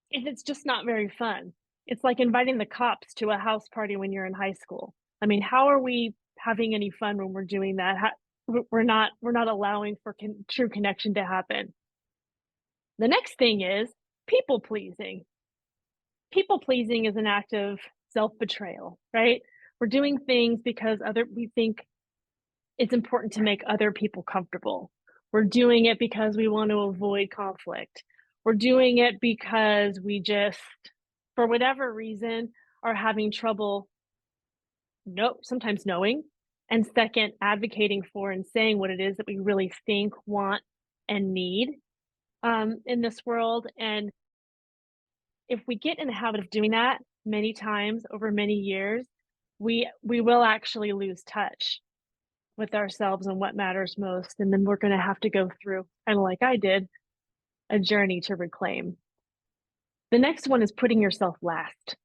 [SPEAKER 11] If it's just not very fun. It's like inviting the cops to a house party when you're in high school. I mean, how are we having any fun when we're doing that? We're not allowing for true connection to happen. The next thing is people pleasing. People pleasing is an act of self-betrayal, right? We're doing things because we think it's important to make other people comfortable. We're doing it because we want to avoid conflict. We're doing it because we just, for whatever reason, are having trouble sometimes knowing, and second, advocating for and saying what it is that we really think, want, and need in this world. And if we get in the habit of doing that many times over many years, we will actually lose touch with ourselves and what matters most. And then we're going to have to go through, kind of like I did, a journey to reclaim. The next one is putting yourself last.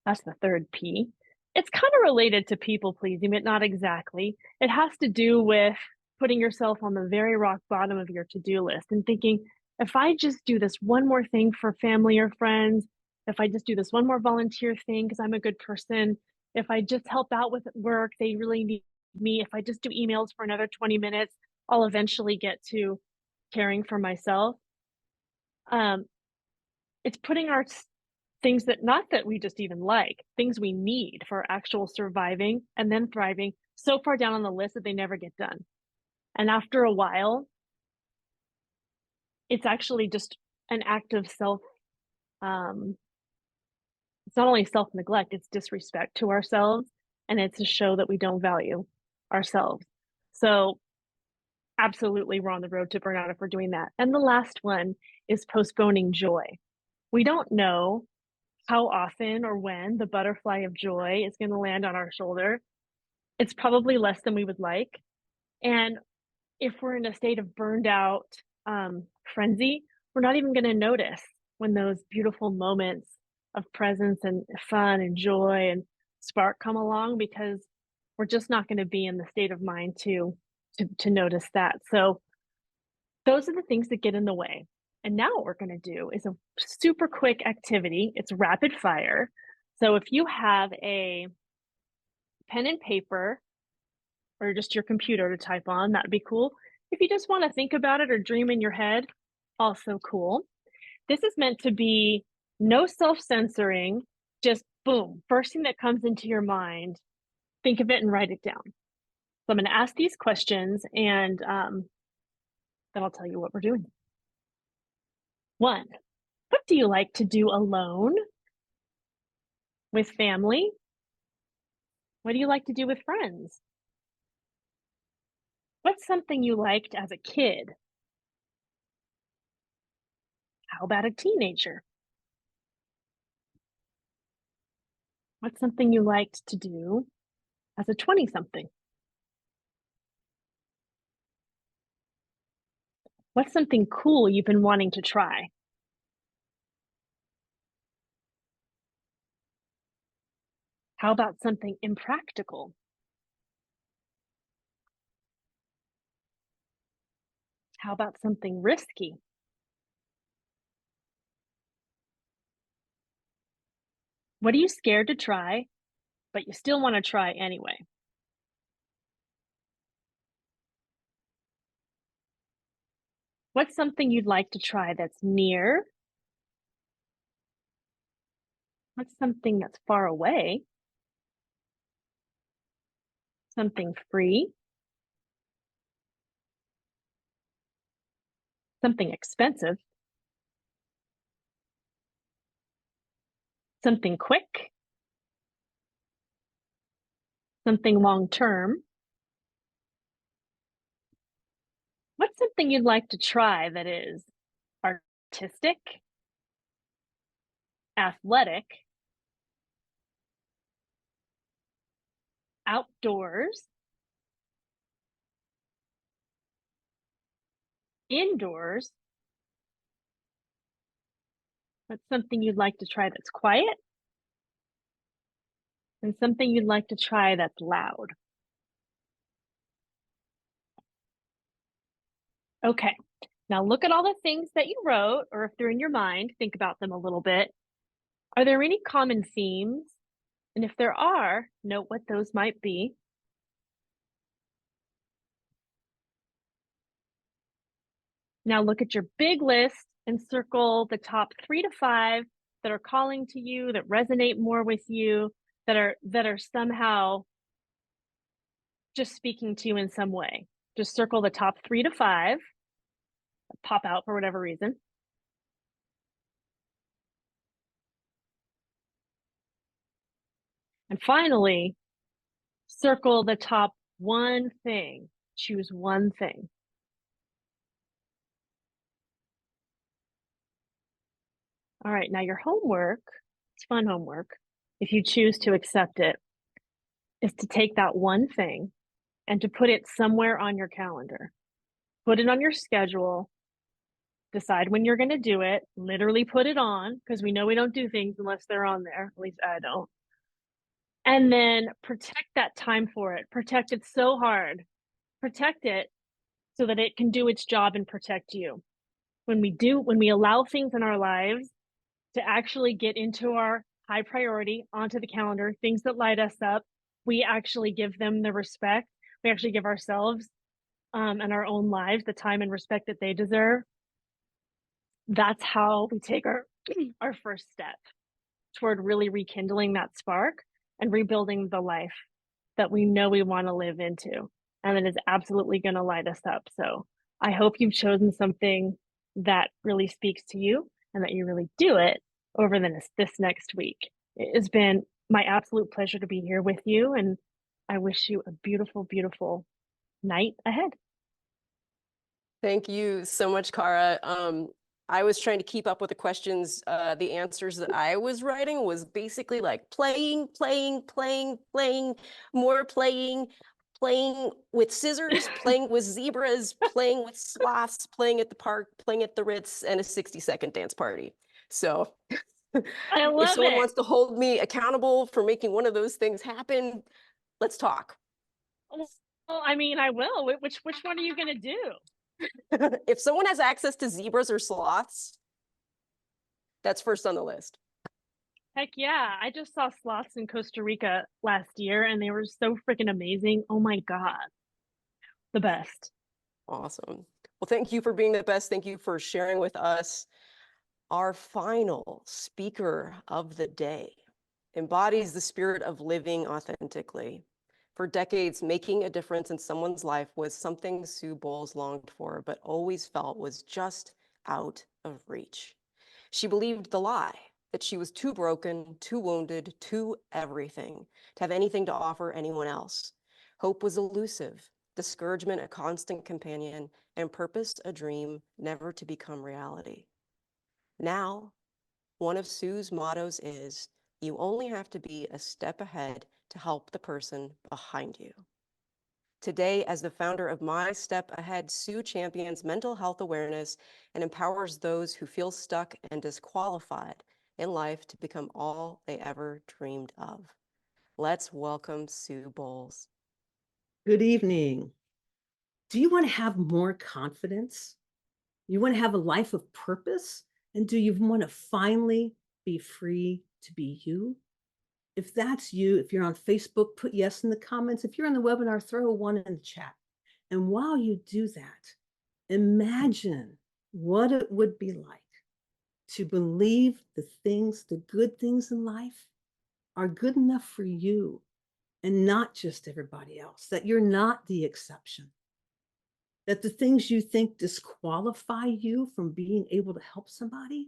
[SPEAKER 11] That's the 3rd P. It's kind of related to people pleasing, but not exactly. It has to do with putting yourself on the very rock bottom of your to-do list and thinking, if I just do this one more thing for family or friends, if I just do this one more volunteer thing because I'm a good person, if I just help out with work, they really need me, if I just do emails for another 20 minutes, I'll eventually get to caring for myself. It's putting our things that, not that we just even like, things we need for actual surviving and then thriving so far down on the list that they never get done. And after a while, it's actually just an act of it's not only self-neglect, it's disrespect to ourselves, and it's a show that we don't value ourselves. So absolutely, we're on the road to burnout if we're doing that. And the last one is postponing joy. We don't know how often or when the butterfly of joy is going to land on our shoulder. It's probably less than we would like. And if we're in a state of burned out frenzy, we're not even going to notice when those beautiful moments of presence and fun and joy and spark come along, because we're just not going to be in the state of mind to notice that. So those are the things that get in the way. And now what we're going to do is a super quick activity. It's rapid fire. So if you have a pen and paper or just your computer to type on, that'd be cool. If you just want to think about it or dream in your head, also cool. This is meant to be no self-censoring, just boom, first thing that comes into your mind, think of it and write it down. So I'm going to ask these questions and then I'll tell you what we're doing. 1, what do you like to do alone? With family? What do you like to do with friends? What's something you liked as a kid? How about a teenager? What's something you liked to do as a 20-something? What's something cool you've been wanting to try? How about something impractical? How about something risky? What are you scared to try, but you still want to try anyway? What's something you'd like to try that's near? What's something that's far away? Something free? Something expensive? Something quick? Something long-term? What's something you'd like to try that is artistic, athletic, outdoors, indoors? What's something you'd like to try that's quiet? And something you'd like to try that's loud? Okay, now look at all the things that you wrote, or if they're in your mind, think about them a little bit. Are there any common themes? And if there are, note what those might be. Now look at your big list and circle the top 3 to 5 that are calling to you, that resonate more with you, that are somehow just speaking to you in some way. Just circle the top 3 to 5, pop out for whatever reason. And finally, circle the top 1 thing. Choose 1 thing. All right, now your homework, it's fun homework, if you choose to accept it, is to take that 1 thing and to put it somewhere on your calendar. Put it on your schedule, decide when you're going to do it, literally put it on, because we know we don't do things unless they're on there, at least I don't. And then protect that time for it. Protect it so hard. Protect it so that it can do its job and protect you. When we allow things in our lives to actually get into our high priority onto the calendar, things that light us up, we actually give them the respect. We actually give ourselves and our own lives the time and respect that they deserve. That's how we take our first step toward really rekindling that spark and rebuilding the life that we know we want to live into, and that is absolutely going to light us up. So I hope you've chosen something that really speaks to you and that you really do it over this next week. It has been my absolute pleasure to be here with you, and I wish you a beautiful, beautiful night ahead.
[SPEAKER 3] Thank you so much, Cara. I was trying to keep up with the questions. The answers that I was writing was basically like playing, more playing with scissors, playing with zebras, playing with sloths, playing at the park, playing at the Ritz, and a 60-second dance party. So
[SPEAKER 11] I love
[SPEAKER 3] if someone
[SPEAKER 11] it.
[SPEAKER 3] wants to hold me accountable for making one of those things happen, let's talk.
[SPEAKER 11] Well, I mean, I will. Which one are you going to do?
[SPEAKER 3] If someone has access to zebras or sloths, that's first on the list.
[SPEAKER 11] Heck yeah. I just saw sloths in Costa Rica last year and they were so freaking amazing. Oh my God. The best.
[SPEAKER 3] Awesome. Well, thank you for being the best. Thank you for sharing with us. Our final speaker of the day embodies the spirit of living authentically. For decades, making a difference in someone's life was something Sue Bowles longed for, but always felt was just out of reach. She believed the lie that she was too broken, too wounded, too everything to have anything to offer anyone else. Hope was elusive, discouragement a constant companion, and purpose a dream never to become reality. Now, one of Sue's mottos is, you only have to be a step ahead to help the person behind you. Today, as the founder of My Step Ahead, Sue champions mental health awareness and empowers those who feel stuck and disqualified in life to become all they ever dreamed of. Let's welcome Sue Bowles.
[SPEAKER 12] Good evening. Do you want to have more confidence? You want to have a life of purpose? And do you want to finally be free to be you? If that's you, if you're on Facebook, put yes in the comments. If you're in the webinar, throw a 1 in the chat. And while you do that, imagine what it would be like to believe the things, the good things in life are good enough for you and not just everybody else, that you're not the exception, that the things you think disqualify you from being able to help somebody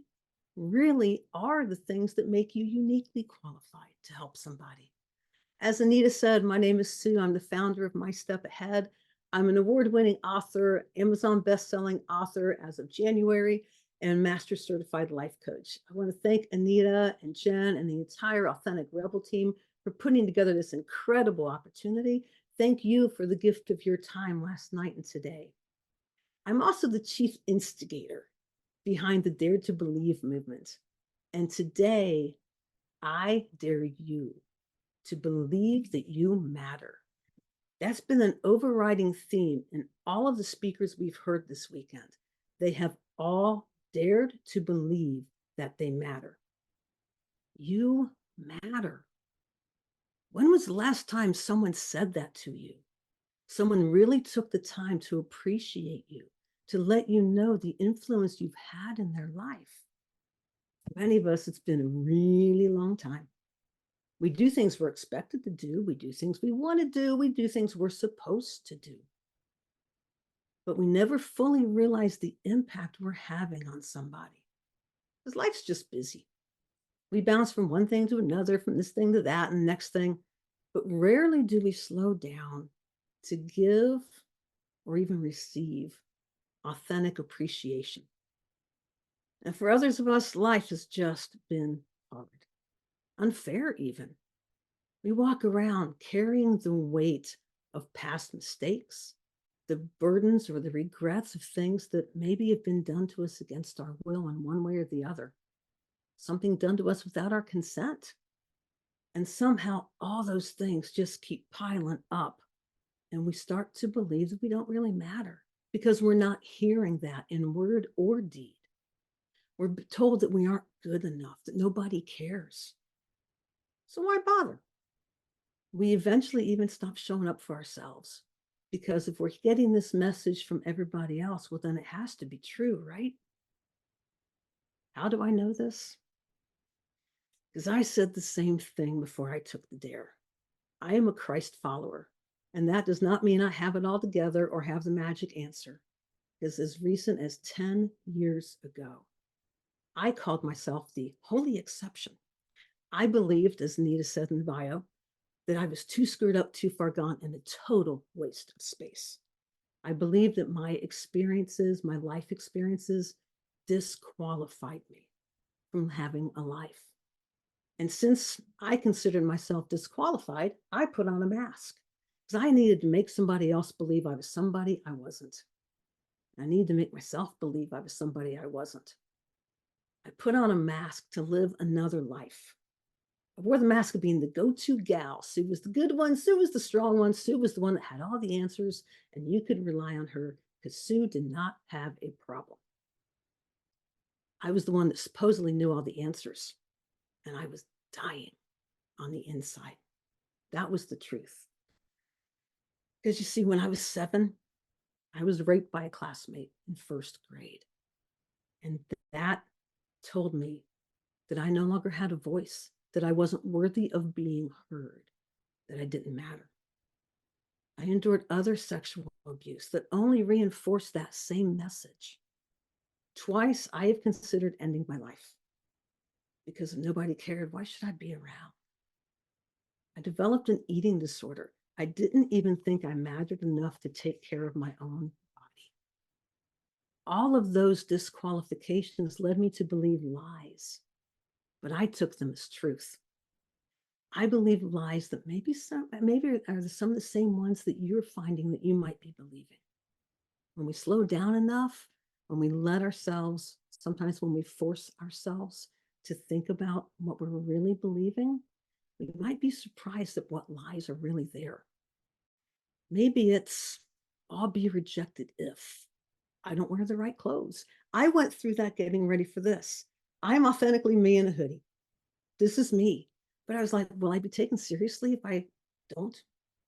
[SPEAKER 12] really are the things that make you uniquely qualified to help somebody. As Anita said, my name is Sue. I'm the founder of My Step Ahead. I'm an award-winning author, Amazon best-selling author as of January, and Master Certified Life Coach. I want to thank Anita and Jen and the entire Authentic Rebel team for putting together this incredible opportunity. Thank you for the gift of your time last night and today. I'm also the chief instigator behind the Dare to Believe movement. And today, I dare you to believe that you matter. That's been an overriding theme in all of the speakers we've heard this weekend. They have all dared to believe that they matter. You matter. When was the last time someone said that to you? Someone really took the time to appreciate you, to let you know the influence you've had in their life. For many of us, it's been a really long time. We do things we're expected to do. We do things we want to do. We do things we're supposed to do. But we never fully realize the impact we're having on somebody. Because life's just busy. We bounce from one thing to another, from this thing to that and the next thing. But rarely do we slow down to give or even receive authentic appreciation. And for others of us, life has just been hard, unfair even. We walk around carrying the weight of past mistakes, the burdens or the regrets of things that maybe have been done to us against our will in one way or the other, something done to us without our consent. And somehow all those things just keep piling up, and we start to believe that we don't really matter because we're not hearing that in word or deed. We're told that we aren't good enough, that nobody cares. So why bother? We eventually even stop showing up for ourselves, because if we're getting this message from everybody else, well, then it has to be true, right? How do I know this? Because I said the same thing before I took the dare. I am a Christ follower, and that does not mean I have it all together or have the magic answer. Because as recent as 10 years ago, I called myself the holy exception. I believed, as Anita said in the bio, that I was too screwed up, too far gone, and a total waste of space. I believed that my experiences, my life experiences, disqualified me from having a life. And since I considered myself disqualified, I put on a mask because I needed to make somebody else believe I was somebody I wasn't. I needed to make myself believe I was somebody I wasn't. I put on a mask to live another life. I wore the mask of being the go-to gal. Sue was the good one. Sue was the strong one. Sue was the one that had all the answers, and you could rely on her because Sue did not have a problem. I was the one that supposedly knew all the answers, and I was dying on the inside. That was the truth. Because you see, when I was 7, I was raped by a classmate in 1st grade. And that told me that I no longer had a voice, that I wasn't worthy of being heard, that I didn't matter. I endured other sexual abuse that only reinforced that same message. Twice I have considered ending my life because if nobody cared, why should I be around? I developed an eating disorder. I didn't even think I mattered enough to take care of my own body. All of those disqualifications led me to believe lies, but I took them as truth. I believe lies that maybe are some of the same ones that you're finding that you might be believing. When we slow down enough, when we let ourselves, sometimes when we force ourselves to think about what we're really believing, we might be surprised at what lies are really there. Maybe it's, I'll be rejected if I don't wear the right clothes. I went through that getting ready for this. I'm authentically me in a hoodie. This is me. But I was like, will I be taken seriously if I don't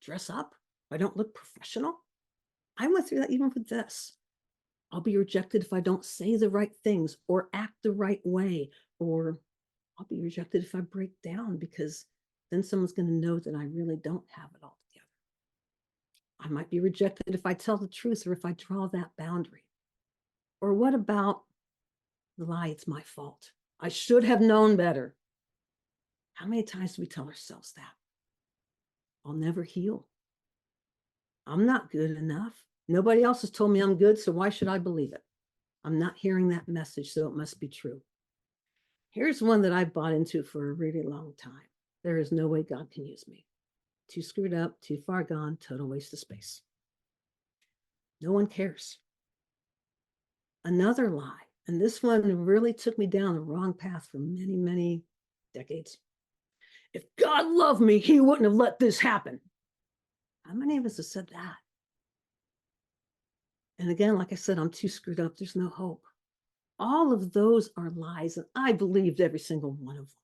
[SPEAKER 12] dress up? If I don't look professional? I went through that even with this. I'll be rejected if I don't say the right things or act the right way, or I'll be rejected if I break down, because then someone's going to know that I really don't have it all together. I might be rejected if I tell the truth or if I draw that boundary. Or what about the lie, it's my fault? I should have known better. How many times do we tell ourselves that? I'll never heal. I'm not good enough. Nobody else has told me I'm good, so why should I believe it? I'm not hearing that message, so it must be true. Here's one that I bought into for a really long time. There is no way God can use me. Too screwed up, too far gone, total waste of space. No one cares. Another lie, and this one really took me down the wrong path for many, many decades. If God loved me, he wouldn't have let this happen. How many of us have said that? And again, like I said, I'm too screwed up. There's no hope. All of those are lies, and I believed every single one of them.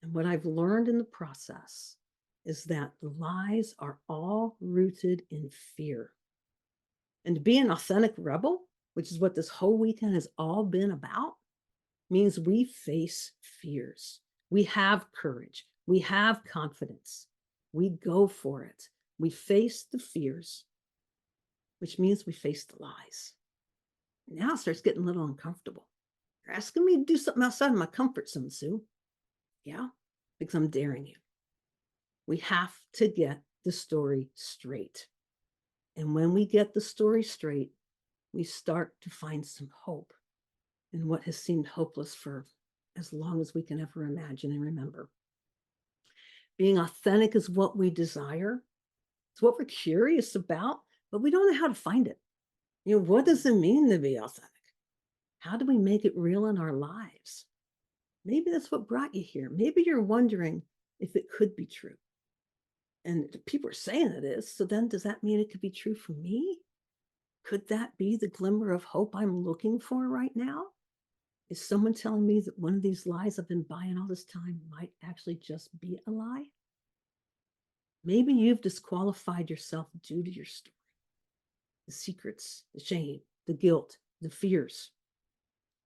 [SPEAKER 12] And what I've learned in the process is that the lies are all rooted in fear. And to be an authentic rebel, which is what this whole weekend has all been about, means we face fears. We have courage. We have confidence. We go for it. We face the fears, which means we face the lies. Now it starts getting a little uncomfortable. You're asking me to do something outside of my comfort zone, Sue. Yeah, because I'm daring you. We have to get the story straight. And when we get the story straight, we start to find some hope in what has seemed hopeless for as long as we can ever imagine and remember. Being authentic is what we desire. It's what we're curious about, but we don't know how to find it. You know, what does it mean to be authentic? How do we make it real in our lives? Maybe that's what brought you here. Maybe you're wondering if it could be true. And people are saying it is. So then does that mean it could be true for me? Could that be the glimmer of hope I'm looking for right now? Is someone telling me that one of these lies I've been buying all this time might actually just be a lie? Maybe you've disqualified yourself due to your story. The secrets, the shame, the guilt, the fears.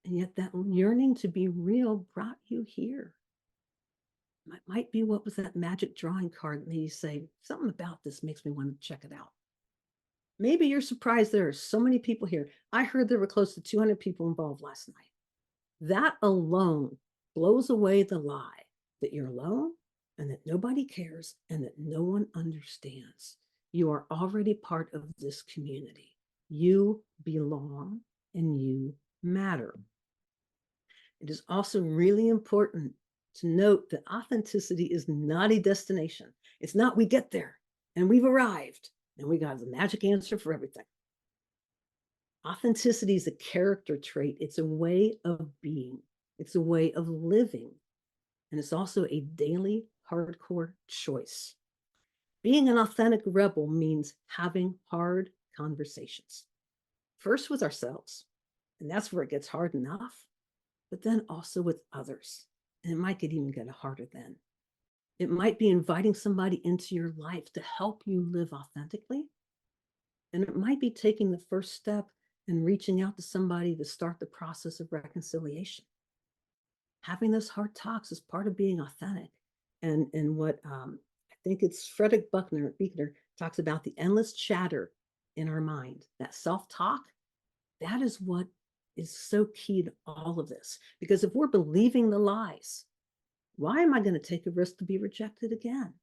[SPEAKER 12] And yet that yearning to be real brought you here. Might be what was that magic drawing card that made you say, something about this makes me want to check it out. Maybe you're surprised there are so many people here. I heard there were close to 200 people involved last night. That alone blows away the lie that you're alone and that nobody cares and that no one understands. You are already part of this community. You belong and you matter. It is also really important to note that authenticity is not a destination. It's not we get there and we've arrived and we got the magic answer for everything. Authenticity is a character trait. It's a way of being. It's a way of living. And it's also a daily hardcore choice. Being an authentic rebel means having hard conversations. First with ourselves, and that's where it gets hard enough, but then also with others. And it might even get harder then. It might be inviting somebody into your life to help you live authentically. And it might be taking the first step and reaching out to somebody to start the process of reconciliation. Having those hard talks is part of being authentic. And what I think it's Frederick Buechner talks about the endless chatter in our mind, that self-talk, that is what is so key to all of this. Because if we're believing the lies, why am I going to take a risk to be rejected again?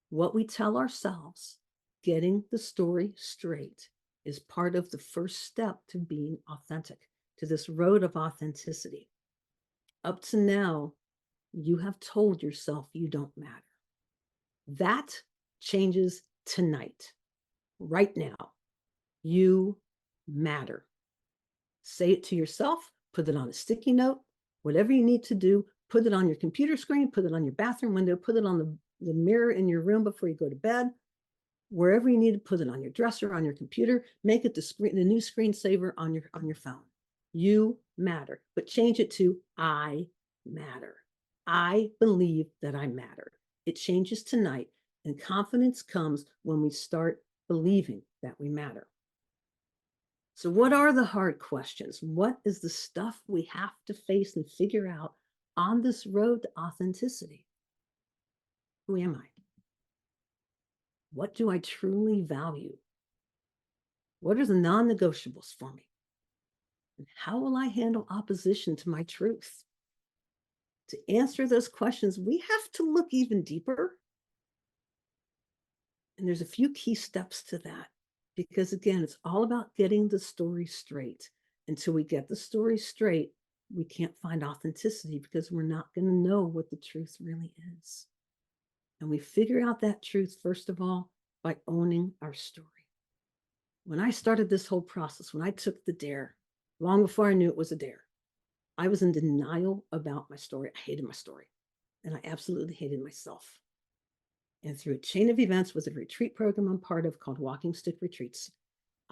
[SPEAKER 12] What we tell ourselves, getting the story straight, is part of the first step to being authentic, to this road of authenticity. Up to now, you have told yourself you don't matter. That changes tonight, right now. You matter. Say it to yourself, put it on a sticky note, whatever you need to do, put it on your computer screen, put it on your bathroom window, put it on the mirror in your room before you go to bed, wherever you need to put it, on your dresser, on your computer, make it the new screensaver on your phone. You matter, but change it to I matter. I believe that I matter. It changes tonight, and confidence comes when we start believing that we matter. So what are the hard questions? What is the stuff we have to face and figure out on this road to authenticity? Who am I? What do I truly value? What are the non-negotiables for me? And how will I handle opposition to my truth? To answer those questions, we have to look even deeper. And there's a few key steps to that. Because again, it's all about getting the story straight. Until we get the story straight, we can't find authenticity because we're not going to know what the truth really is. And we figure out that truth, first of all, by owning our story. When I started this whole process, when I took the dare, long before I knew it was a dare, I was in denial about my story. I hated my story, and I absolutely hated myself. And through a chain of events with a retreat program I'm part of called Walking Stick Retreats,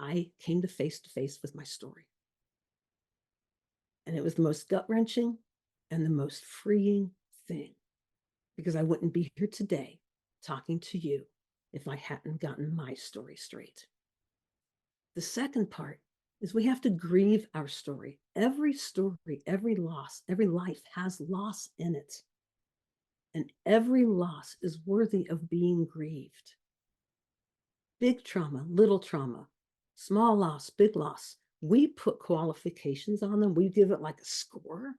[SPEAKER 12] I came to face with my story. And it was the most gut-wrenching and the most freeing thing, because I wouldn't be here today talking to you if I hadn't gotten my story straight. The second part is we have to grieve our story. Every story, every loss, every life has loss in it. And every loss is worthy of being grieved. Big trauma, little trauma, small loss, big loss. We put qualifications on them. We give it like a score.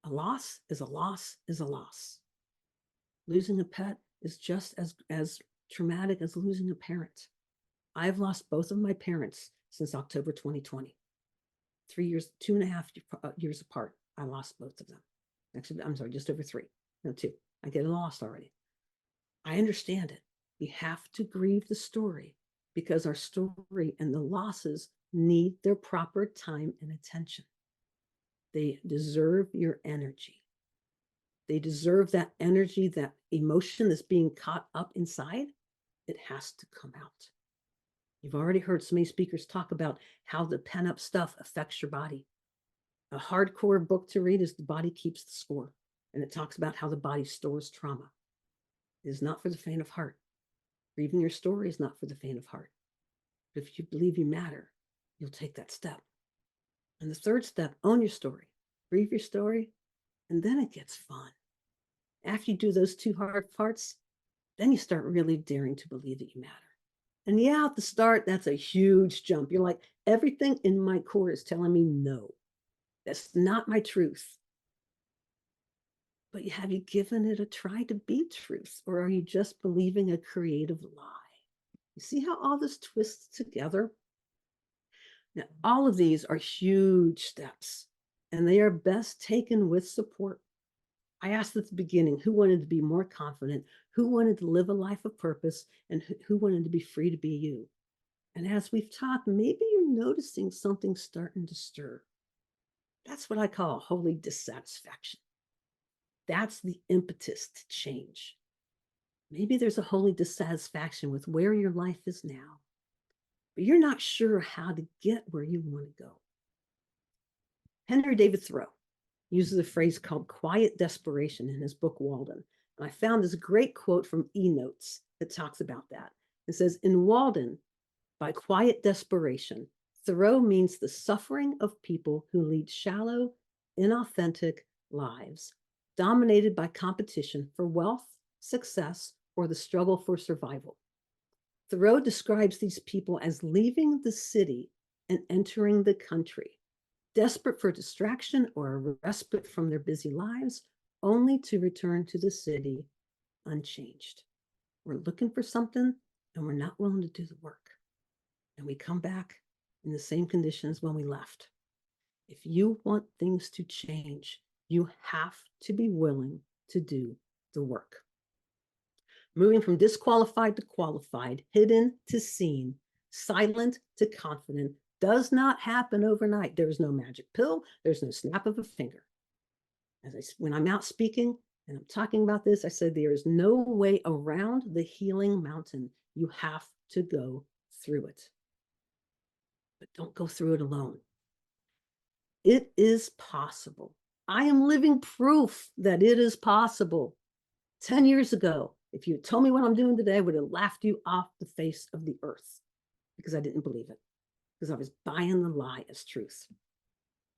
[SPEAKER 12] A loss is a loss is a loss. Losing a pet is just as traumatic as losing a parent. I've lost both of my parents since October 2020. 3 years, 2.5 years apart. I lost both of them. Actually, I'm sorry, just over 3. No, 2. I get lost already. I understand it. We have to grieve the story because our story and the losses need their proper time and attention. They deserve your energy. They deserve that energy, that emotion that's being caught up inside. It has to come out. You've already heard so many speakers talk about how the pent-up stuff affects your body. A hardcore book to read is The Body Keeps the Score, and it talks about how the body stores trauma. It is not for the faint of heart. Grieving your story is not for the faint of heart. But if you believe you matter, you'll take that step. And the third step, own your story. Grieve your story, and then it gets fun. After you do those 2 hard parts, then you start really daring to believe that you matter. And yeah, at the start, that's a huge jump. You're like, everything in my core is telling me no. That's not my truth. But have you given it a try to be truth? Or are you just believing a creative lie? You see how all this twists together? Now, all of these are huge steps, and they are best taken with support. I asked at the beginning, who wanted to be more confident, who wanted to live a life of purpose, and who wanted to be free to be you? And as we've talked, maybe you're noticing something starting to stir. That's what I call holy dissatisfaction. That's the impetus to change. Maybe there's a holy dissatisfaction with where your life is now, but you're not sure how to get where you want to go. Henry David Thoreau uses a phrase called quiet desperation in his book Walden. And I found this great quote from eNotes that talks about that. It says, in Walden, by quiet desperation, Thoreau means the suffering of people who lead shallow, inauthentic lives, dominated by competition for wealth, success, or the struggle for survival. Thoreau describes these people as leaving the city and entering the country, desperate for distraction or a respite from their busy lives, only to return to the city unchanged. We're looking for something and we're not willing to do the work. and we come back in the same conditions when we left. If you want things to change, you have to be willing to do the work. Moving from disqualified to qualified, hidden to seen, silent to confident does not happen overnight. There is no magic pill. There's no snap of a finger. When I'm out speaking and I'm talking about this, I said there is no way around the healing mountain. You have to go through it. But don't go through it alone. It is possible. I am living proof that it is possible. 10 years ago, if you had told me what I'm doing today, I would have laughed you off the face of the earth because I didn't believe it, because I was buying the lie as truth.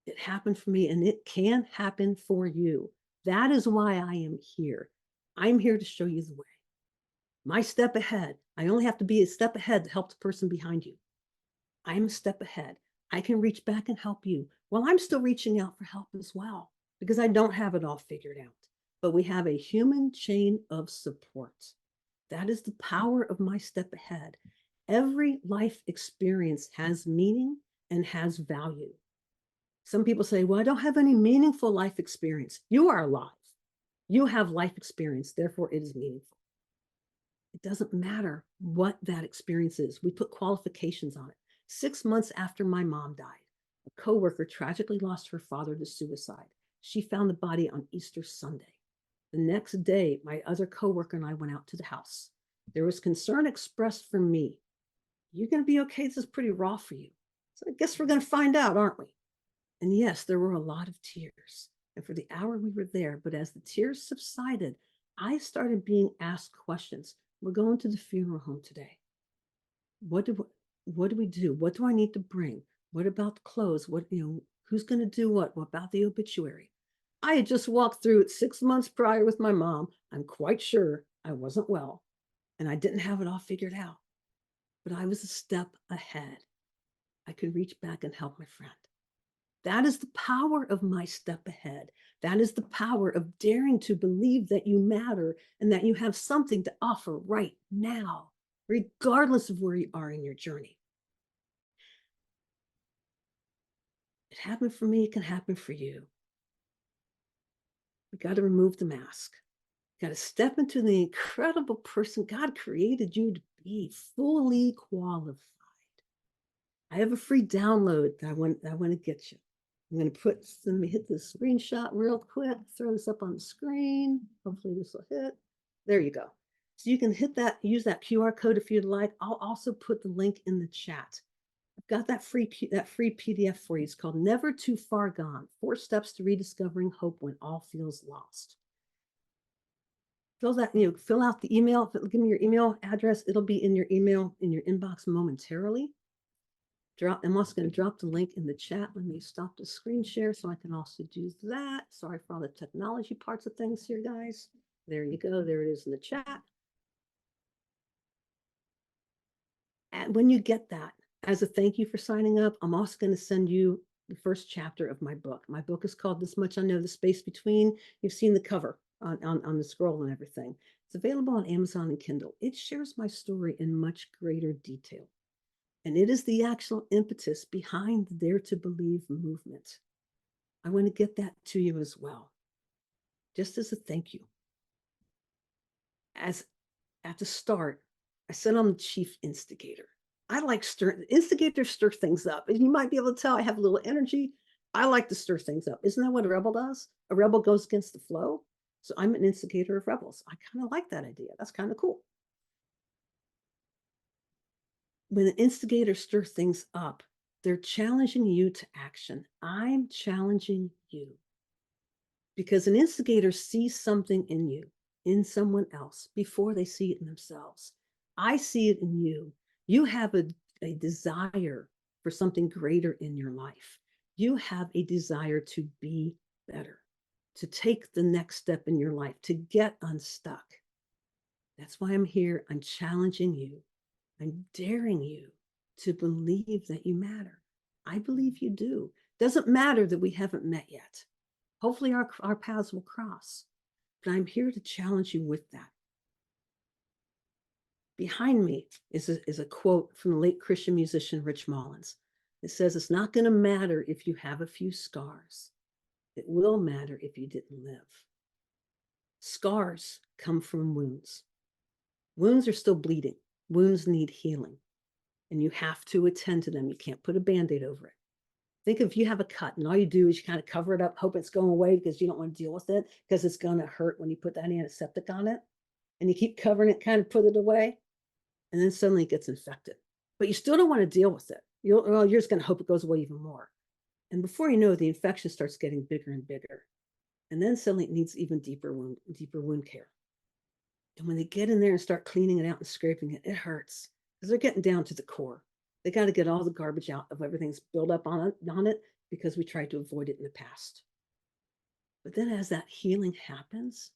[SPEAKER 12] It happened for me, and it can happen for you. That is why I am here. I'm here to show you the way. My step ahead. I only have to be a step ahead to help the person behind you. I'm a step ahead. I can reach back and help you. Well, I'm still reaching out for help as well because I don't have it all figured out. But we have a human chain of support. That is the power of my step ahead. Every life experience has meaning and has value. Some people say, well, I don't have any meaningful life experience. You are alive. You have life experience, therefore it is meaningful. It doesn't matter what that experience is. We put qualifications on it. 6 months after my mom died, a coworker tragically lost her father to suicide. She found the body on Easter Sunday. The next day, my other coworker and I went out to the house. There was concern expressed from me. You're going to be okay? This is pretty raw for you. So I guess we're going to find out, aren't we? And yes, there were a lot of tears. And for the hour we were there, but as the tears subsided, I started being asked questions. We're going to the funeral home today. What do we do? What do I need to bring? What about the clothes? Who's going to do what? What about the obituary? I had just walked through it 6 months prior with my mom. I'm quite sure I wasn't well, and I didn't have it all figured out. But I was a step ahead. I could reach back and help my friend. That is the power of my step ahead. That is the power of daring to believe that you matter and that you have something to offer right now, regardless of where you are in your journey. It happened for me, it can happen for you. We got to remove the mask. Got to step into the incredible person God created you to be, fully qualified. I have a free download that I want to get you. I'm going to let me hit this screenshot real quick, throw this up on the screen. Hopefully this will hit. There you go. So you can hit that, use that QR code if you'd like. I'll also put the link in the chat. I've got that free PDF for you. It's called Never Too Far Gone, 4 Steps to Rediscovering Hope When All Feels Lost. Fill out the email, give me your email address. It'll be in your email, in your inbox momentarily. I'm also going to drop the link in the chat. Let me stop the screen share so I can also do that. Sorry for all the technology parts of things here, guys. There you go. There it is in the chat. And when you get that, as a thank you for signing up, I'm also going to send you the first chapter of my book. My book is called This Much I Know, The Space Between. You've seen the cover on the scroll and everything. It's available on Amazon and Kindle. It shares my story in much greater detail. And it is the actual impetus behind the Dare to Believe movement. I want to get that to you as well, just as a thank you. As at the start, I said I'm the chief instigator. I like instigators stir things up. And you might be able to tell I have a little energy. I like to stir things up. Isn't that what a rebel does? A rebel goes against the flow. So I'm an instigator of rebels. I kind of like that idea. That's kind of cool. When an instigator stirs things up, they're challenging you to action. I'm challenging you. Because an instigator sees something in you, in someone else, before they see it in themselves. I see it in you. You have a desire for something greater in your life. You have a desire to be better, to take the next step in your life, to get unstuck. That's why I'm here. I'm challenging you. I'm daring you to believe that you matter. I believe you do. Doesn't matter that we haven't met yet. Hopefully our paths will cross. But I'm here to challenge you with that. Behind me is a quote from the late Christian musician Rich Mullins. It says, it's not going to matter if you have a few scars. It will matter if you didn't live. Scars come from wounds. Wounds are still bleeding. Wounds need healing, and you have to attend to them. You can't put a Band-Aid over it. Think if you have a cut and all you do is you kind of cover it up, hope it's going away because you don't want to deal with it because it's going to hurt when you put that antiseptic on it, and you keep covering it, kind of put it away, and then suddenly it gets infected. But you still don't want to deal with it. You're just going to hope it goes away even more. And before you know it, the infection starts getting bigger and bigger. And then suddenly it needs even deeper wound care. And when they get in there and start cleaning it out and scraping it, it hurts because they're getting down to the core. They got to get all the garbage out of everything's built up on it because we tried to avoid it in the past. But then as that healing happens,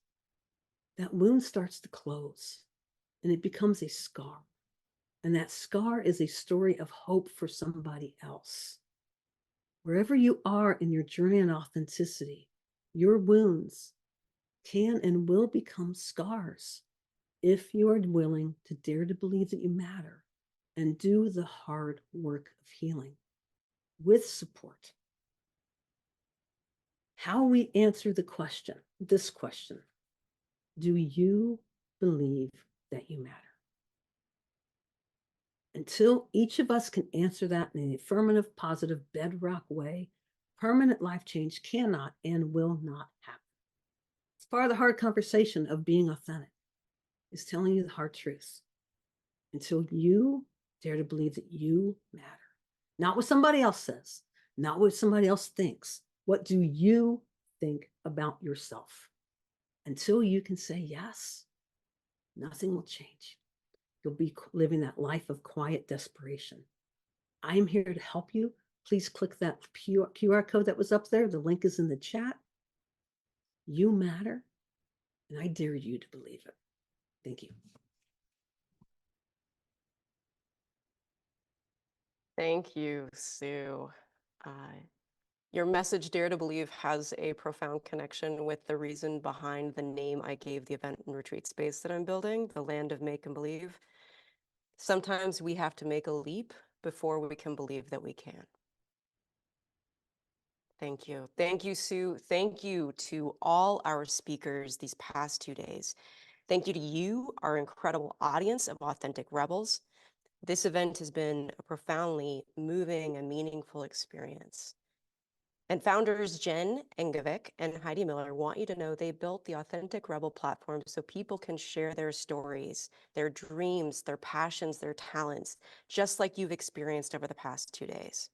[SPEAKER 12] that wound starts to close and it becomes a scar. And that scar is a story of hope for somebody else. Wherever you are in your journey on authenticity, your wounds can and will become scars if you are willing to dare to believe that you matter and do the hard work of healing with support. How we answer this question, do you believe that you matter? Until each of us can answer that in an affirmative, positive, bedrock way, permanent life change cannot and will not happen. It's part of the hard conversation of being authentic, is telling you the hard truth. Until you dare to believe that you matter. Not what somebody else says, not what somebody else thinks. What do you think about yourself? Until you can say yes, nothing will change. You'll be living that life of quiet desperation. I'm here to help you. Please click that QR code that was up there. The link is in the chat. You matter, and I dare you to believe it. Thank you.
[SPEAKER 3] Thank you, Sue. Your message, Dare to Believe, has a profound connection with the reason behind the name I gave the event and retreat space that I'm building, the Land of Make and Believe. Sometimes we have to make a leap before we can believe that we can. Thank you. Thank you, Sue. Thank you to all our speakers these past 2 days. Thank you to you, our incredible audience of Authentic Rebels. This event has been a profoundly moving and meaningful experience. And founders Jen Engovic and Heidi Miller want you to know they built the Authentic Rebel platform so people can share their stories, their dreams, their passions, their talents, just like you've experienced over the past 2 days.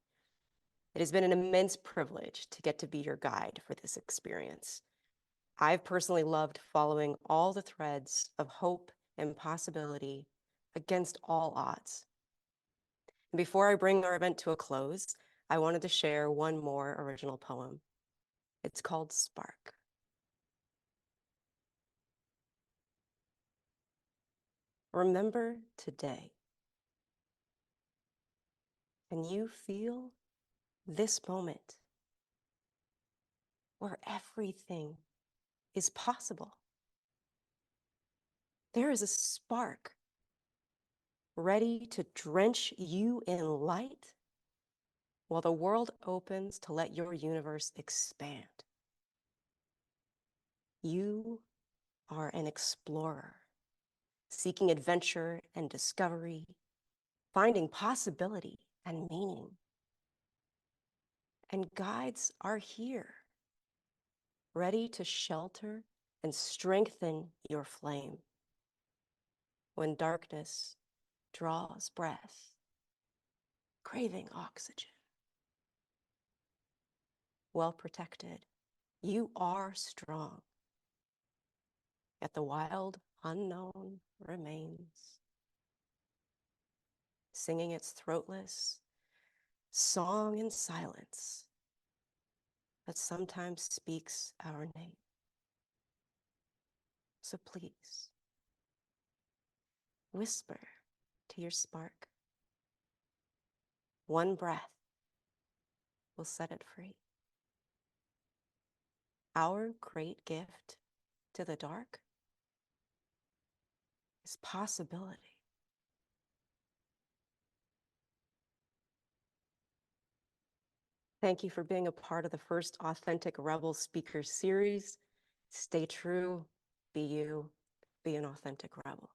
[SPEAKER 3] It has been an immense privilege to get to be your guide for this experience. I've personally loved following all the threads of hope and possibility against all odds. And before I bring our event to a close, I wanted to share one more original poem. It's called Spark. Remember today. Can you feel this moment where everything is possible? There is a spark ready to drench you in light while the world opens to let your universe expand. You are an explorer, seeking adventure and discovery, finding possibility and meaning. And guides are here, ready to shelter and strengthen your flame. When darkness draws breath, craving oxygen. Well protected, you are strong. Yet the wild unknown remains, singing its throatless song in silence that sometimes speaks our name. So please, whisper to your spark. One breath will set it free. Our great gift to the dark is possibility. Thank you for being a part of the first Authentic Rebel Speaker Series. Stay true, be you, be an authentic rebel.